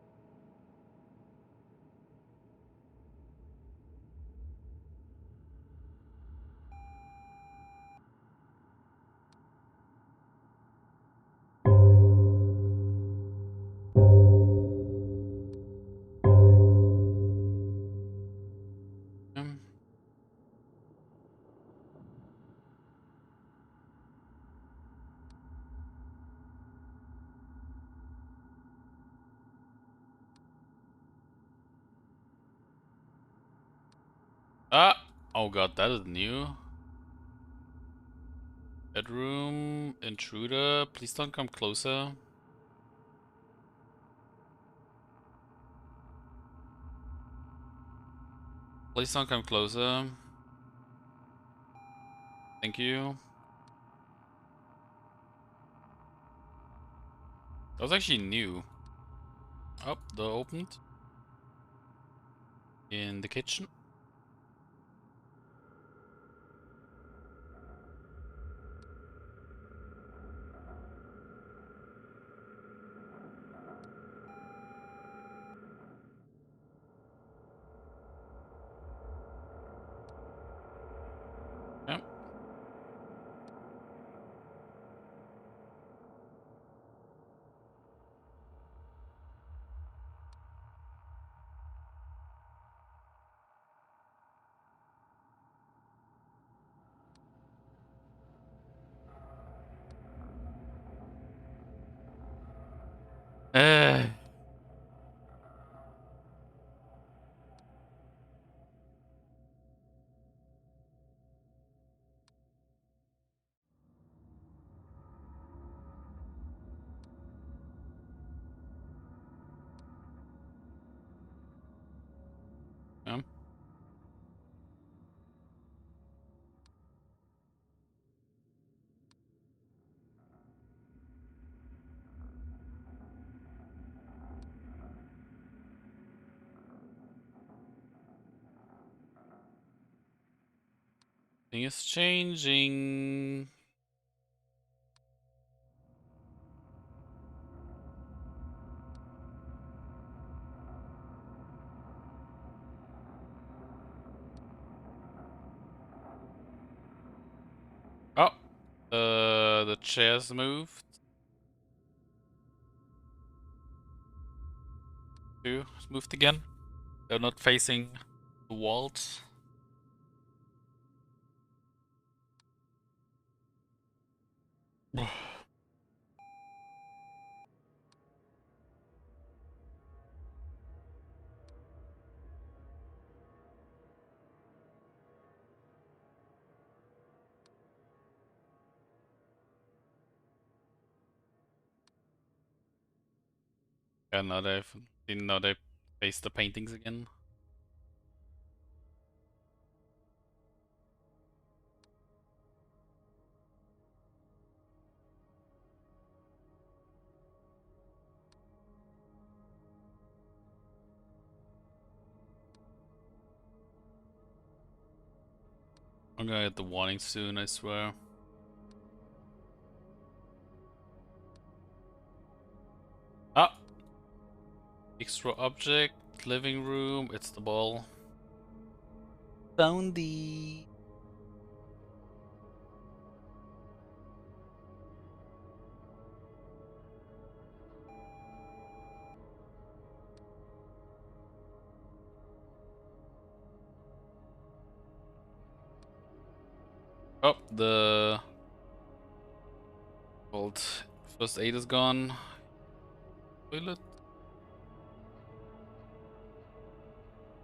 Ah! Oh god, that is new. Bedroom, intruder, please don't come closer. Please don't come closer. Thank you. That was actually new. Oh, door opened. In the kitchen. Yep. Uh. Yeah. Thing is changing. Oh, the chairs moved. Two moved again. They're not facing the walls. Yeah, now they've didn't know they faced the paintings again. I'm gonna get the warning soon, I swear. Ah! Extra object, living room, it's the ball. Found the... Oh, the... old first aid is gone. Toilet.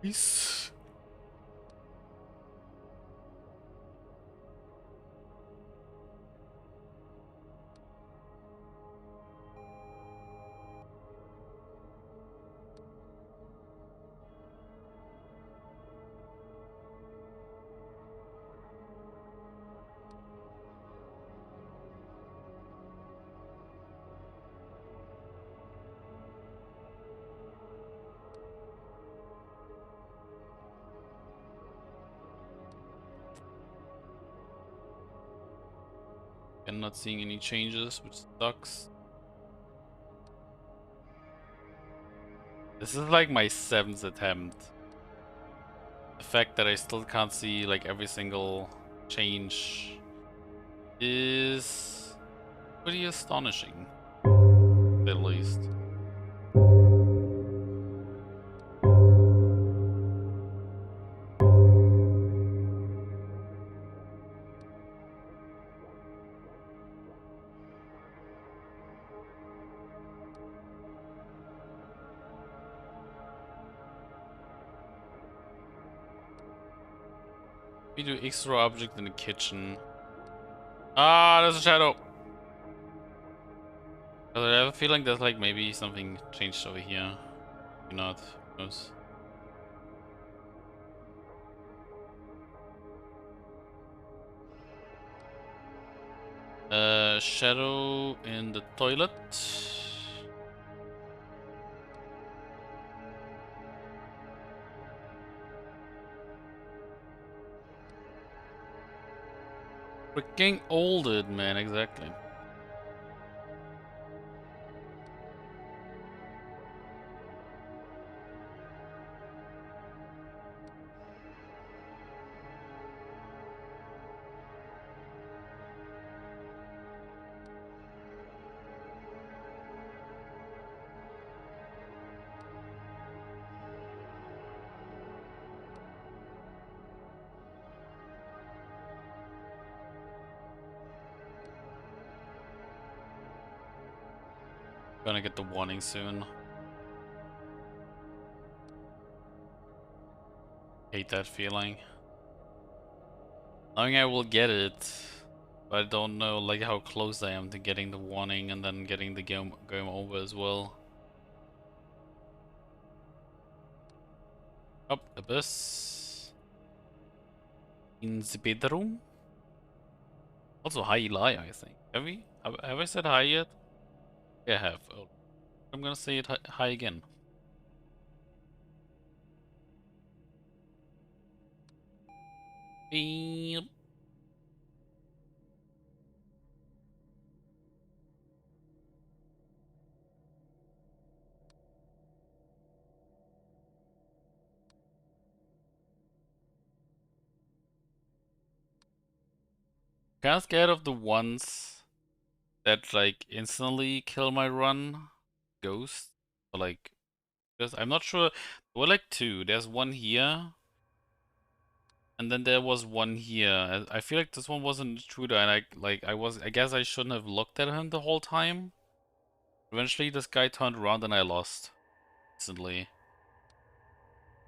Peace. I'm not seeing any changes, which sucks. This is like my 7th attempt. The fact that I still can't see like every single change is pretty astonishing, at least. We do extra object in the kitchen. Ah, there's a shadow. I have a feeling there's like maybe something changed over here. Maybe not. Who knows? Shadow in the toilet. Freaking olded, man, exactly. Gonna get the warning soon. Hate that feeling. Knowing I will get it, but I don't know like how close I am to getting the warning and then getting the game over as well. Up abyss. In the bedroom. Also hi Eli, I think. Have I said hi yet? Yeah, I have. Oh, I'm gonna say it hi again. Beep. Kind of scared of the ones that like instantly kill my run, ghost, or like, because I'm not sure. There were like two. There's one here, and then there was one here. I feel like this one was an intruder, and I guess I shouldn't have looked at him the whole time. Eventually, this guy turned around and I lost instantly.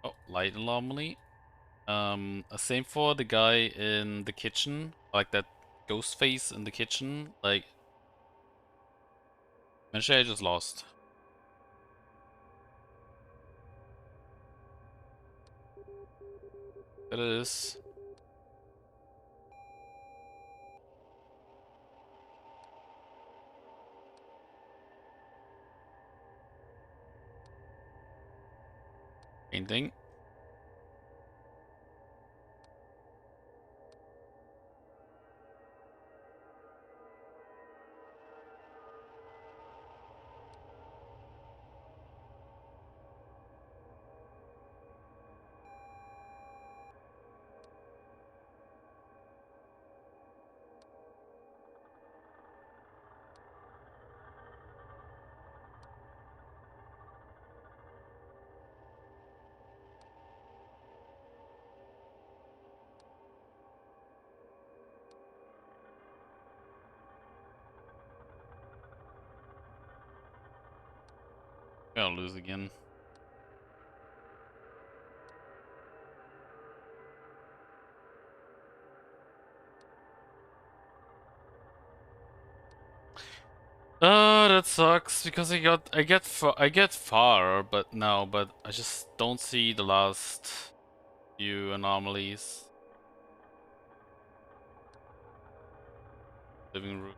Oh, light anomaly. Same for the guy in the kitchen, like that ghost face in the kitchen. Like, eventually I just lost. That is. Painting. Gonna lose again. That sucks because I get far, but no, but I just don't see the last few anomalies. Living room.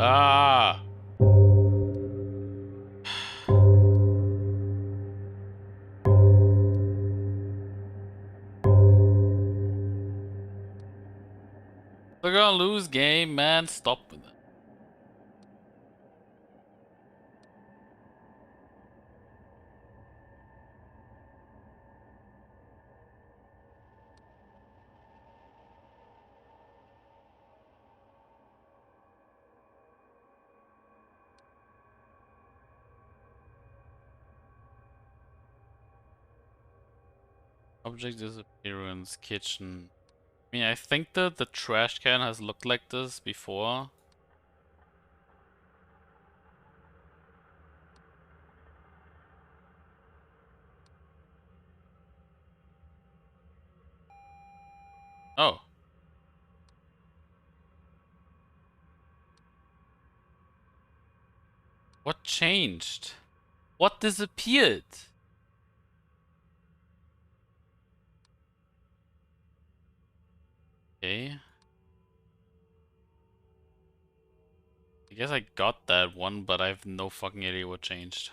Ah! They're gonna lose game, man. Stop with that. Object disappearance, kitchen. I mean, I think that the trash can has looked like this before. Oh. What changed? What disappeared? Okay. I guess I got that one, but I have no fucking idea what changed.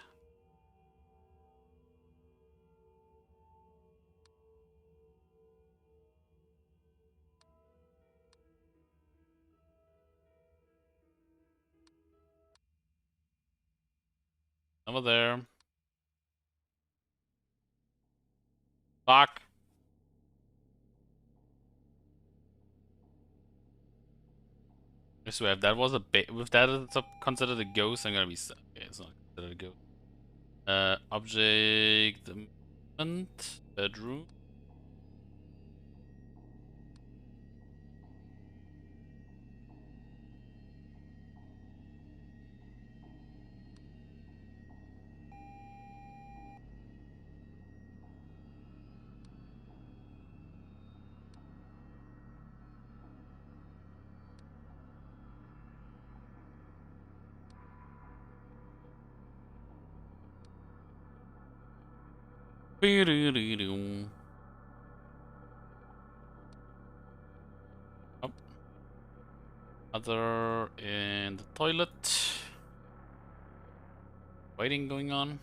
Over there. Fuck. I swear, if that was a bit, if that is considered a ghost, I'm gonna be sad. Okay, it's not considered a ghost. Object movement, bedroom. Boo-doo-doo-doo. Other in the toilet. Waiting going on.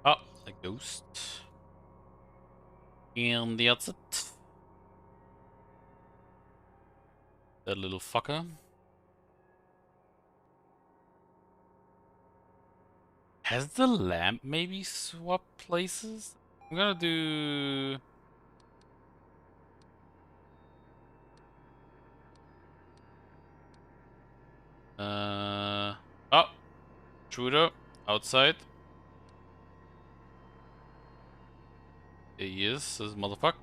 Oh, a ghost. And that's it. That little fucker. Has the lamp maybe swapped places? I'm gonna do... Oh! Intruder. Outside. There he is, this motherfucker.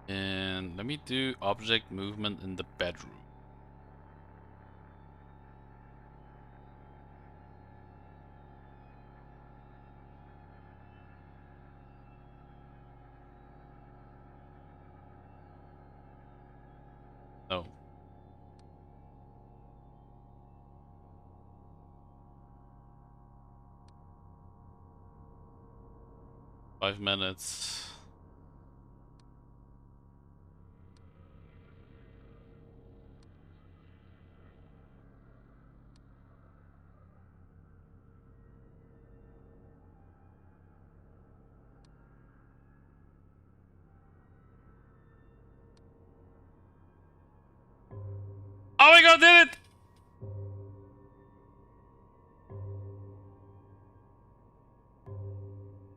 And let me do object movement in the bedroom. No. Five minutes. Oh my god, did it!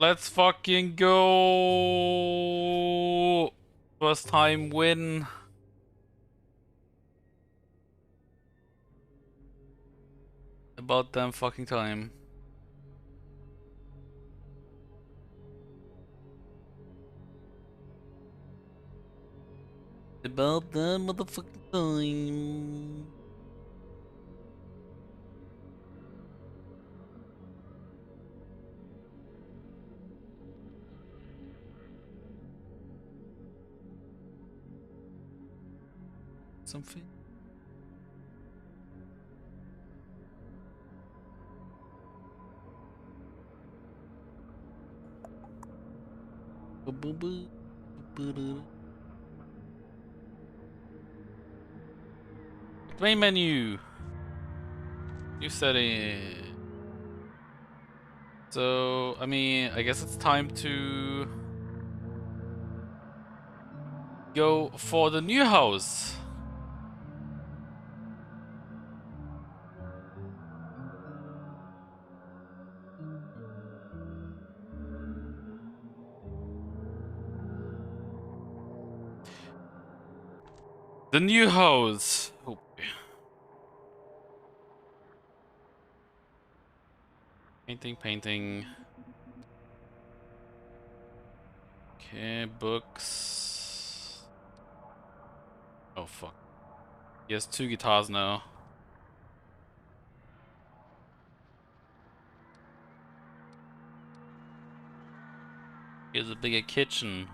Let's fucking go! First time win. About damn fucking time. About that motherfucking time. Something. Main menu. New setting. So, I mean, I guess it's time to go for the new house. The new house. Oh. Painting, painting. Okay, books. Oh fuck. He has 2 guitars now. Here's a bigger kitchen.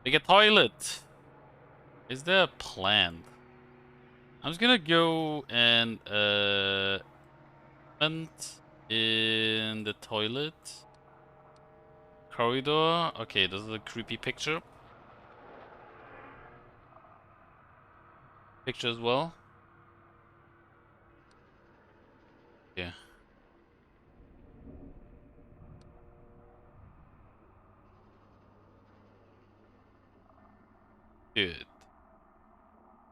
Bigger toilet. Is there a plant? I'm just gonna go and vent in the toilet. Corridor. Okay, this is a creepy picture. Picture as well. Yeah. Dude.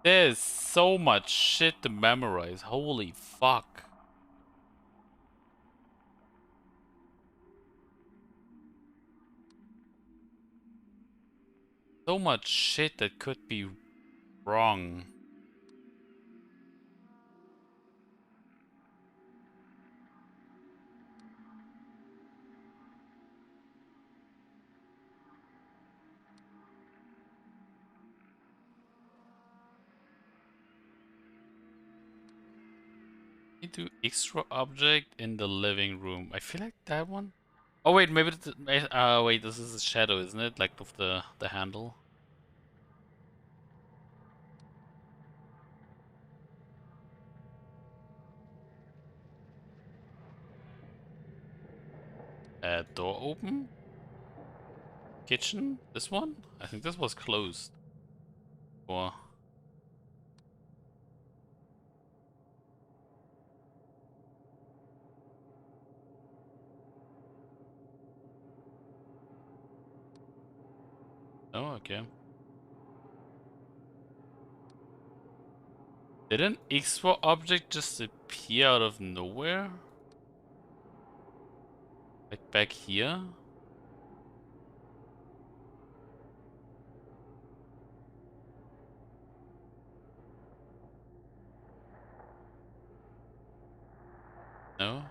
There's so much shit to memorize. Holy fuck. So much shit that could be wrong. Do extra object in the living room. I feel like that one. Oh wait, maybe wait, this is a shadow, isn't it? Like of the handle. Door open. Kitchen. This one? I think this was closed. Or oh, okay. Did an extra object just appear out of nowhere? Like back here? No?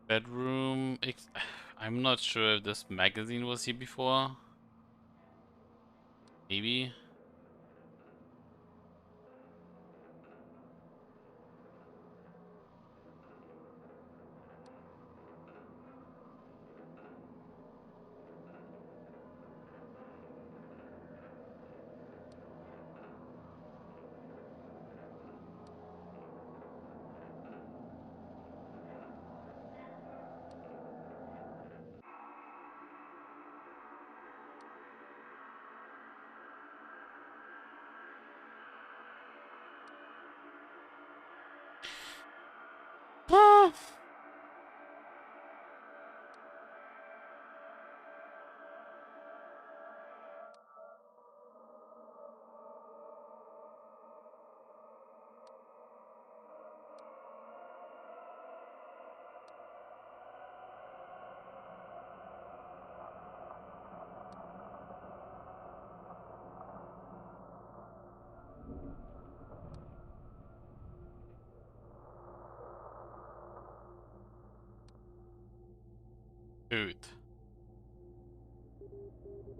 Bedroom. I'm not sure if this magazine was here before. Maybe. Ah. Dude.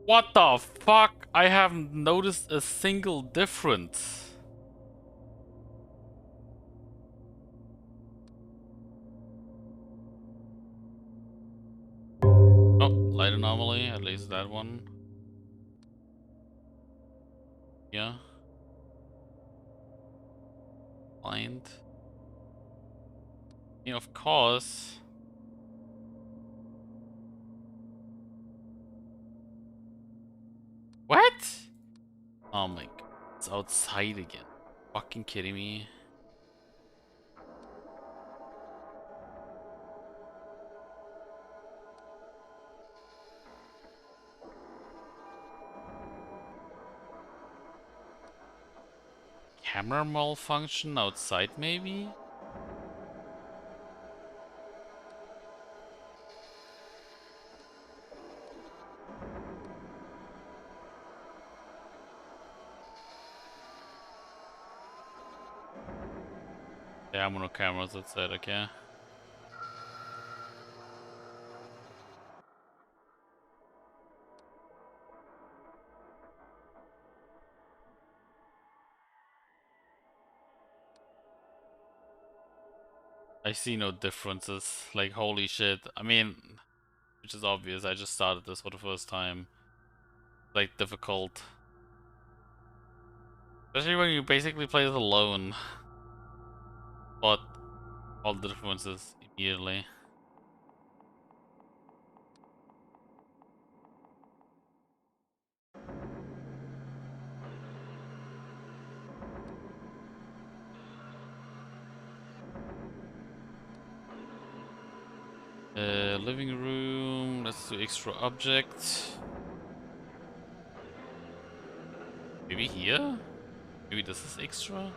What the fuck? I haven't noticed a single difference. Oh, light anomaly, at least that one. Yeah. Blind. Yeah, of course. What? Oh my god. It's outside again. Fucking kidding me? Camera malfunction outside maybe? There are no cameras outside, okay. I see no differences. Like, holy shit. I mean, which is obvious. I just started this for the first time. Like, difficult. Especially when you basically play it alone. But all the differences immediately. Living room. Let's do extra object. Maybe here? Maybe this is extra?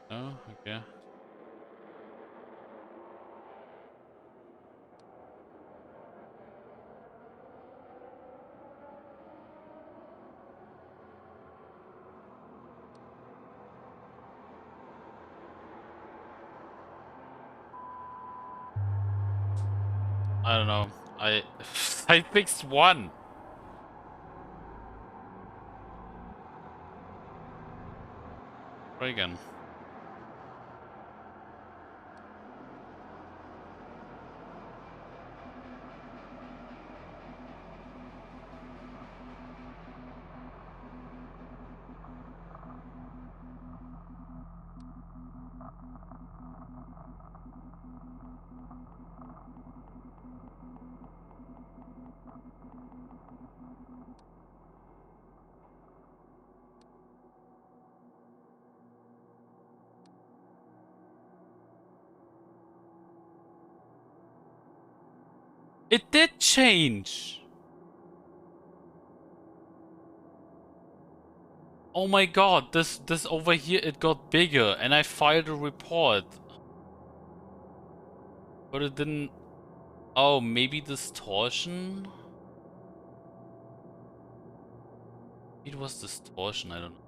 Oh, okay. I don't know. I fixed one. Try again. It did change. Oh my god, this over here, it got bigger and I filed a report. But it didn't. Oh, maybe distortion? It was distortion, I don't know.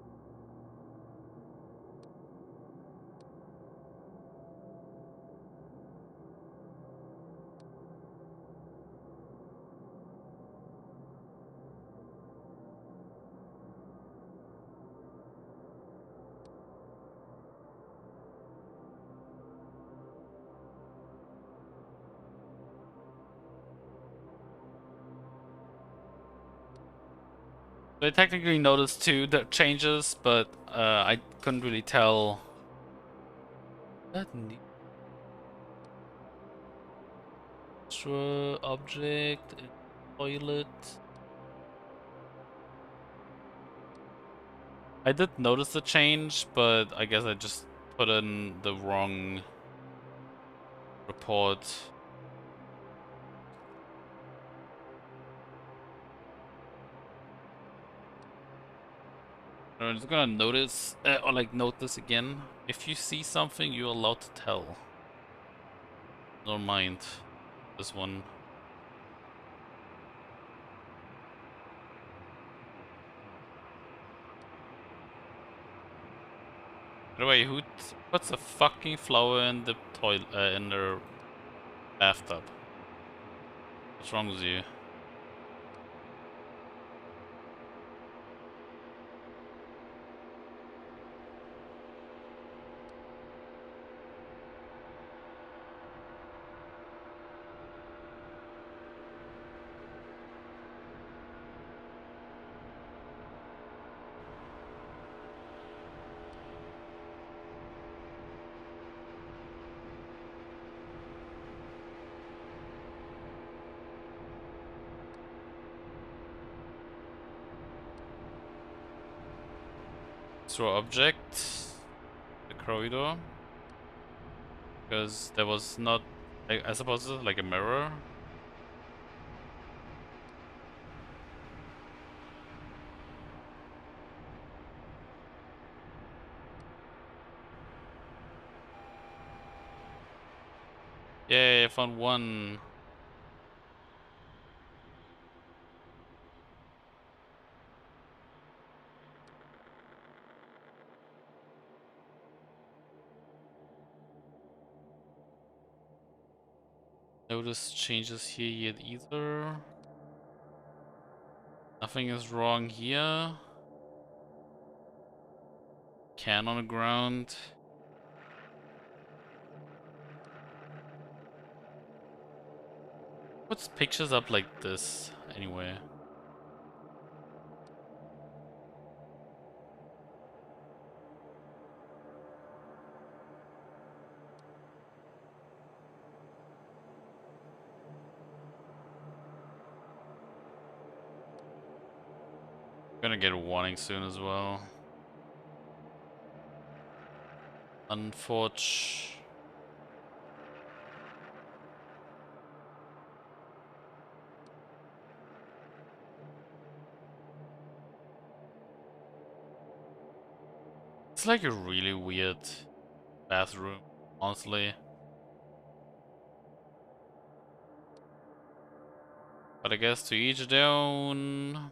So I technically noticed too the changes, but I couldn't really tell. That neat. Extra object in toilet. I did notice the change, but I guess I just put in the wrong report. I'm just gonna notice, or like note this again. If you see something, you're allowed to tell. Don't mind this one. By the way, who puts a fucking flower in the toilet, in the bathtub? What's wrong with you? Throw object, the corridor, because there was not, I suppose it's like a mirror. Yay, I found one. Notice changes here yet either. Nothing is wrong here. Can on the ground. Puts pictures up like this anyway. Gonna get a warning soon as well. Unfortunate. It's like a really weird bathroom, honestly. But I guess to each their own.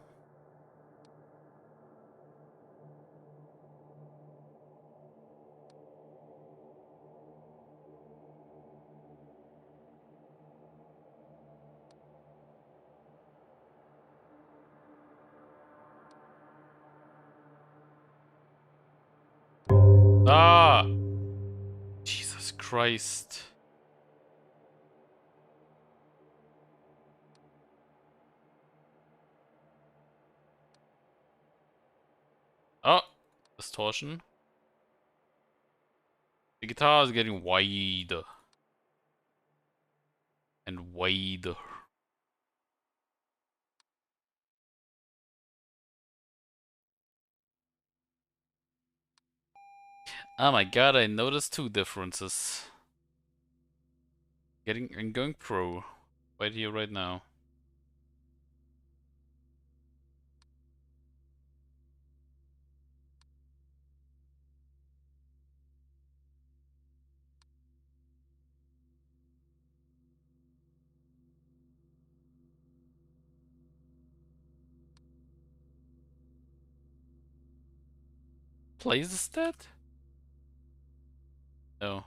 Ah! Jesus Christ. Oh! Distortion. The guitar is getting wider. And wider. Oh my god, I noticed two differences. I'm going pro. Right here, right now. Plays the stat? No.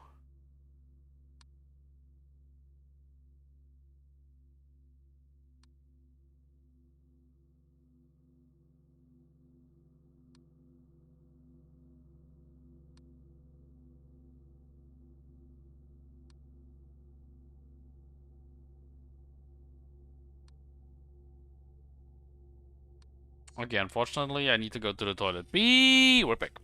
Okay, unfortunately, I need to go to the toilet. We're back.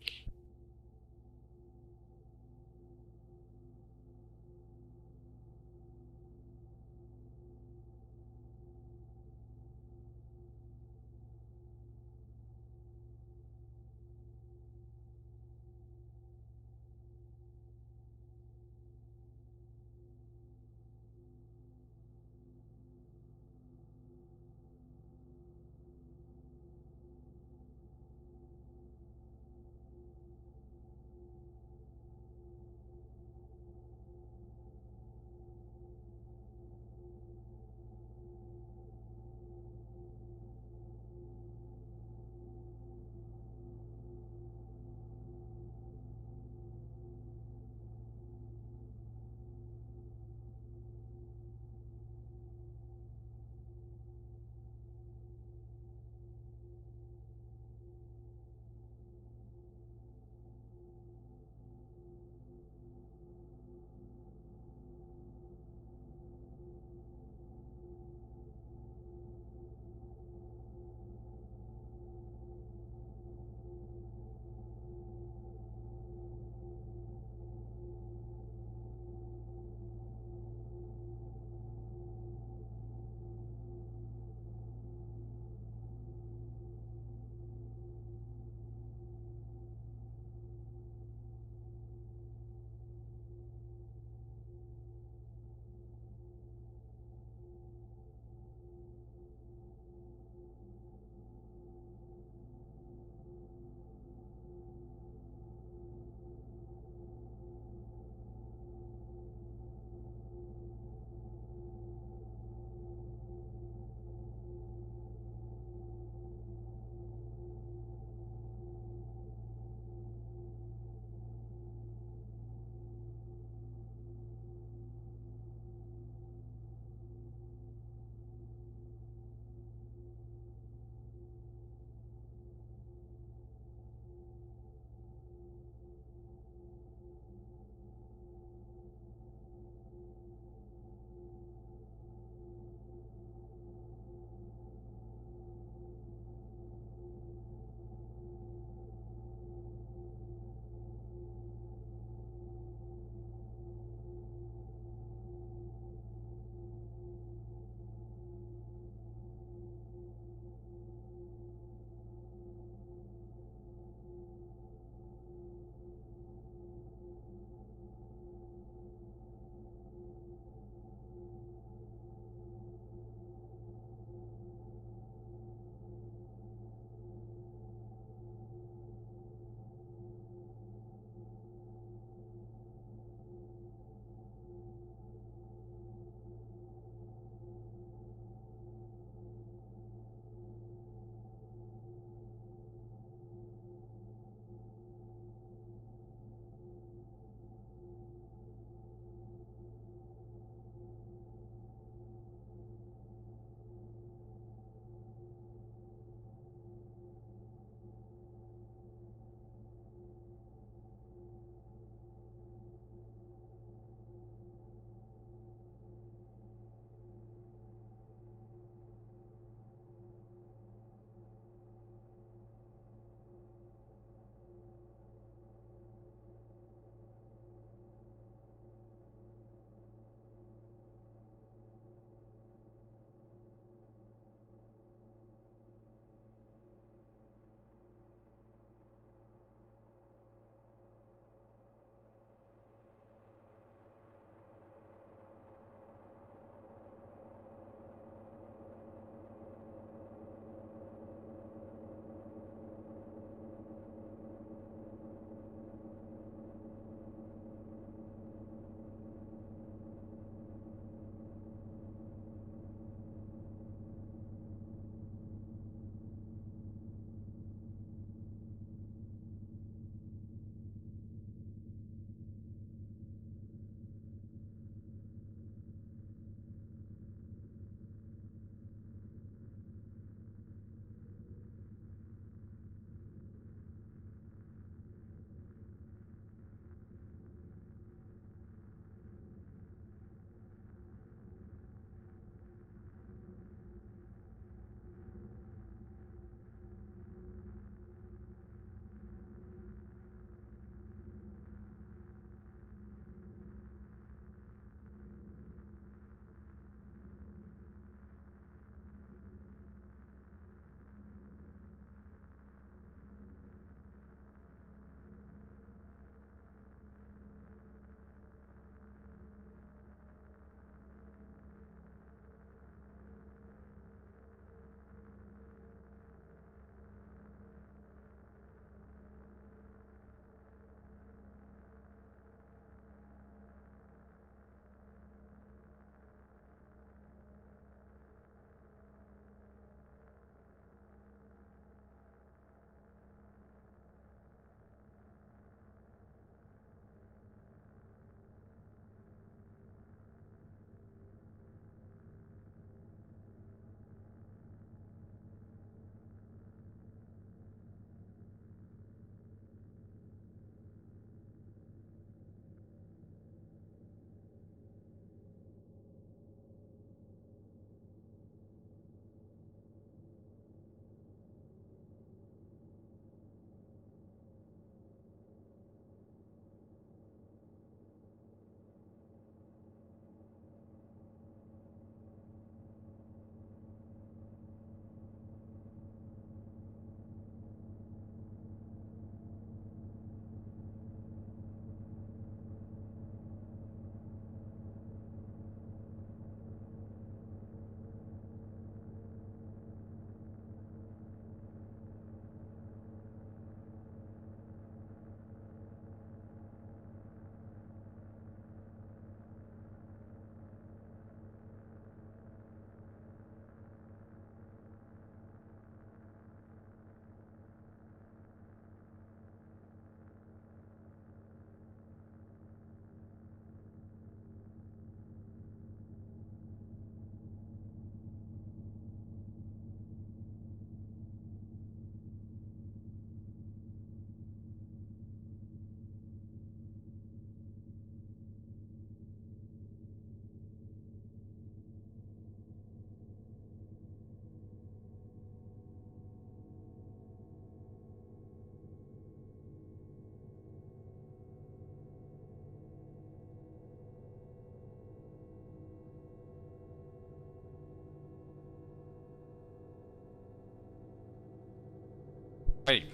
Wait.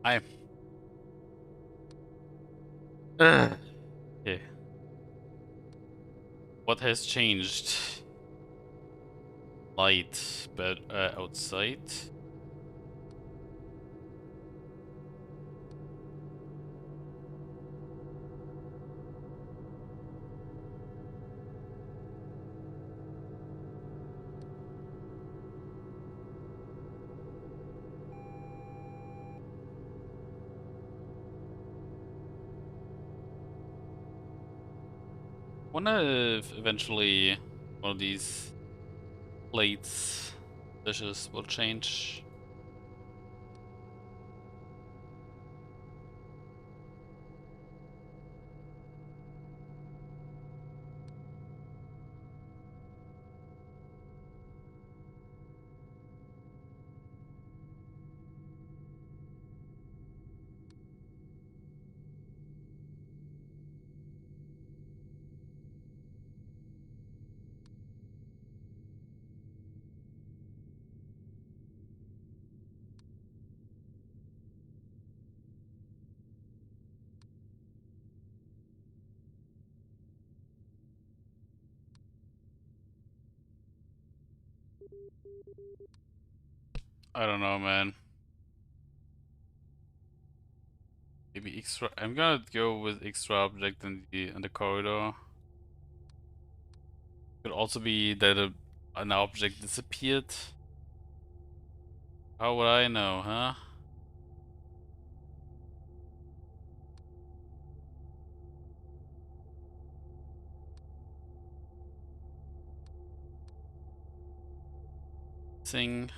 I. Ugh. Yeah. What has changed? Light, but outside. Wonder if eventually one of these plates dishes will change. I don't know, man. Maybe extra. I'm gonna go with extra object in the corridor. Could also be that an object disappeared. How would I know, huh? Sing.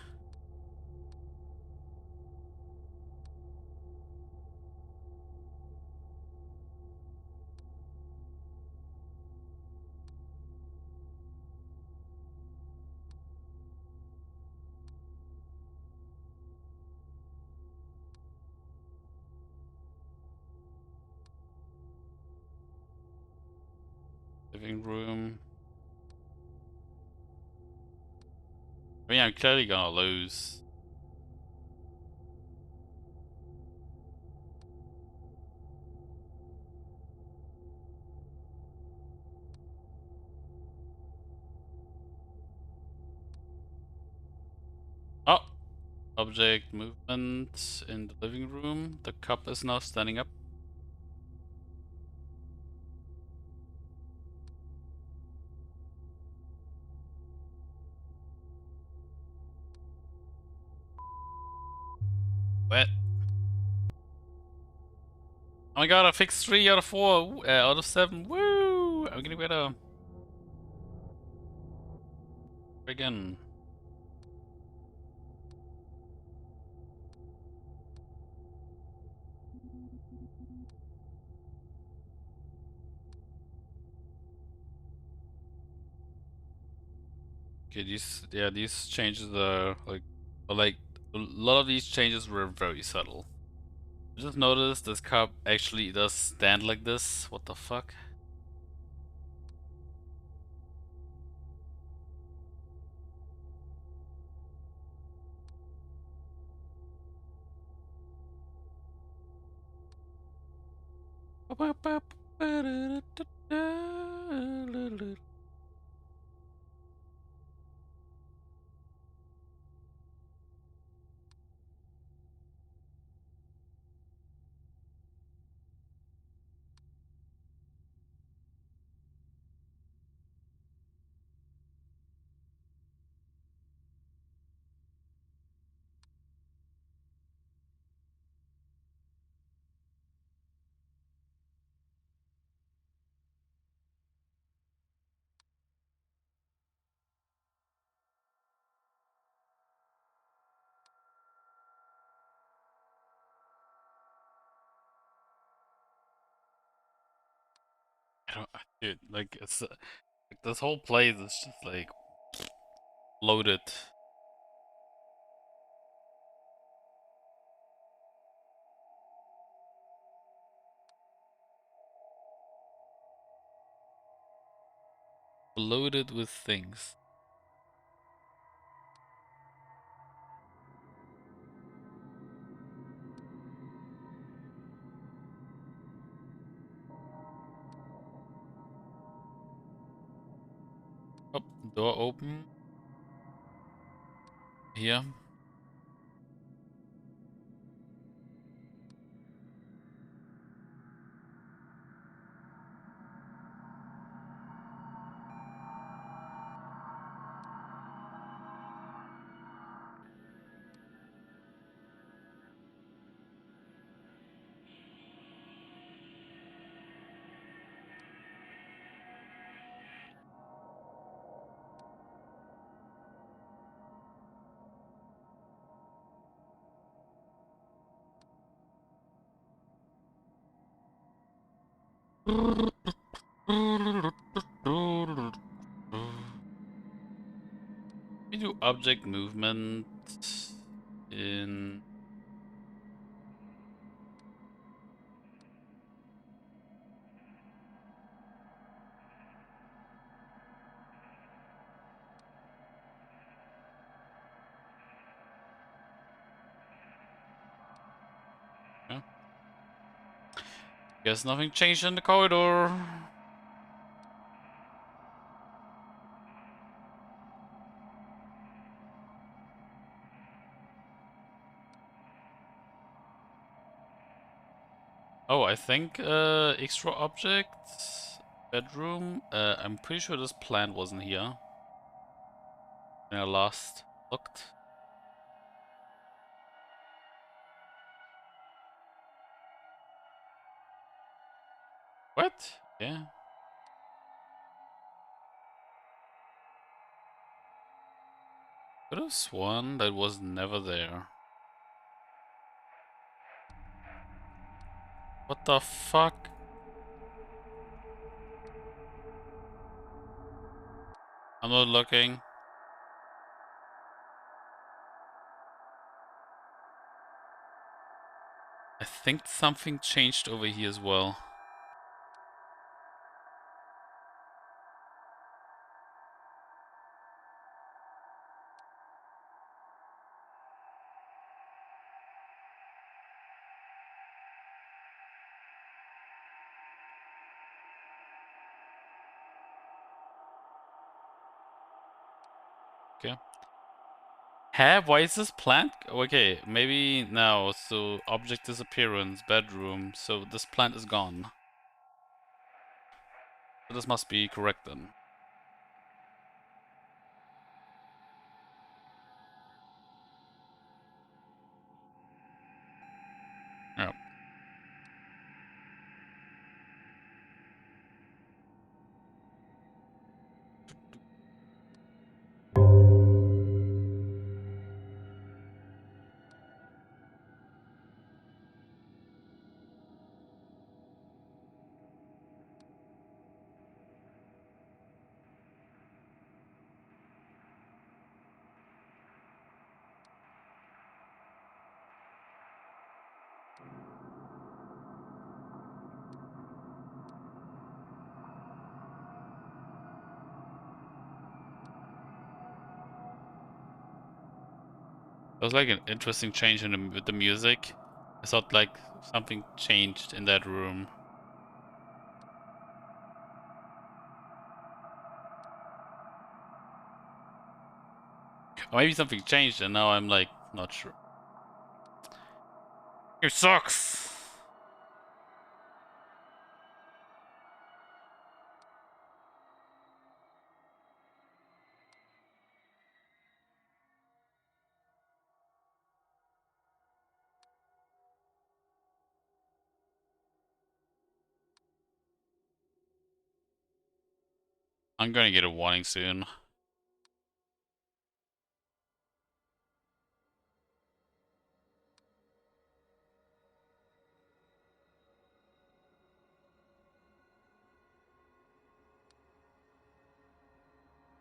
Living room. I mean, I'm clearly gonna lose. Oh! Object movement in the living room. The cup is now standing up. Wet. Oh my god, I fixed 3 out of 4, out of 7. Woo! I'm getting better. Again. Okay, these changes are like a lot of these changes were very subtle. Just noticed this cup actually does stand like this. What the fuck? I don't, dude, like it's like this whole place is just like loaded. Loaded with things. Oh, door open. Here. We do object movement in yeah. Guess nothing changed in the corridor. Oh, I think extra object bedroom. I'm pretty sure this plant wasn't here when I last looked. What? Yeah. Could have sworn that was never there. What the fuck? I'm not looking. I think something changed over here as well. Okay. Why is this plant? Okay, maybe now. So object disappearance, bedroom. So this plant is gone. So this must be correct then. Yeah. It was like an interesting change in with the music. I thought like something changed in that room. Or maybe something changed and now I'm like not sure. It sucks. I'm gonna get a warning soon.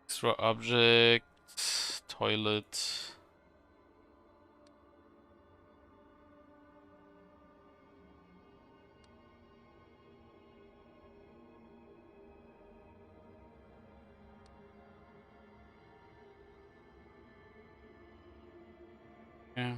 Extra object, toilet. Yeah.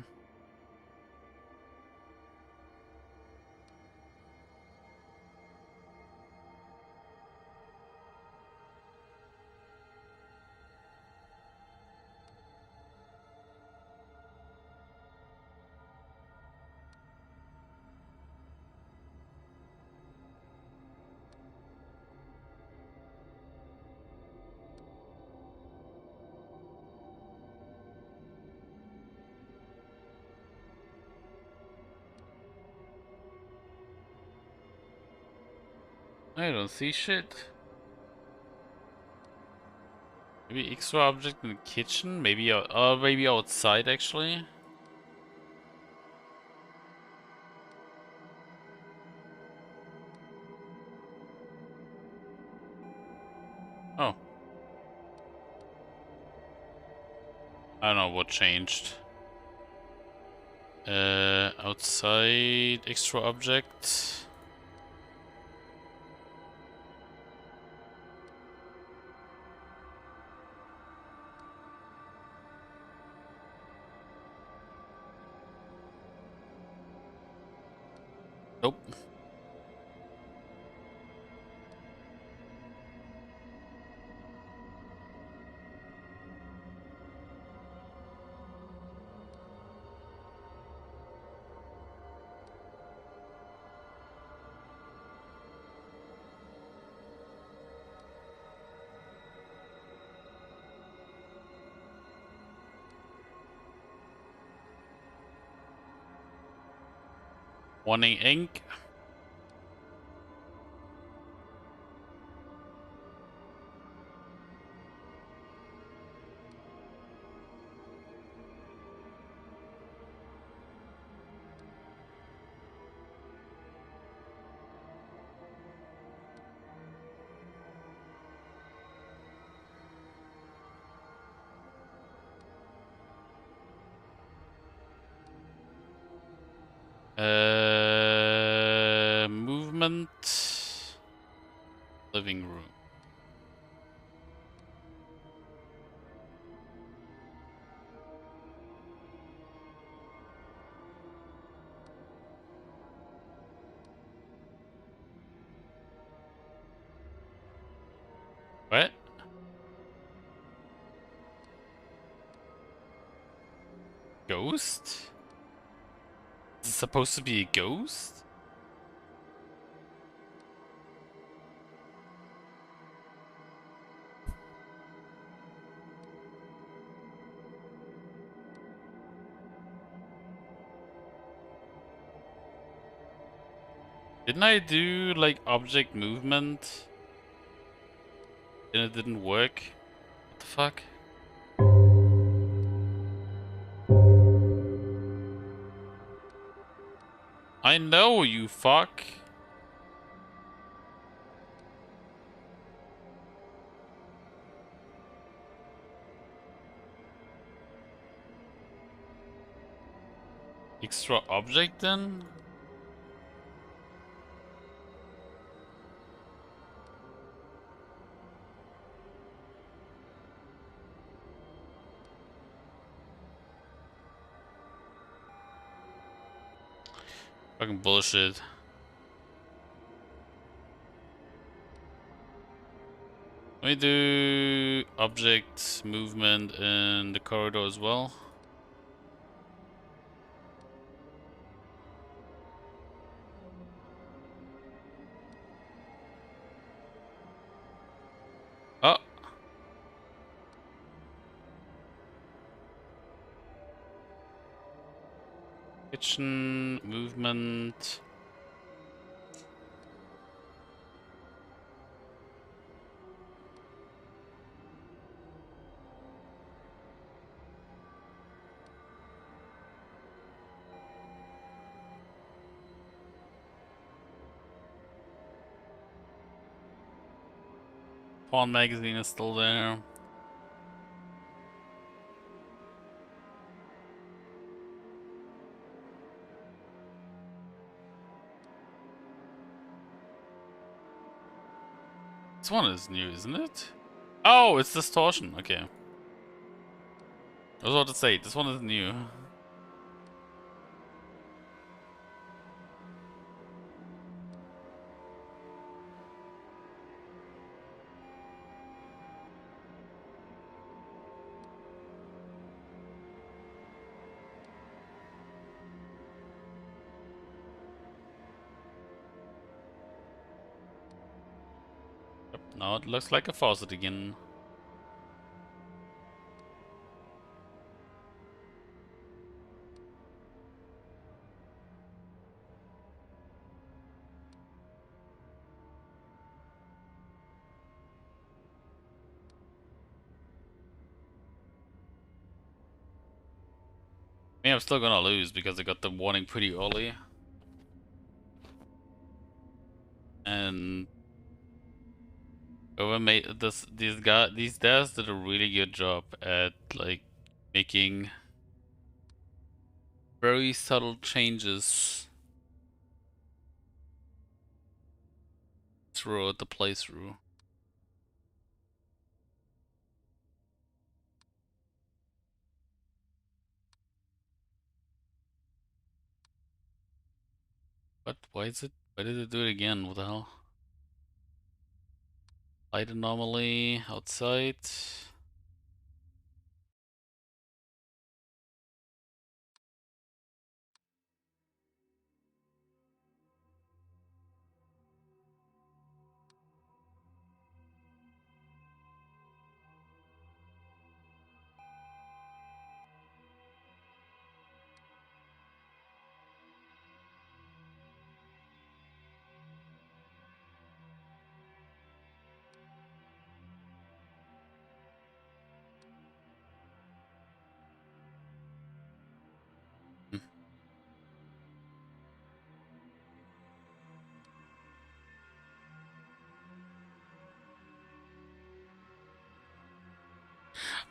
I don't see shit. Maybe extra object in the kitchen? Maybe maybe outside actually. Oh. I don't know what changed. Outside extra object. Nope. Wanting ink. Movement. Living room. What? Ghost? Is it supposed to be a ghost? Didn't I do like object movement? And it didn't work? What the fuck? I know, you fuck. Extra object then? Fucking bullshit. Let me do object movement in the corridor as well. Oh. Kitchen movement. Pawn magazine is still there. This one is new, isn't it? Oh, it's distortion. Okay. I was about to say, this one is new. Yep, now it looks like a faucet again. I mean, I'm still gonna lose because I got the warning pretty early. And whoever made this, these devs did a really good job at like making very subtle changes throughout the playthrough. But why did it do it again? What the hell? Light anomaly outside.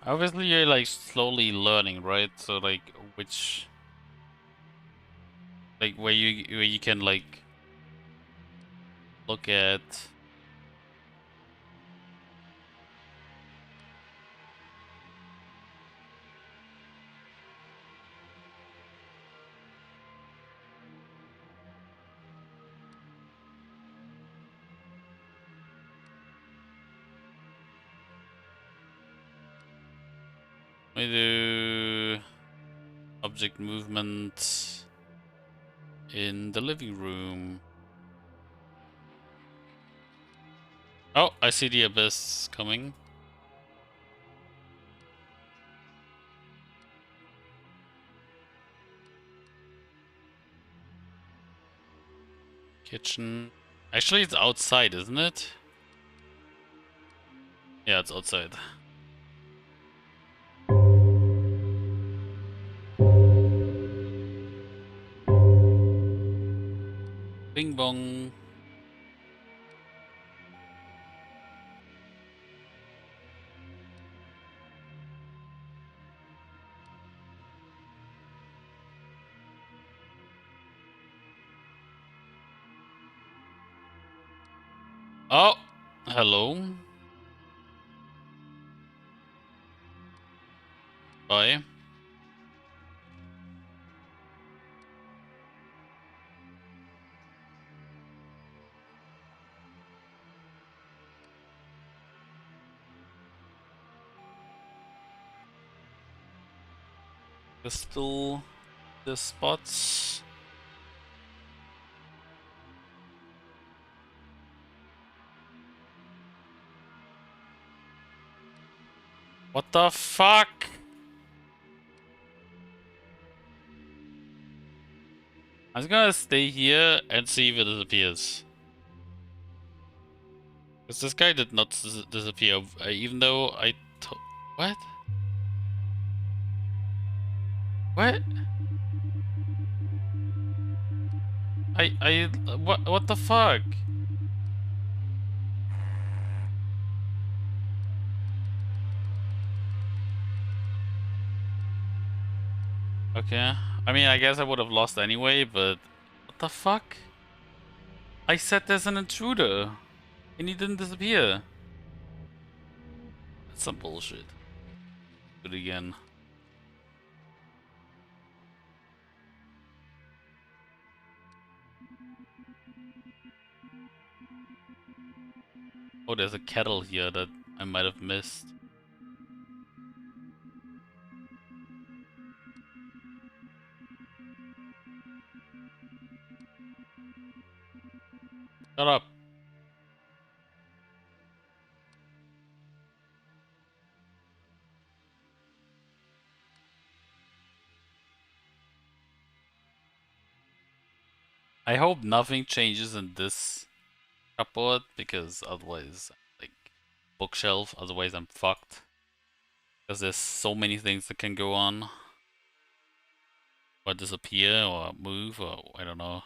Obviously, you're like slowly learning, right? So like, which, like, where you can like look at. We do object movement in the living room. Oh, I see the abyss coming. Kitchen. Actually, it's outside, isn't it? Yeah, it's outside. Bing bong. Oh, hello. Bye. Crystal, the spots. What the fuck? I'm just gonna stay here and see if it disappears. Because this guy did not disappear, even though I what? What? What the fuck? Okay. I mean, I guess I would have lost anyway, but what the fuck? I said there's an intruder, and he didn't disappear. That's some bullshit. Do it again. Oh, there's a kettle here that I might have missed. Shut up. I hope nothing changes in this cupboard, because otherwise, like, bookshelf, otherwise I'm fucked. Because there's so many things that can go on. or disappear or move or I don't know.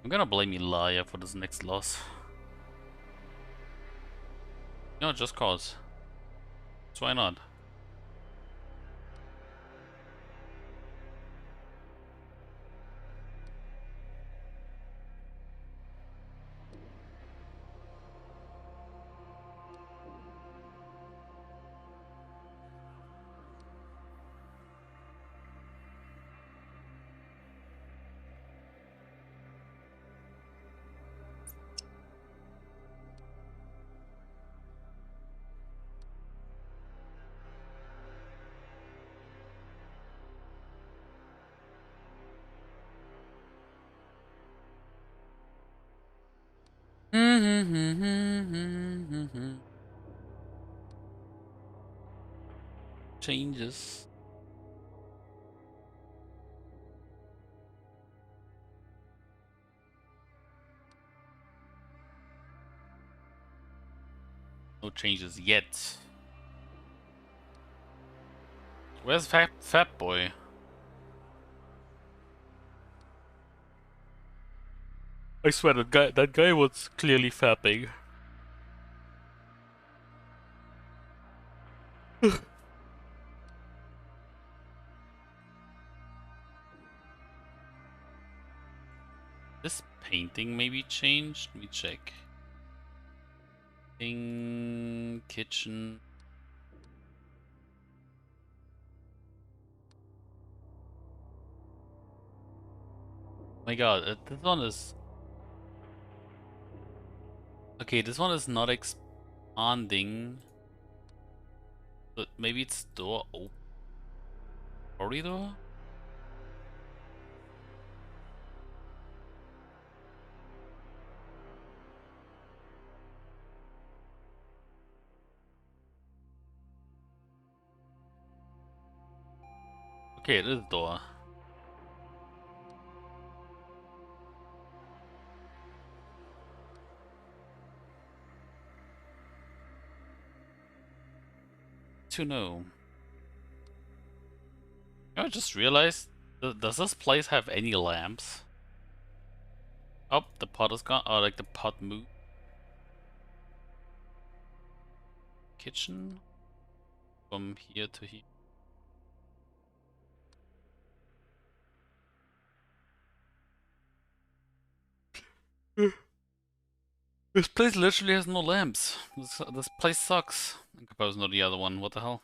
I'm gonna blame Elia for this next loss. No, just cause. So why not? Changes. No changes yet. Where's Fat Boy? I swear that guy was clearly fapping. This painting maybe changed? Let me check. Kitchen. My god, this one is... Okay, this one is not expanding. But maybe it's door open. Corridor? Okay, it is door. To know. I just realized, does this place have any lamps? Oh, the pot is gone. Oh, like the pot moved. Kitchen? From here to here. This place literally has no lamps. This place sucks. In comparison to the other one, what the hell?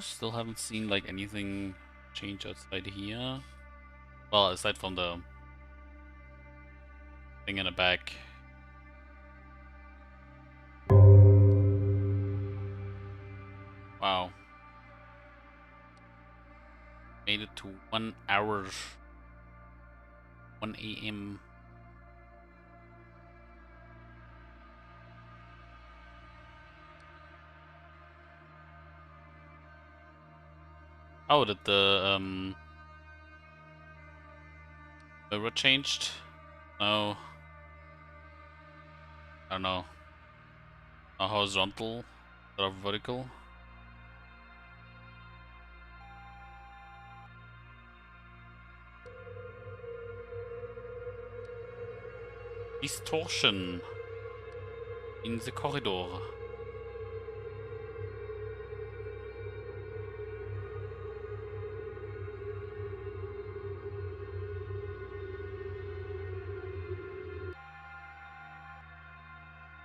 Still haven't seen like anything change outside here. Well, aside from the thing in the back. Wow. Made it to 1 hour. 1 AM. Oh, did the mirror changed? No. I don't know. A horizontal or vertical? Distortion in the corridor.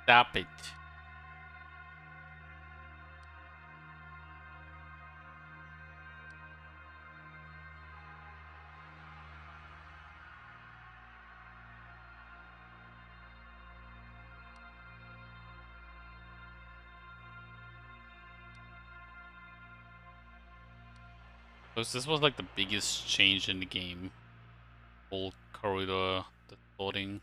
Stop it. Because this was like the biggest change in the game. Whole corridor, the sorting.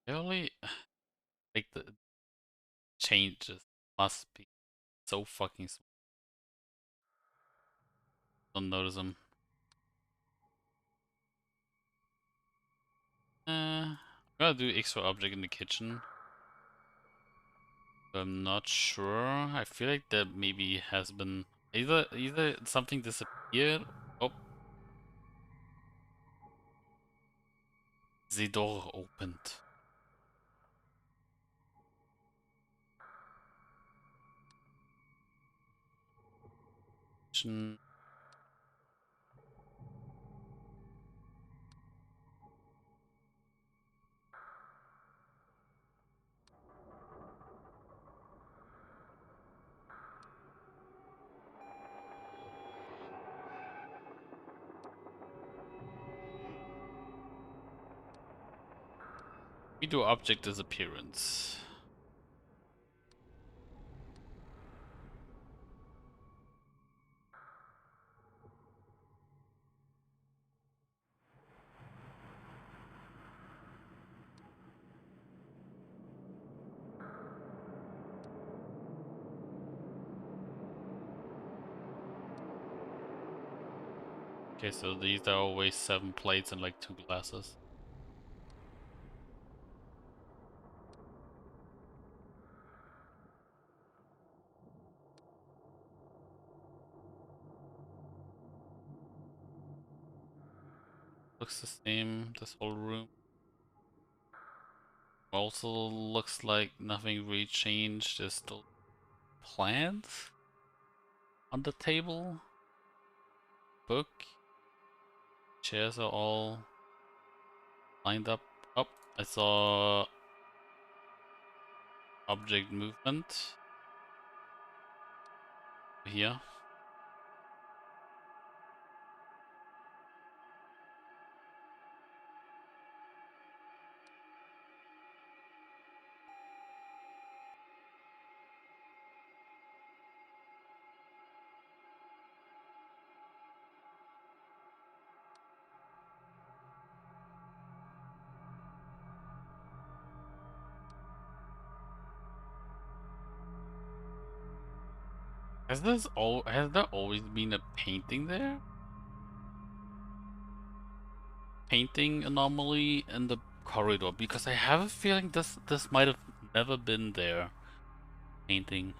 Really, like the changes must be so fucking small. Don't notice them. I'm gonna do extra object in the kitchen. I'm not sure. I feel like that maybe has been either something disappeared. Oh, the door opened. Kitchen. We do object disappearance. Okay, so these are always 7 plates and like 2 glasses. Looks the same, this whole room. Also looks like nothing really changed. There's still plants on the table. Book. Chairs are all lined up. Oh, I saw object movement here. Has there always been a painting there? Painting anomaly in the corridor, because I have a feeling this might have never been there. Painting.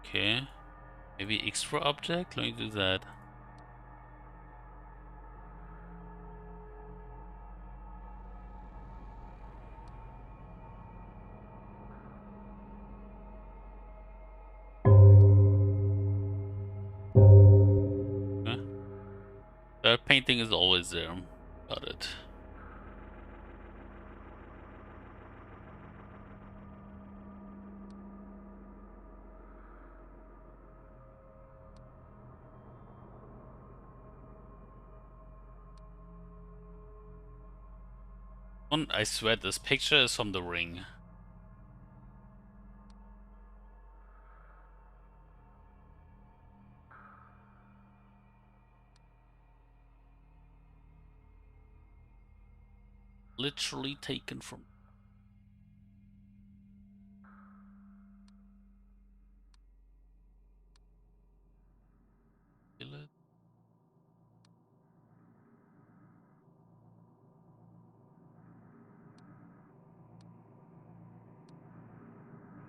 Okay. Maybe extra object? Let me do that. Okay. The painting is always there. Got it. I swear this picture is from The Ring. Literally taken from.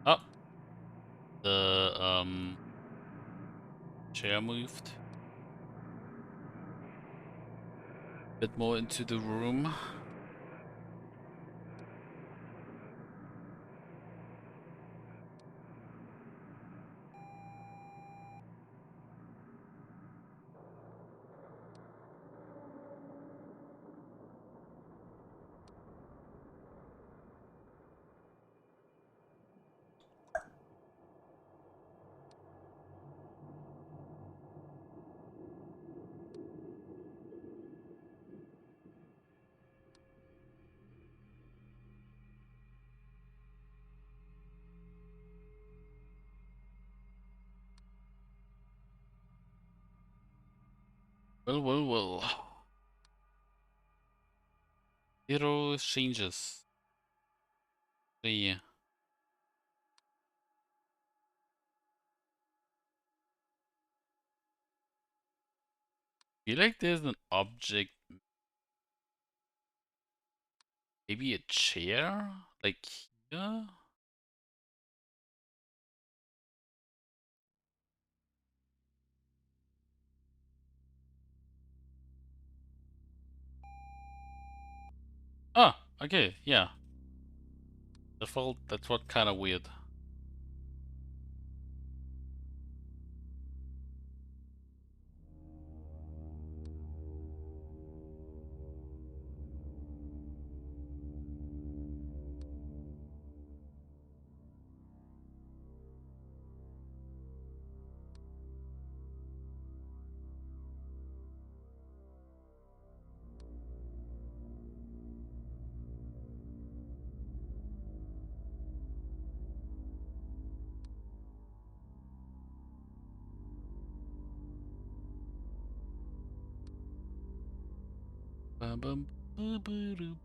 Oh, the chair moved a bit more into the room. Well. Hero changes. Yeah. Feel like there's an object, maybe a chair, like here. Oh, okay, yeah. That's what kind of weird. Bum, bum, boo, boo, doo.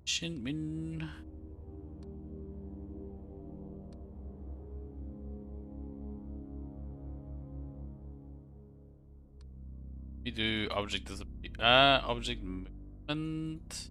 Shinmin. We do object disappear. Object movement.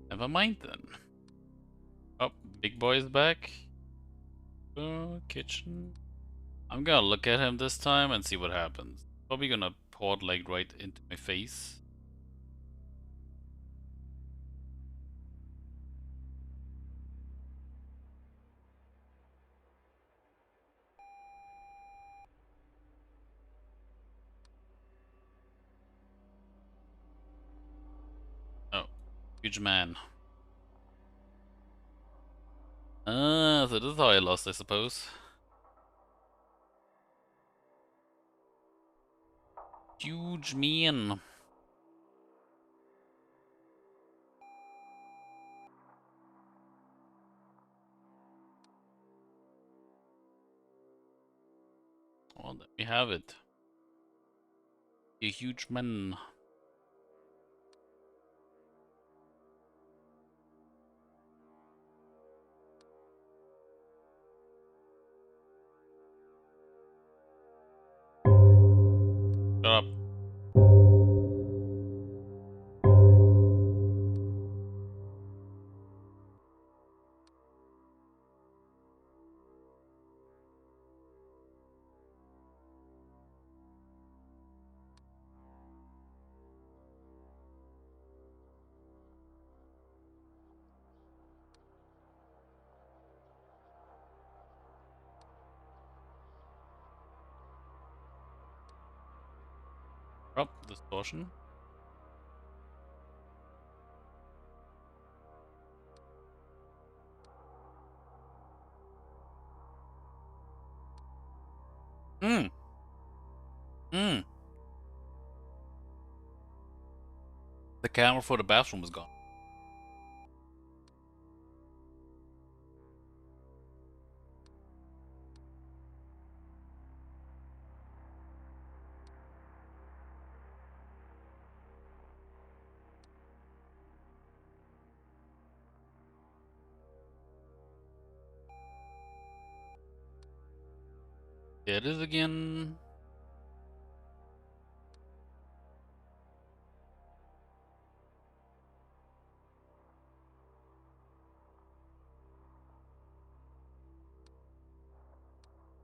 Never mind then. Oh, big boy is back. Kitchen. I'm gonna look at him this time and see what happens. Probably gonna port like right into my face. Oh, huge man. Ah, so this is how I lost, I suppose. Huge man. Well, there we have it. A huge man. Shut up. Oh, distortion. Hmm. Hmm. The camera for the bathroom was gone. There it is again.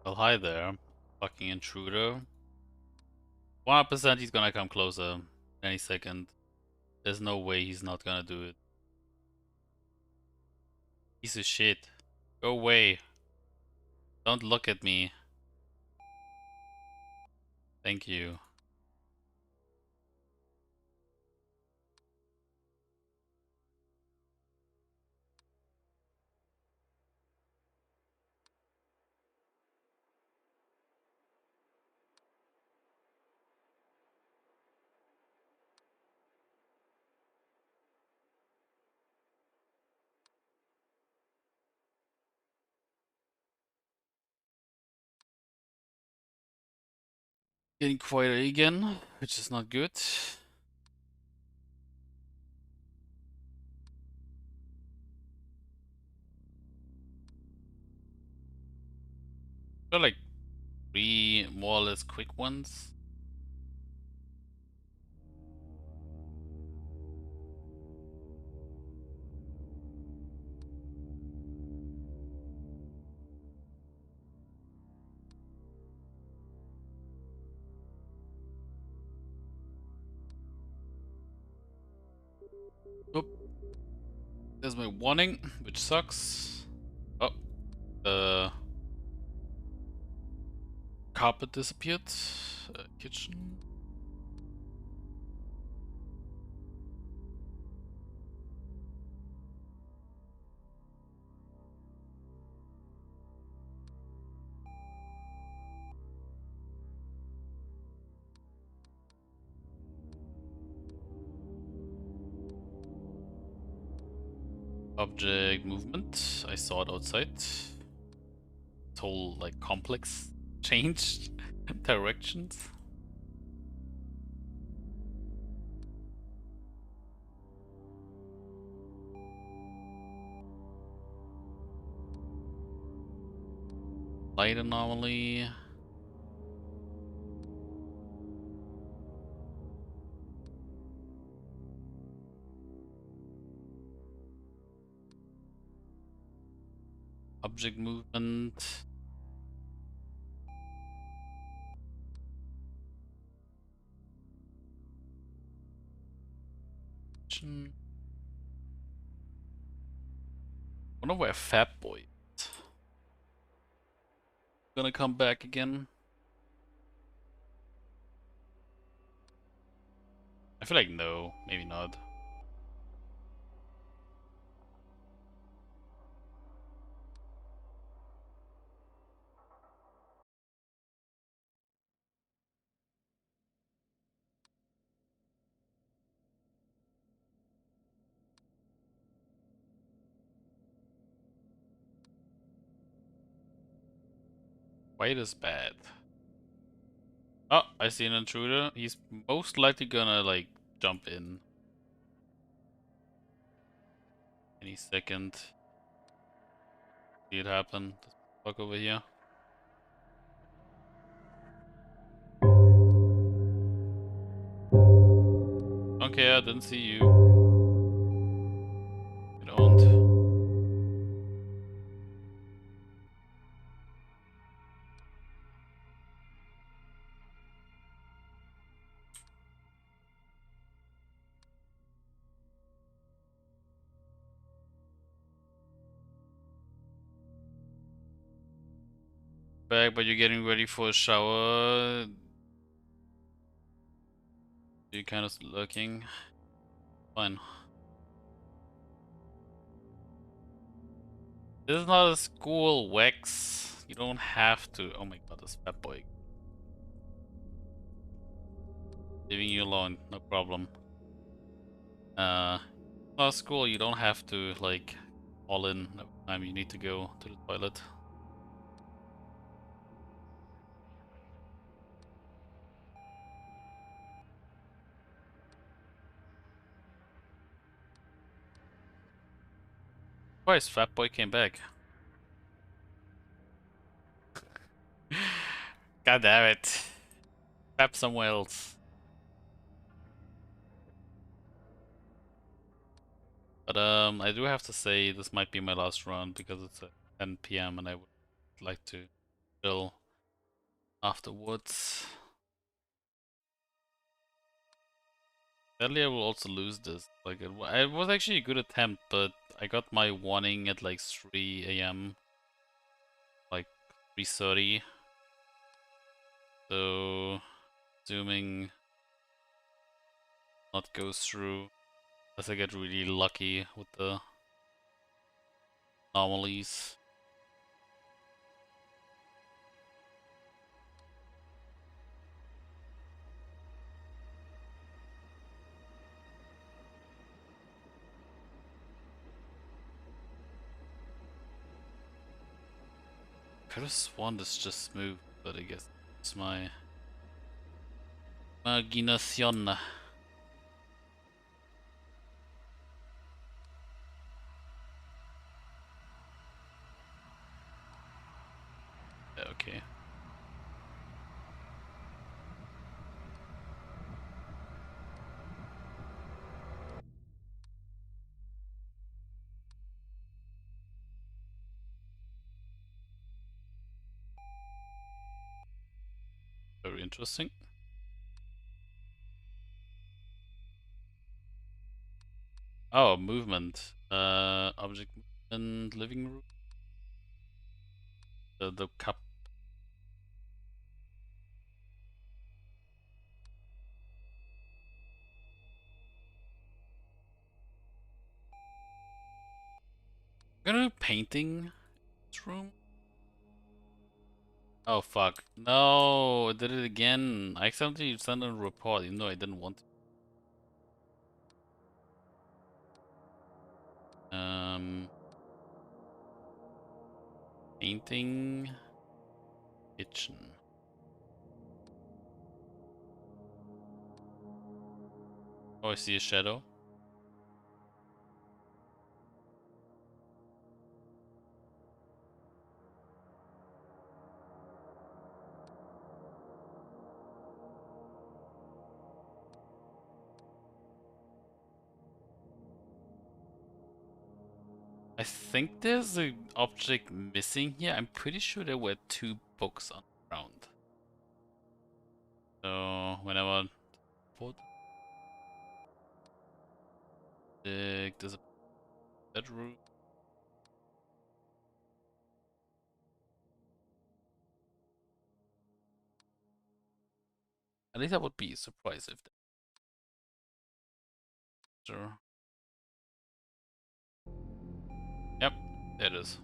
Well, hi there, fucking intruder. 100% he's gonna come closer any second. There's no way he's not gonna do it. Piece of shit. Go away. Don't look at me. Thank you. Getting quieter again, which is not good. Got like 3 more or less quick ones. Oh, there's my warning, which sucks. Oh, the carpet disappeared. Kitchen. Object movement. I saw it outside. This whole like complex changed directions. Light anomaly. Object movement. Wonder where Fat Boy is. Gonna come back again. I feel like no, maybe not. White is bad. Oh, I see an intruder. He's most likely gonna like jump in any second. See it happen. This fuck over here. Okay, I didn't see you. Get owned. Back, but you're getting ready for a shower. You're kind of lurking. Fine. This is not a school, Wex. You don't have to. Oh my god, this Fat Boy. Leaving you alone, no problem. Not a school, you don't have to like all in every time you need to go to the toilet. Twice Fat Boy came back. God damn it. Tap somewhere else. But I do have to say this might be my last run because it's at 10 p.m. and I would like to chill afterwards. Sadly, I will also lose this. Like it was actually a good attempt, but I got my warning at like 3 a.m. like 3:30. So assuming not goes through unless I get really lucky with the anomalies. Could have sworn this just moved, but I guess it's my imaginación. Okay. Very interesting. Oh, movement. Object movement, living room. The cup. I'm gonna do painting this room. Oh fuck. No, I did it again. I accidentally sent a report even though I didn't want to. Painting kitchen. Oh, I see a shadow. I think there's an object missing here. I'm pretty sure there were 2 books on the ground. So whenever put there's a bedroom. At least I would be surprised if sure. Yep, there it is.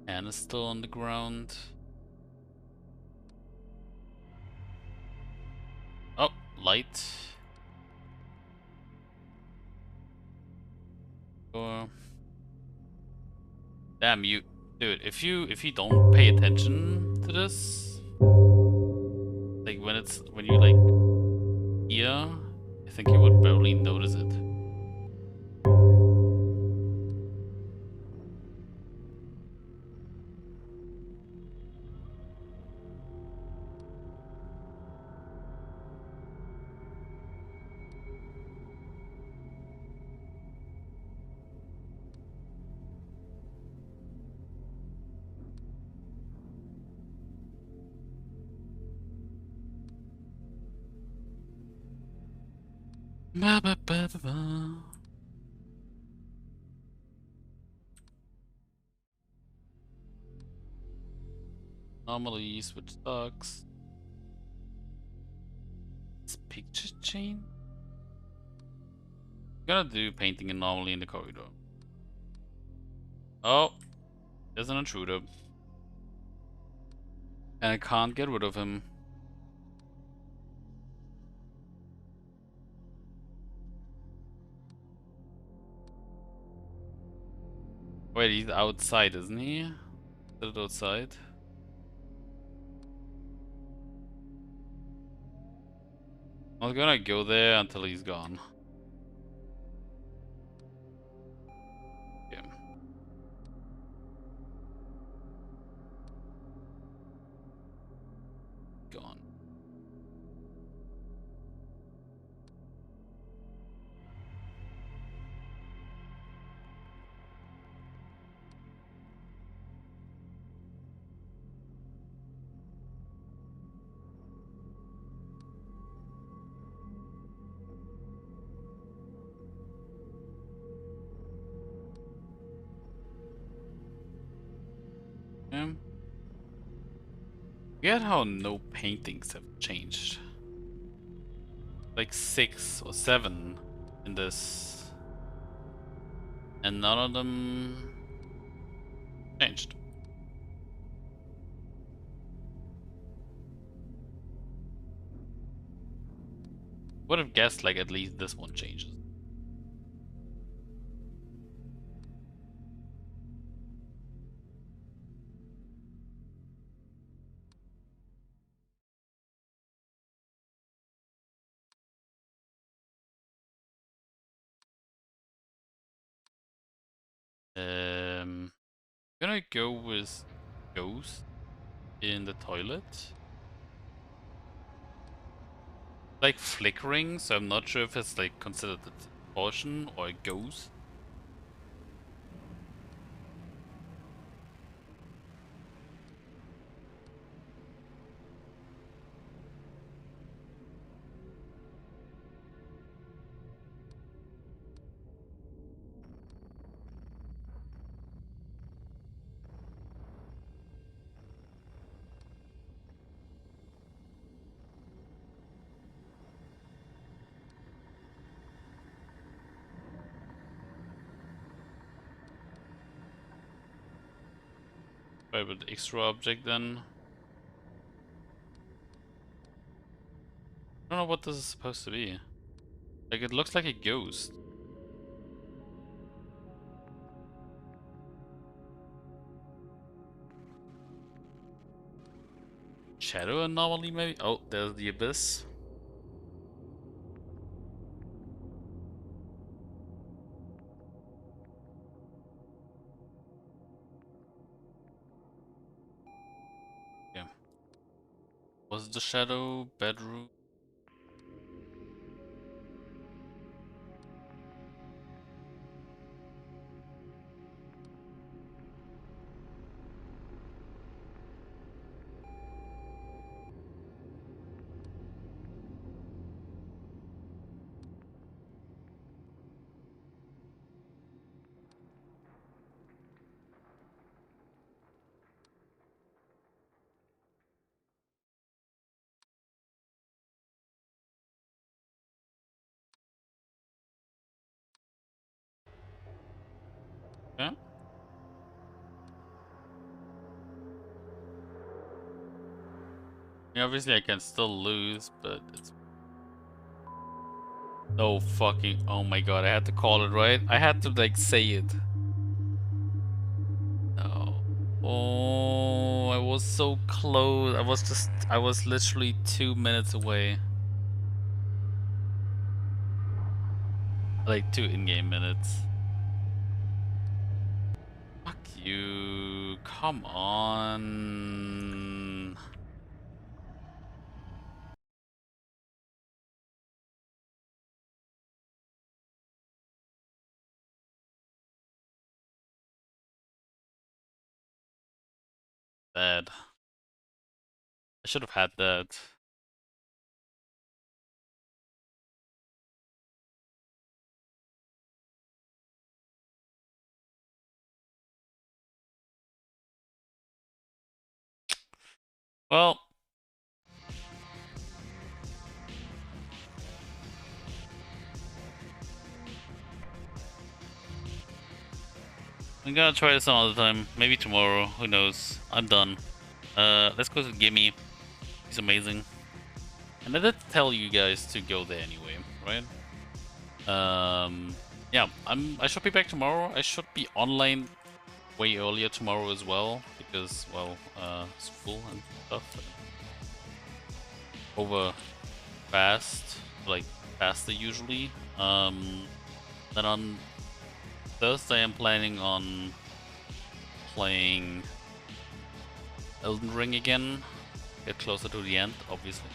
And it's still on the ground. Oh, light. Or damn you, dude! If you don't pay attention to this, like when you like here, I think you would barely notice it. Ba, ba, ba, ba, ba. Normally switch stocks. It's picture chain. Gonna do painting anomaly in the corridor. Oh, there's an intruder. And I can't get rid of him. Wait, he's outside, isn't he? Is it outside? I was gonna go there until he's gone. Okay. Gone. Forget how no paintings have changed. Like 6 or 7 in this. And none of them changed. Would have guessed like at least this one changes. Gonna go with Ghost in the toilet. Like flickering, so I'm not sure if it's like considered a portion or a ghost. Right, with the extra object then. I don't know what this is supposed to be. Like it looks like a ghost. Shadow anomaly maybe? Oh, there's the abyss. Yeah. Was the shadow bedroom? Yeah. I mean, obviously I can still lose, but it's no fucking, oh my god, I had to call it, right? I had to like say it. No. Oh, I was so close. I was literally 2 minutes away. Like 2 in-game minutes. Fuck you. Come on. Bad. I should have had that. Well, I'm gonna try this some other time. Maybe tomorrow. Who knows? I'm done. Let's go to Gimme. He's amazing. And I did tell you guys to go there anyway, right? Yeah, I should be back tomorrow. I should be online way earlier tomorrow as well because, well, school and stuff. Over fast, like faster usually. Then on Thursday I'm planning on playing Elden Ring again. Get closer to the end, obviously.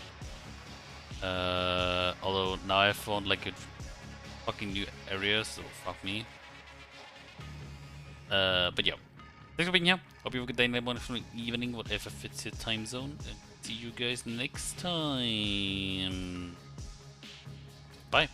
Although now I found like a fucking new area, so fuck me. But yeah, thanks for being here. Hope you have a good day, night, morning, evening, whatever fits your time zone. And see you guys next time. Bye.